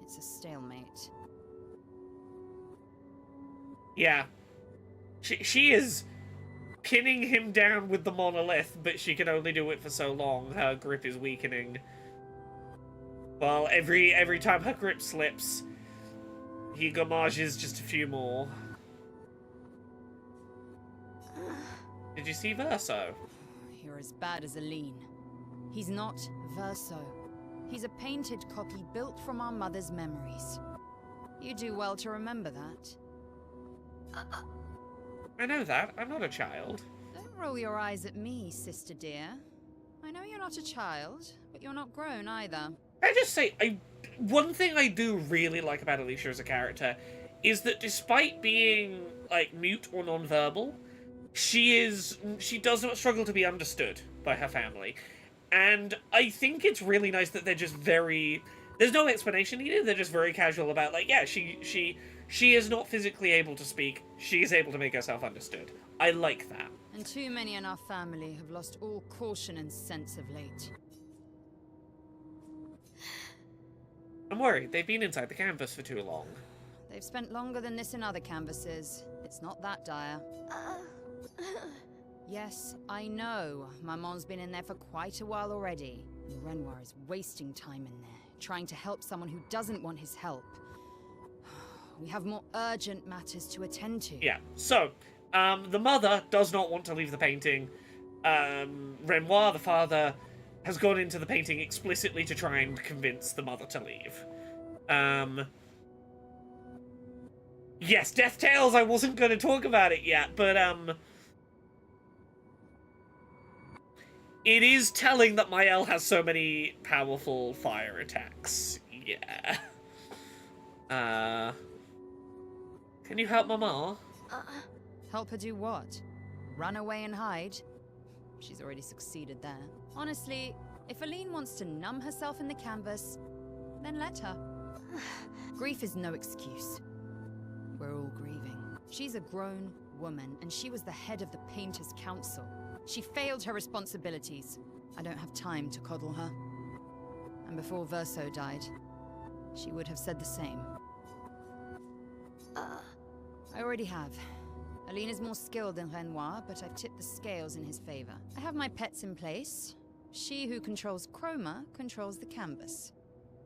It's a stalemate. Yeah. She is pinning him down with the monolith, but she can only do it for so long. Her grip is weakening. Well, every time her grip slips, he gamages just a few more. Did you see Verso? You're as bad as Aline. He's not Verso. He's a painted copy built from our mother's memories. You do well to remember that. I know that. I'm not a child. Don't roll your eyes at me, sister dear. I know you're not a child, but you're not grown either. I just say, one thing I do really like about Alicia as a character is that despite being, like, mute or non-verbal, she does not struggle to be understood by her family. And I think it's really nice that they're just very... There's no explanation needed, they're just very casual about, like, yeah, she is not physically able to speak, she is able to make herself understood. I like that. And too many in our family have lost all caution and sense of late. I'm worried, they've been inside the canvas for too long. They've spent longer than this in other canvases. It's not that dire. Yes, I know. Maman's been in there for quite a while already. And Renoir is wasting time in there, trying to help someone who doesn't want his help. We have more urgent matters to attend to. Yeah, so, the mother does not want to leave the painting. Renoir, the father, has gone into the painting explicitly to try and convince the mother to leave. Yes, Death Tales, I wasn't going to talk about it yet, but, it is telling that Mael has so many powerful fire attacks. Yeah. Can you help Mama? Help her do what? Run away and hide? She's already succeeded there. Honestly, if Aline wants to numb herself in the canvas, then let her. Grief is no excuse. We're all grieving. She's a grown woman, and she was the head of the Painters' Council. She failed her responsibilities. I don't have time to coddle her. And before Verso died, she would have said the same. I already have. Aline is more skilled than Renoir, but I've tipped the scales in his favor. I have my pets in place. She who controls chroma controls the canvas.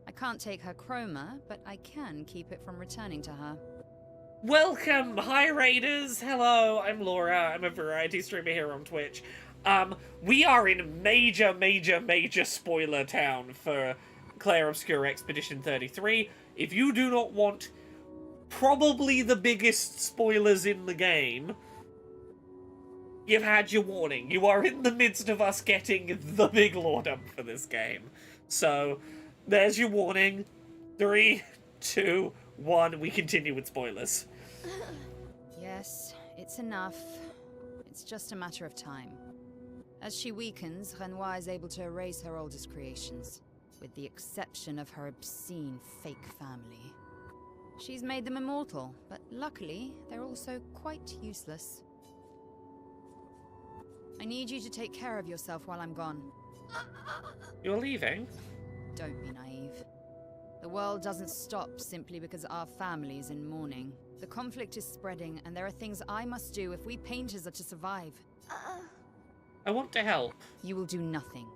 I can't take her chroma, but I can keep it from returning to her. Welcome! Hi, Raiders! Hello, I'm Laura. I'm a variety streamer here on Twitch. We are in major spoiler town for Clair Obscur Expedition 33. If you do not want probably the biggest spoilers in the game, you've had your warning. You are in the midst of us getting the big lore dump for this game. So, there's your warning. 3, 2, 1, we continue with spoilers. Yes, it's enough. It's just a matter of time. As she weakens, Renoir is able to erase her oldest creations, with the exception of her obscene fake family. She's made them immortal, but luckily, they're also quite useless. I need you to take care of yourself while I'm gone. You're leaving? Don't be naive. The world doesn't stop simply because our family's in mourning. The conflict is spreading, and there are things I must do if we painters are to survive. I want to help. You will do nothing.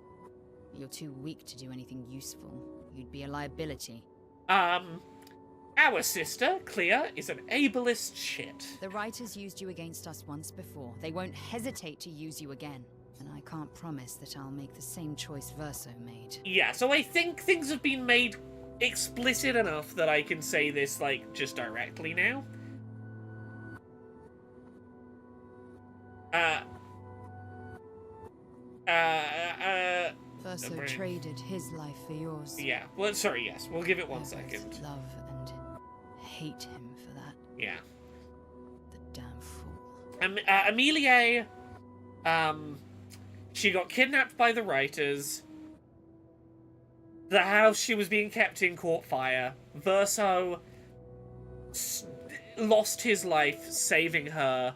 You're too weak to do anything useful. You'd be a liability. Our sister, Clair, is an ableist shit. The writers used you against us once before. They won't hesitate to use you again. And I can't promise that I'll make the same choice Verso made. Yeah, so I think things have been made explicit enough that I can say this, like, just directly now. Verso traded his life for yours. Yeah, well, sorry, yes, we'll give it 1 second. Love and hate him for that. Yeah. The damn fool. Amelie, she got kidnapped by the writers. The house she was being kept in caught fire. Verso lost his life saving her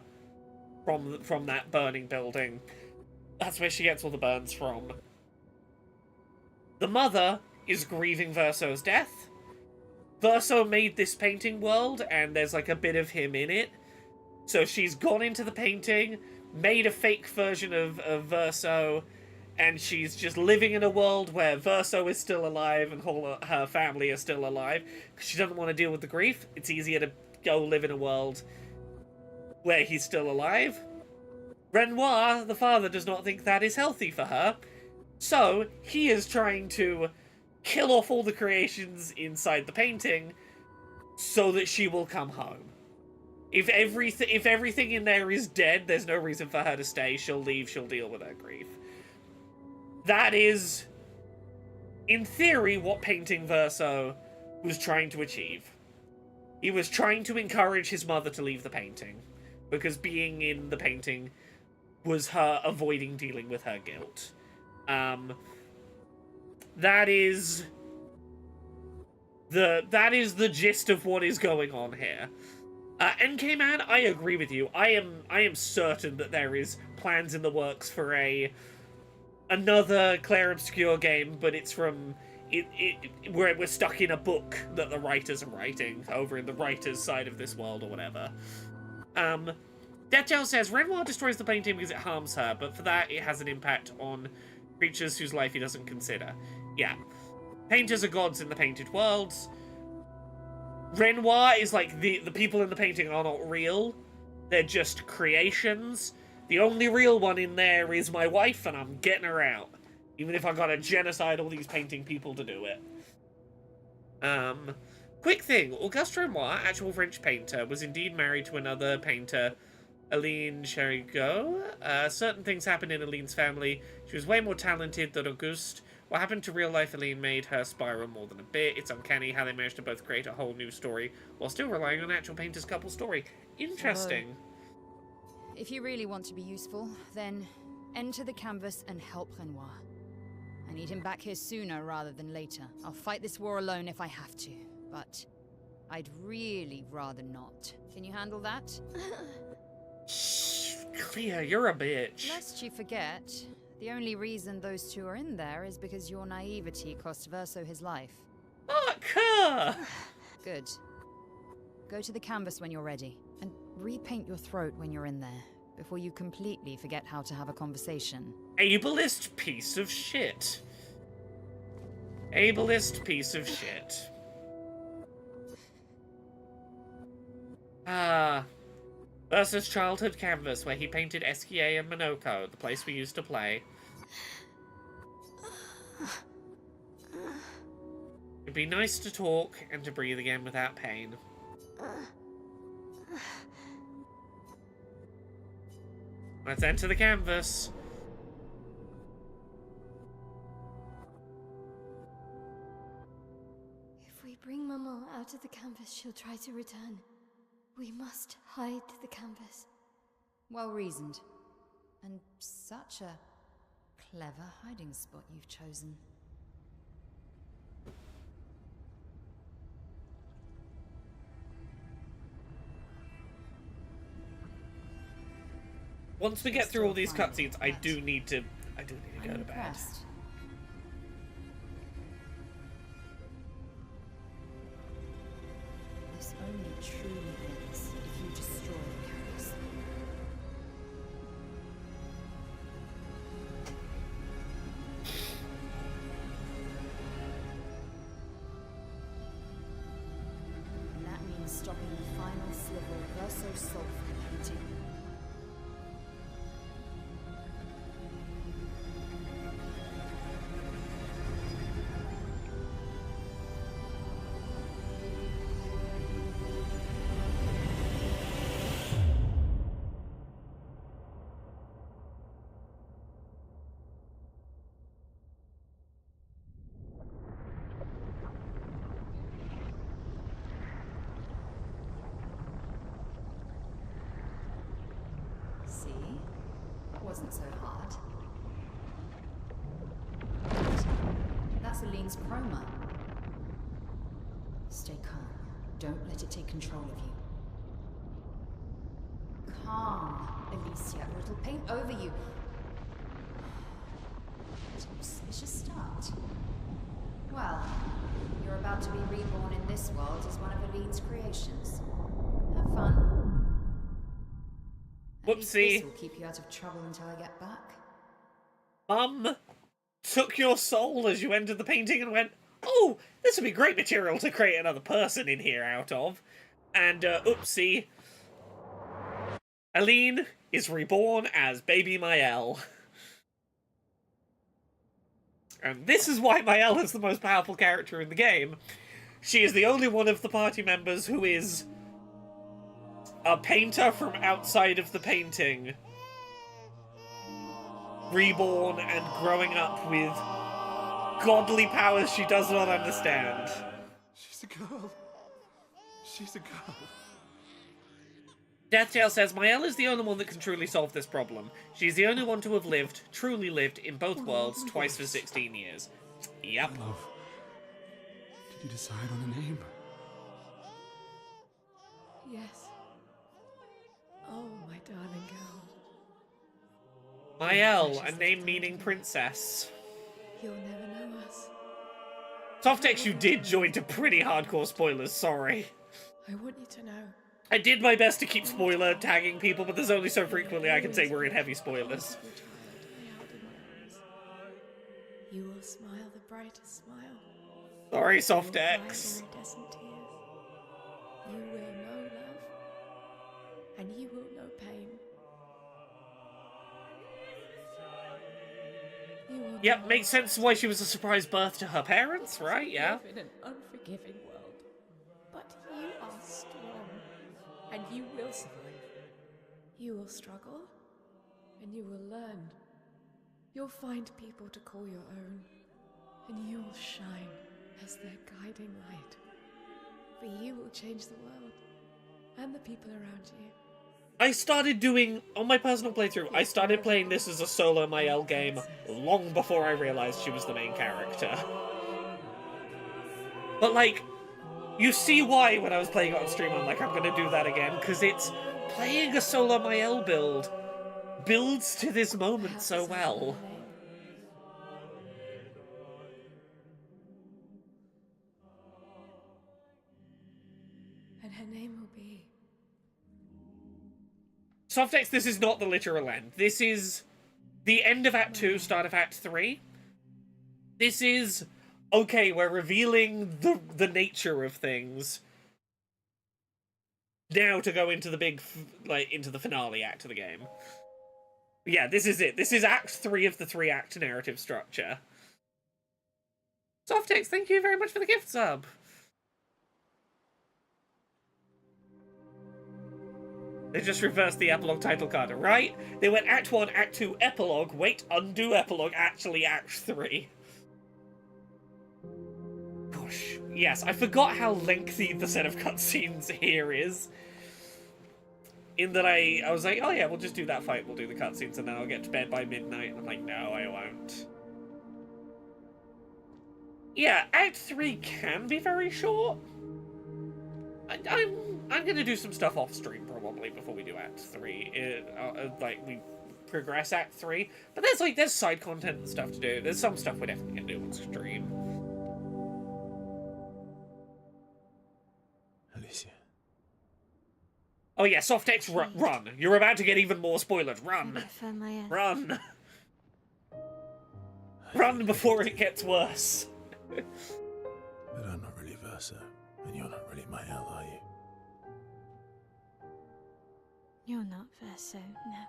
from that burning building. That's where she gets all the burns from. The mother is grieving Verso's death. Verso made this painting world, and there's like a bit of him in it. So she's gone into the painting, made a fake version of Verso, and she's just living in a world where Verso is still alive and her family is still alive. Because she doesn't want to deal with the grief. It's easier to go live in a world where he's still alive. Renoir, the father, does not think that is healthy for her. So he is trying to kill off all the creations inside the painting so that she will come home. If everything in there is dead, there's no reason for her to stay. She'll leave, she'll deal with her grief. That is, in theory, what painting Verso was trying to achieve. He was trying to encourage his mother to leave the painting, because being in the painting was her avoiding dealing with her guilt. That is the gist of what is going on here. NK Man, I agree with you. I am certain that there is plans in the works for another Clair Obscur game, but it's from we're stuck in a book that the writers are writing over in the writers' side of this world or whatever. Deathtail says Renoir destroys the painting because it harms her, but for that it has an impact on creatures whose life he doesn't consider. Yeah, painters are gods in the painted worlds. Renoir is like the people in the painting are not real. They're just creations. The only real one in there is my wife, and I'm getting her out. Even if I gotta genocide all these painting people to do it. Quick thing. Auguste Renoir, actual French painter, was indeed married to another painter, Aline Cherigot. Certain things happened in Aline's family. She was way more talented than Auguste. What happened to real-life Aline made her spiral more than a bit. It's uncanny how they managed to both create a whole new story while still relying on actual painter's couple story. Interesting. If you really want to be useful, then enter the canvas and help Renoir. I need him back here sooner rather than later. I'll fight this war alone if I have to, but I'd really rather not. Can you handle that? Shh, Clair, you're a bitch. Lest you forget, the only reason those two are in there is because your naivety cost Verso his life. Fuck her! Good. Go to the canvas when you're ready, and repaint your throat when you're in there, before you completely forget how to have a conversation. Ableist piece of shit. Ableist piece of shit. Versus childhood canvas, where he painted Esquier and Monoko, the place we used to play. It'd be nice to talk and to breathe again without pain. Let's enter the canvas. If we bring Maman out of the canvas, she'll try to return. We must hide the canvas. Well reasoned. And such a clever hiding spot you've chosen. Once we get through all these cutscenes, I do need to go to bed. This only truly ends if you destroy the canvas. And that means stopping the final sliver of Verso's soul from painting. See? Wasn't so hard. That's Aline's chroma. Stay calm. Don't let it take control of you. Calm, Alicia, or it'll paint over you. What an auspicious start. Well, you're about to be reborn in this world as one of Aline's creations. Have fun. Whoopsie. This will keep you out of trouble until I get back. Mum took your soul as you entered the painting and went, oh, this would be great material to create another person in here out of. And, oopsie. Aline is reborn as baby Mael. And this is why Mael is the most powerful character in the game. She is the only one of the party members who is a painter from outside of the painting, reborn and growing up with godly powers she does not understand. She's a girl. She's a girl. Deathtail says, Mael is the only one that can truly solve this problem. She's the only one to have lived, truly lived, in both worlds twice for 16 years. Yep. Love, did you decide on a name? Yes. Oh, my darling girl. Mael, a name meaning princess. You'll never know us. Softex, you did join to pretty hardcore spoilers, sorry. I want you to know. I did my best to keep spoiler tagging people, but there's only so frequently I can say we're in heavy spoilers. You will smile the brightest smile. Sorry, Softex. Iridescent tears. You will know love, and you will know pain. You will Yep, makes sense why she was a surprise birth to her parents, right? Yeah. live in an unforgiving world, but you are strong, and you will survive. You will struggle, and you will learn. You'll find people to call your own, and you will shine as their guiding light. For you will change the world, and the people around you. I started doing, on my personal playthrough, I started playing this as a solo Mael game long before I realized she was the main character. But, like, you see why when I was playing it on stream, I'm like, I'm gonna do that again, because it's playing a solo Mael build builds to this moment so well. And her name will be... Softex, this is not the literal end. This is the end of Act 2, start of Act 3. This is, okay, we're revealing the nature of things. Now to go into the big, into the finale act of the game. Yeah, this is it. This is Act 3 of the 3-act narrative structure. Softex, thank you very much for the gift sub. They just reversed the epilogue title card, right? They went Act 1, Act 2, epilogue, wait, undo epilogue, actually Act 3. Gosh, yes, I forgot how lengthy the set of cutscenes here is. In that I was like, oh yeah, we'll just do that fight, we'll do the cutscenes, and then I'll get to bed by midnight. And I'm like, no, I won't. Yeah, Act 3 can be very short. I'm gonna do some stuff off stream probably before we do Act 3. We progress Act 3, but there's side content and stuff to do. There's some stuff we're definitely gonna do on stream. Alicia. Oh yeah, Softex, run! You're about to get even more spoilers. Run! Run! Run before it gets worse. But I'm not really Verso, and you're not really Mael, are you? You're not Verso, no.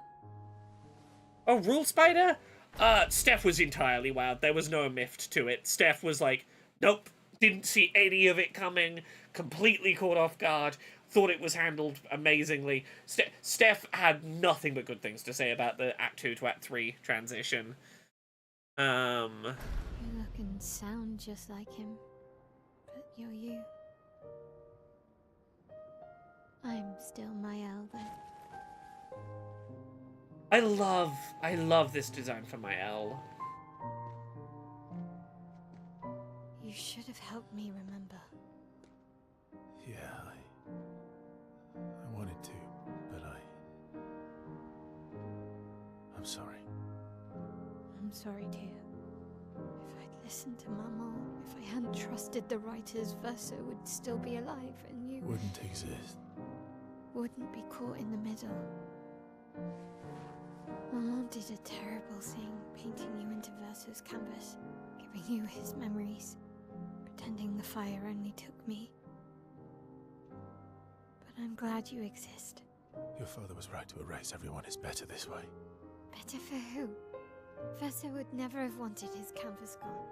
Oh, Rule Spider? Steph was entirely wowed. There was no miffed to it. Steph was like, nope, didn't see any of it coming, completely caught off guard, thought it was handled amazingly. Steph had nothing but good things to say about the Act 2 to Act 3 transition. You look and sound just like him, but you're you. I'm still Mael, though. I love this design for Mael. You should have helped me remember. Yeah, I wanted to, but I'm sorry. I'm sorry too. If I'd listened to Mama, if I hadn't trusted the writers, Verso would still be alive, and you Wouldn't exist. wouldn't be caught in the middle. Maman did a terrible thing, painting you into Verso's canvas, giving you his memories, pretending the fire only took me. But I'm glad you exist. Your father was right to erase everyone is better this way. Better for who? Verso would never have wanted his canvas gone.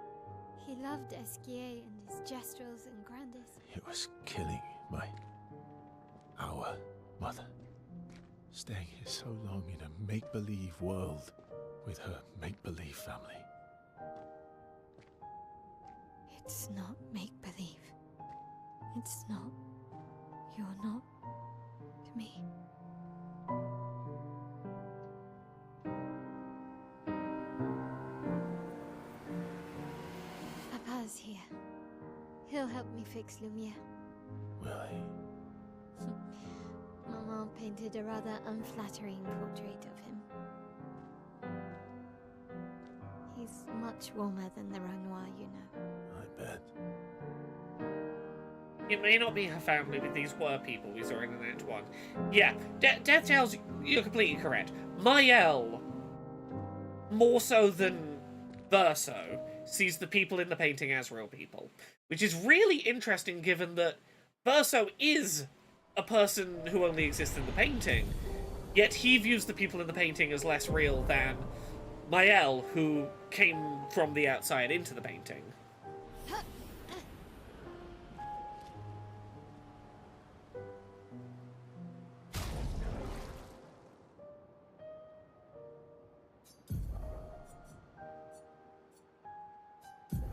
He loved Esquier and his gestrels and grandes. It was killing our mother. Staying here so long in a make-believe world with her make-believe family. It's not make-believe. It's not. You're not to me. Papa's here. He'll help me fix Lumiere. Will he? Maman painted a rather unflattering portrait of him. He's much warmer than the Renoir, you know. I bet. It may not be her family, but these were people we saw in the Act 1. Yeah, Death Tales, you're completely correct. Mael, more so than Verso, sees the people in the painting as real people. Which is really interesting given that Verso is a person who only exists in the painting, yet he views the people in the painting as less real than Mael, who came from the outside into the painting.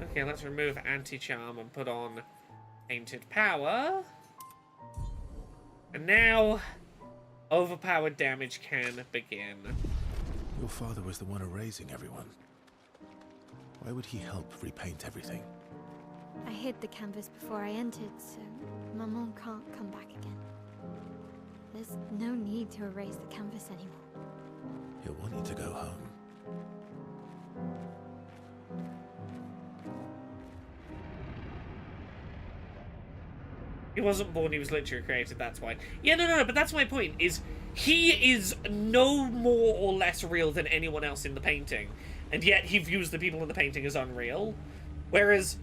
Okay, let's remove anti-charm and put on Painted Power. And now, overpowered damage can begin. Your father was the one erasing everyone. Why would he help repaint everything? I hid the canvas before I entered, so Maman can't come back again. There's no need to erase the canvas anymore. He'll want you to go home. He wasn't born, he was literally created, that's why. Yeah, no, but that's my point, is he is no more or less real than anyone else in the painting, and yet he views the people in the painting as unreal. Whereas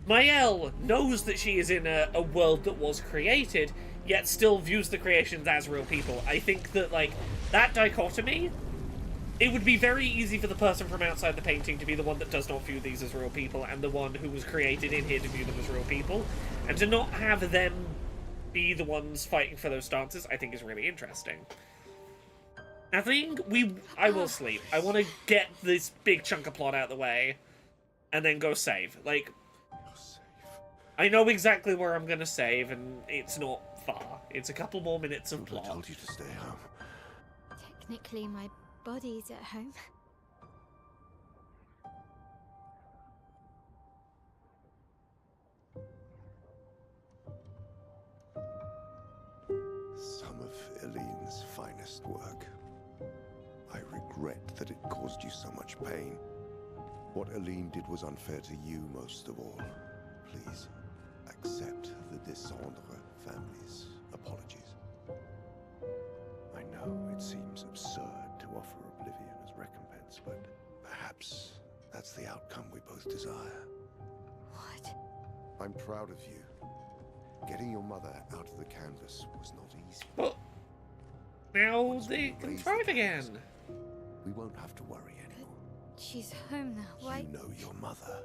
Mael knows that she is in a world that was created, yet still views the creations as real people. I think that, like, that dichotomy, it would be very easy for the person from outside the painting to be the one that does not view these as real people, and the one who was created in here to view them as real people. And to not have them be the ones fighting for those stances, I think is really interesting. I think I will sleep. I want to get this big chunk of plot out of the way, and then go save. Like, I know exactly where I'm going to save, and it's not far. It's a couple more minutes of plot. I told you to stay home. Technically, my body's at home. Some of Eileen's finest work. I regret that it caused you so much pain. What Eileen did was unfair to you most of all. Please, accept the Descendre family's apologies. I know it seems absurd to offer oblivion as recompense, but perhaps that's the outcome we both desire. What? I'm proud of you. Getting your mother out of the canvas was not easy. But now they can thrive again. We won't have to worry anymore. She's home now. Why? You know your mother.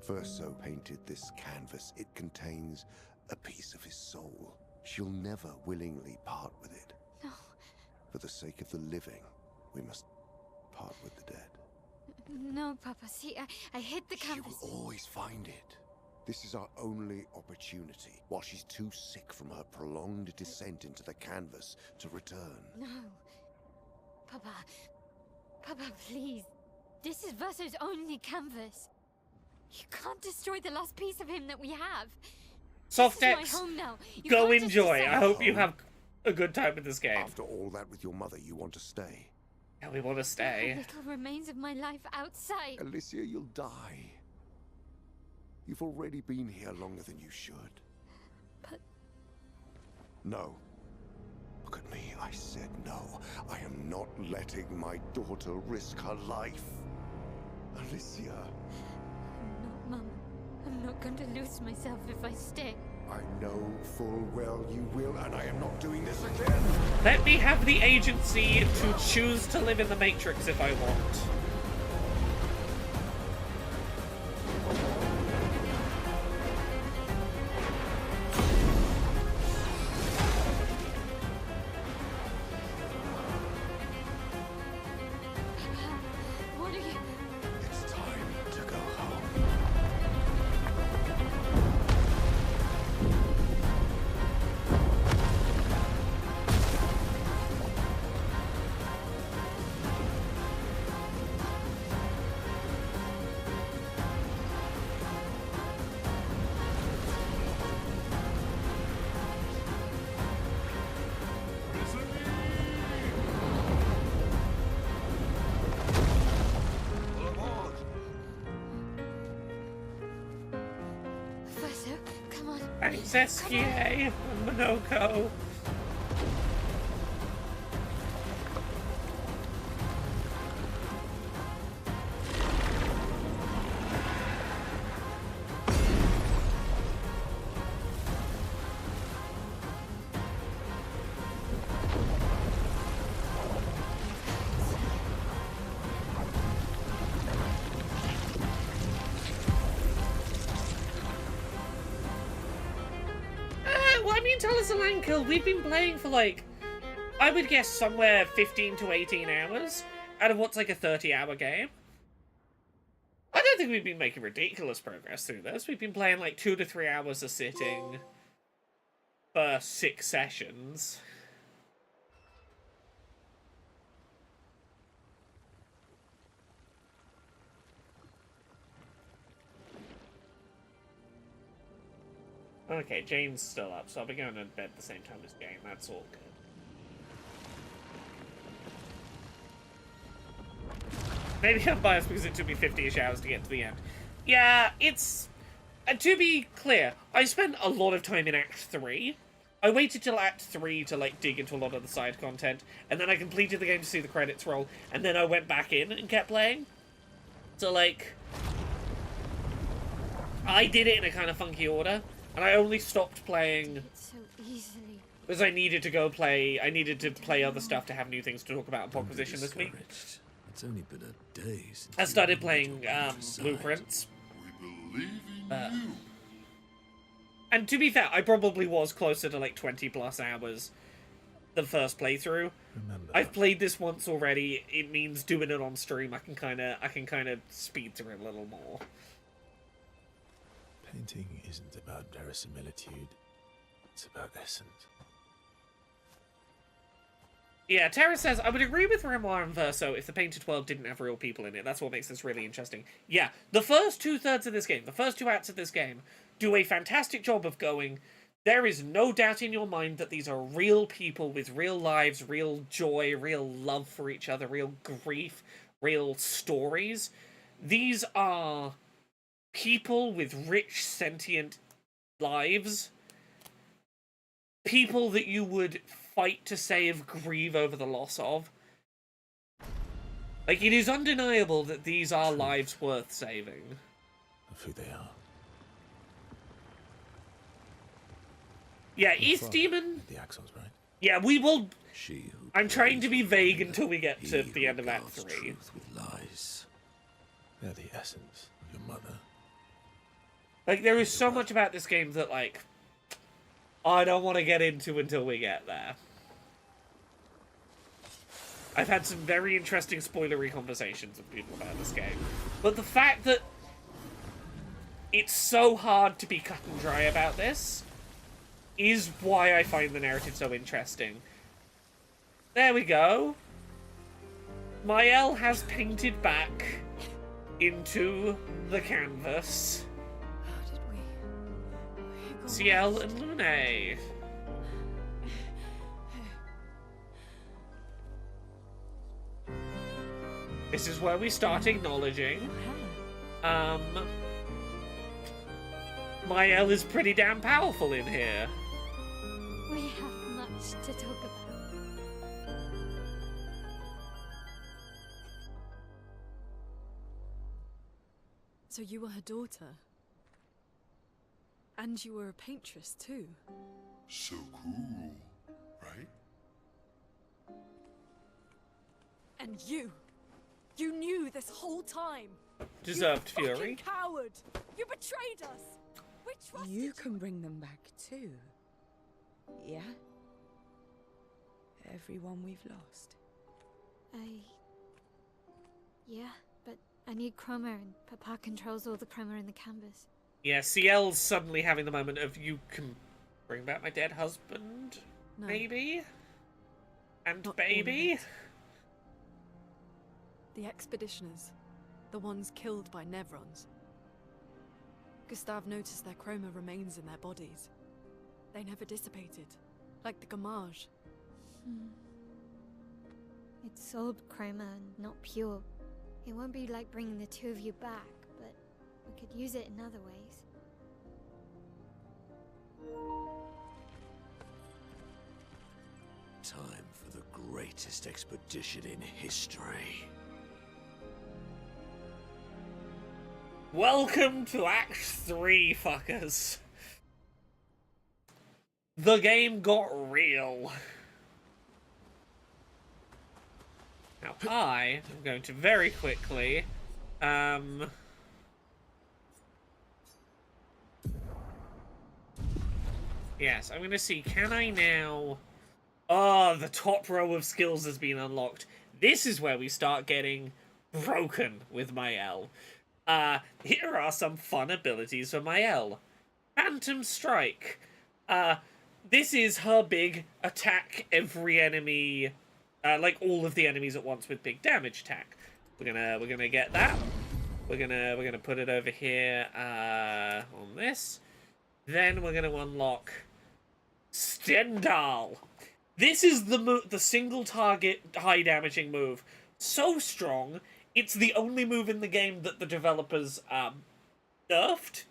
Verso painted this canvas. It contains a piece of his soul. She'll never willingly part with it. No. For the sake of the living, we must part with the dead. No, Papa. See, I hid the canvas. She will always find it. This is our only opportunity, while she's too sick from her prolonged descent into the canvas to return. No. Papa. Papa, please. This is Verso's only canvas. You can't destroy the last piece of him that we have. Softex, this is my home now. You go can't just enjoy. decide- I hope you have a good time with this game. After all that with your mother, you want to stay. Yeah, we want to The stay. little remains of my life outside. Alicia, you'll die. You've already been here longer than you should. But... No. Look at me. I said no. I am not letting my daughter risk her life. Alicia. I'm not, Mum. I'm not going to lose myself if I stay. I know full well you will, and I am not doing this again. Let me have the agency to choose to live in the Matrix if I want. What are you... It's time to go home. Professor, come on. Thanks, SKA and Monoko. Well, I mean, tell us a Lankil. We've been playing for like, I would guess somewhere 15 to 18 hours out of what's like a 30-hour game. I don't think we've been making ridiculous progress through this. We've been playing like 2 to 3 hours a sitting for 6 sessions. Okay, Jane's still up, so I'll be going to bed at the same time as Jane. That's all good. Maybe I'm biased because it took me 50-ish hours to get to the end. Yeah, it's... to be clear, I spent a lot of time in Act 3. I waited till Act 3 to, like, dig into a lot of the side content, and then I completed the game to see the credits roll, and then I went back in and kept playing. So, like... I did it in a kind of funky order. And I only stopped playing So easily. because I needed to go play. I needed to play other stuff to have new things to talk about in Proposition this week. It's only been a day since I started playing Blueprints. And to be fair, I probably was closer to like 20+ hours the first playthrough. I've played this once already. It means doing it on stream. I can kind of speed through it a little more. Painting isn't about verisimilitude, it's about essence. Yeah, Tara says, I would agree with Renoir and Verso if the painted world didn't have real people in it. That's what makes this really interesting. Yeah, the first 2/3 of this game, the first 2 acts of this game, do a fantastic job of going, there is no doubt in your mind that these are real people with real lives, real joy, real love for each other, real grief, real stories. These are people with rich, sentient lives. People that you would fight to save, grieve over the loss of. Like, it is undeniable that these are lives worth saving. Of who they are. Yeah, East Demon... The Axons, right? Yeah, we will... She who I'm trying to be vague until we get to the end of Act 3. Truth with lies. They're the essence of your mother. Like, there is so much about this game that, like, I don't want to get into until we get there. I've had some very interesting spoilery conversations with people about this game. But the fact that it's so hard to be cut and dry about this is why I find the narrative so interesting. There we go. Mael has painted back into the canvas. Ciel and Lune. This is where we start acknowledging. Mael is pretty damn powerful in here. We have much to talk about. So you were her daughter? And you were a paintress too? So cool, right? And you knew this whole time! Deserved you fury. Coward! You betrayed us! We trusted you. You can bring them back too. Yeah? Everyone we've lost. Yeah, but I need chroma and Papa controls all the chroma in the canvas. Yeah, CL's suddenly having the moment of, you can bring back my dead husband? No. Maybe? And Not baby? The expeditioners. The ones killed by Nevrons. Gustav noticed their chroma remains in their bodies. They never dissipated, like the Gamage. It's old chroma and not pure. It won't be like bringing the two of you back, but we could use it in other ways. Time for the greatest expedition in history. Welcome to Act 3, fuckers. The game got real. Now, I am going to very quickly, yes, I'm going to see, can I now... Oh, the top row of skills has been unlocked. This is where we start getting broken with Mael. Here are some fun abilities for Mael. Phantom Strike. This is her big attack every enemy, like all of the enemies at once with big damage attack. We're gonna get that. We're gonna put it over here, on this. Then we're gonna unlock Stendhal. This is the single target high damaging move. So strong, it's the only move in the game that the developers nerfed.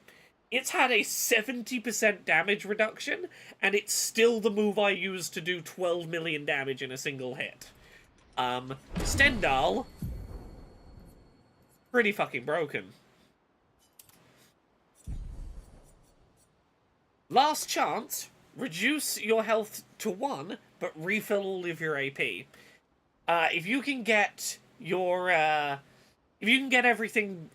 It's had a 70% damage reduction, and it's still the move I use to do 12 million damage in a single hit. Stendhal, pretty fucking broken. Last chance, reduce your health to 1, but refill all of your AP. If you can get your, if you can get everything,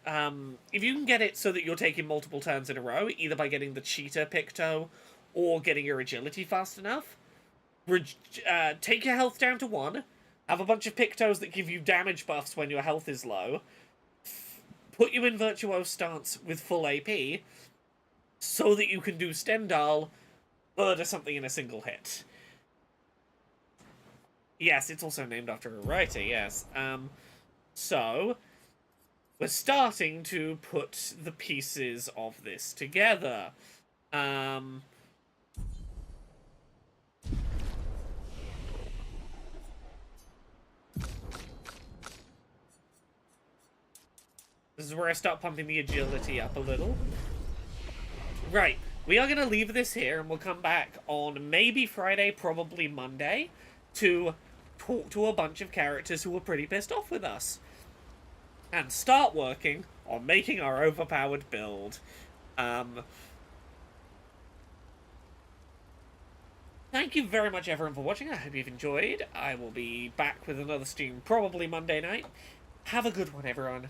if you can get it so that you're taking multiple turns in a row, either by getting the cheetah picto or getting your agility fast enough, take your health down to 1, have a bunch of pictos that give you damage buffs when your health is low, put you in virtuose stance with full AP, so that you can do Stendhal, murder something in a single hit. Yes, it's also named after a writer, yes. So, we're starting to put the pieces of this together. This is where I start pumping the agility up a little. Right, we are going to leave this here, and we'll come back on maybe Friday, probably Monday, to talk to a bunch of characters who were pretty pissed off with us. And start working on making our overpowered build. Thank you very much, everyone, for watching. I hope you've enjoyed. I will be back with another stream probably Monday night. Have a good one, everyone.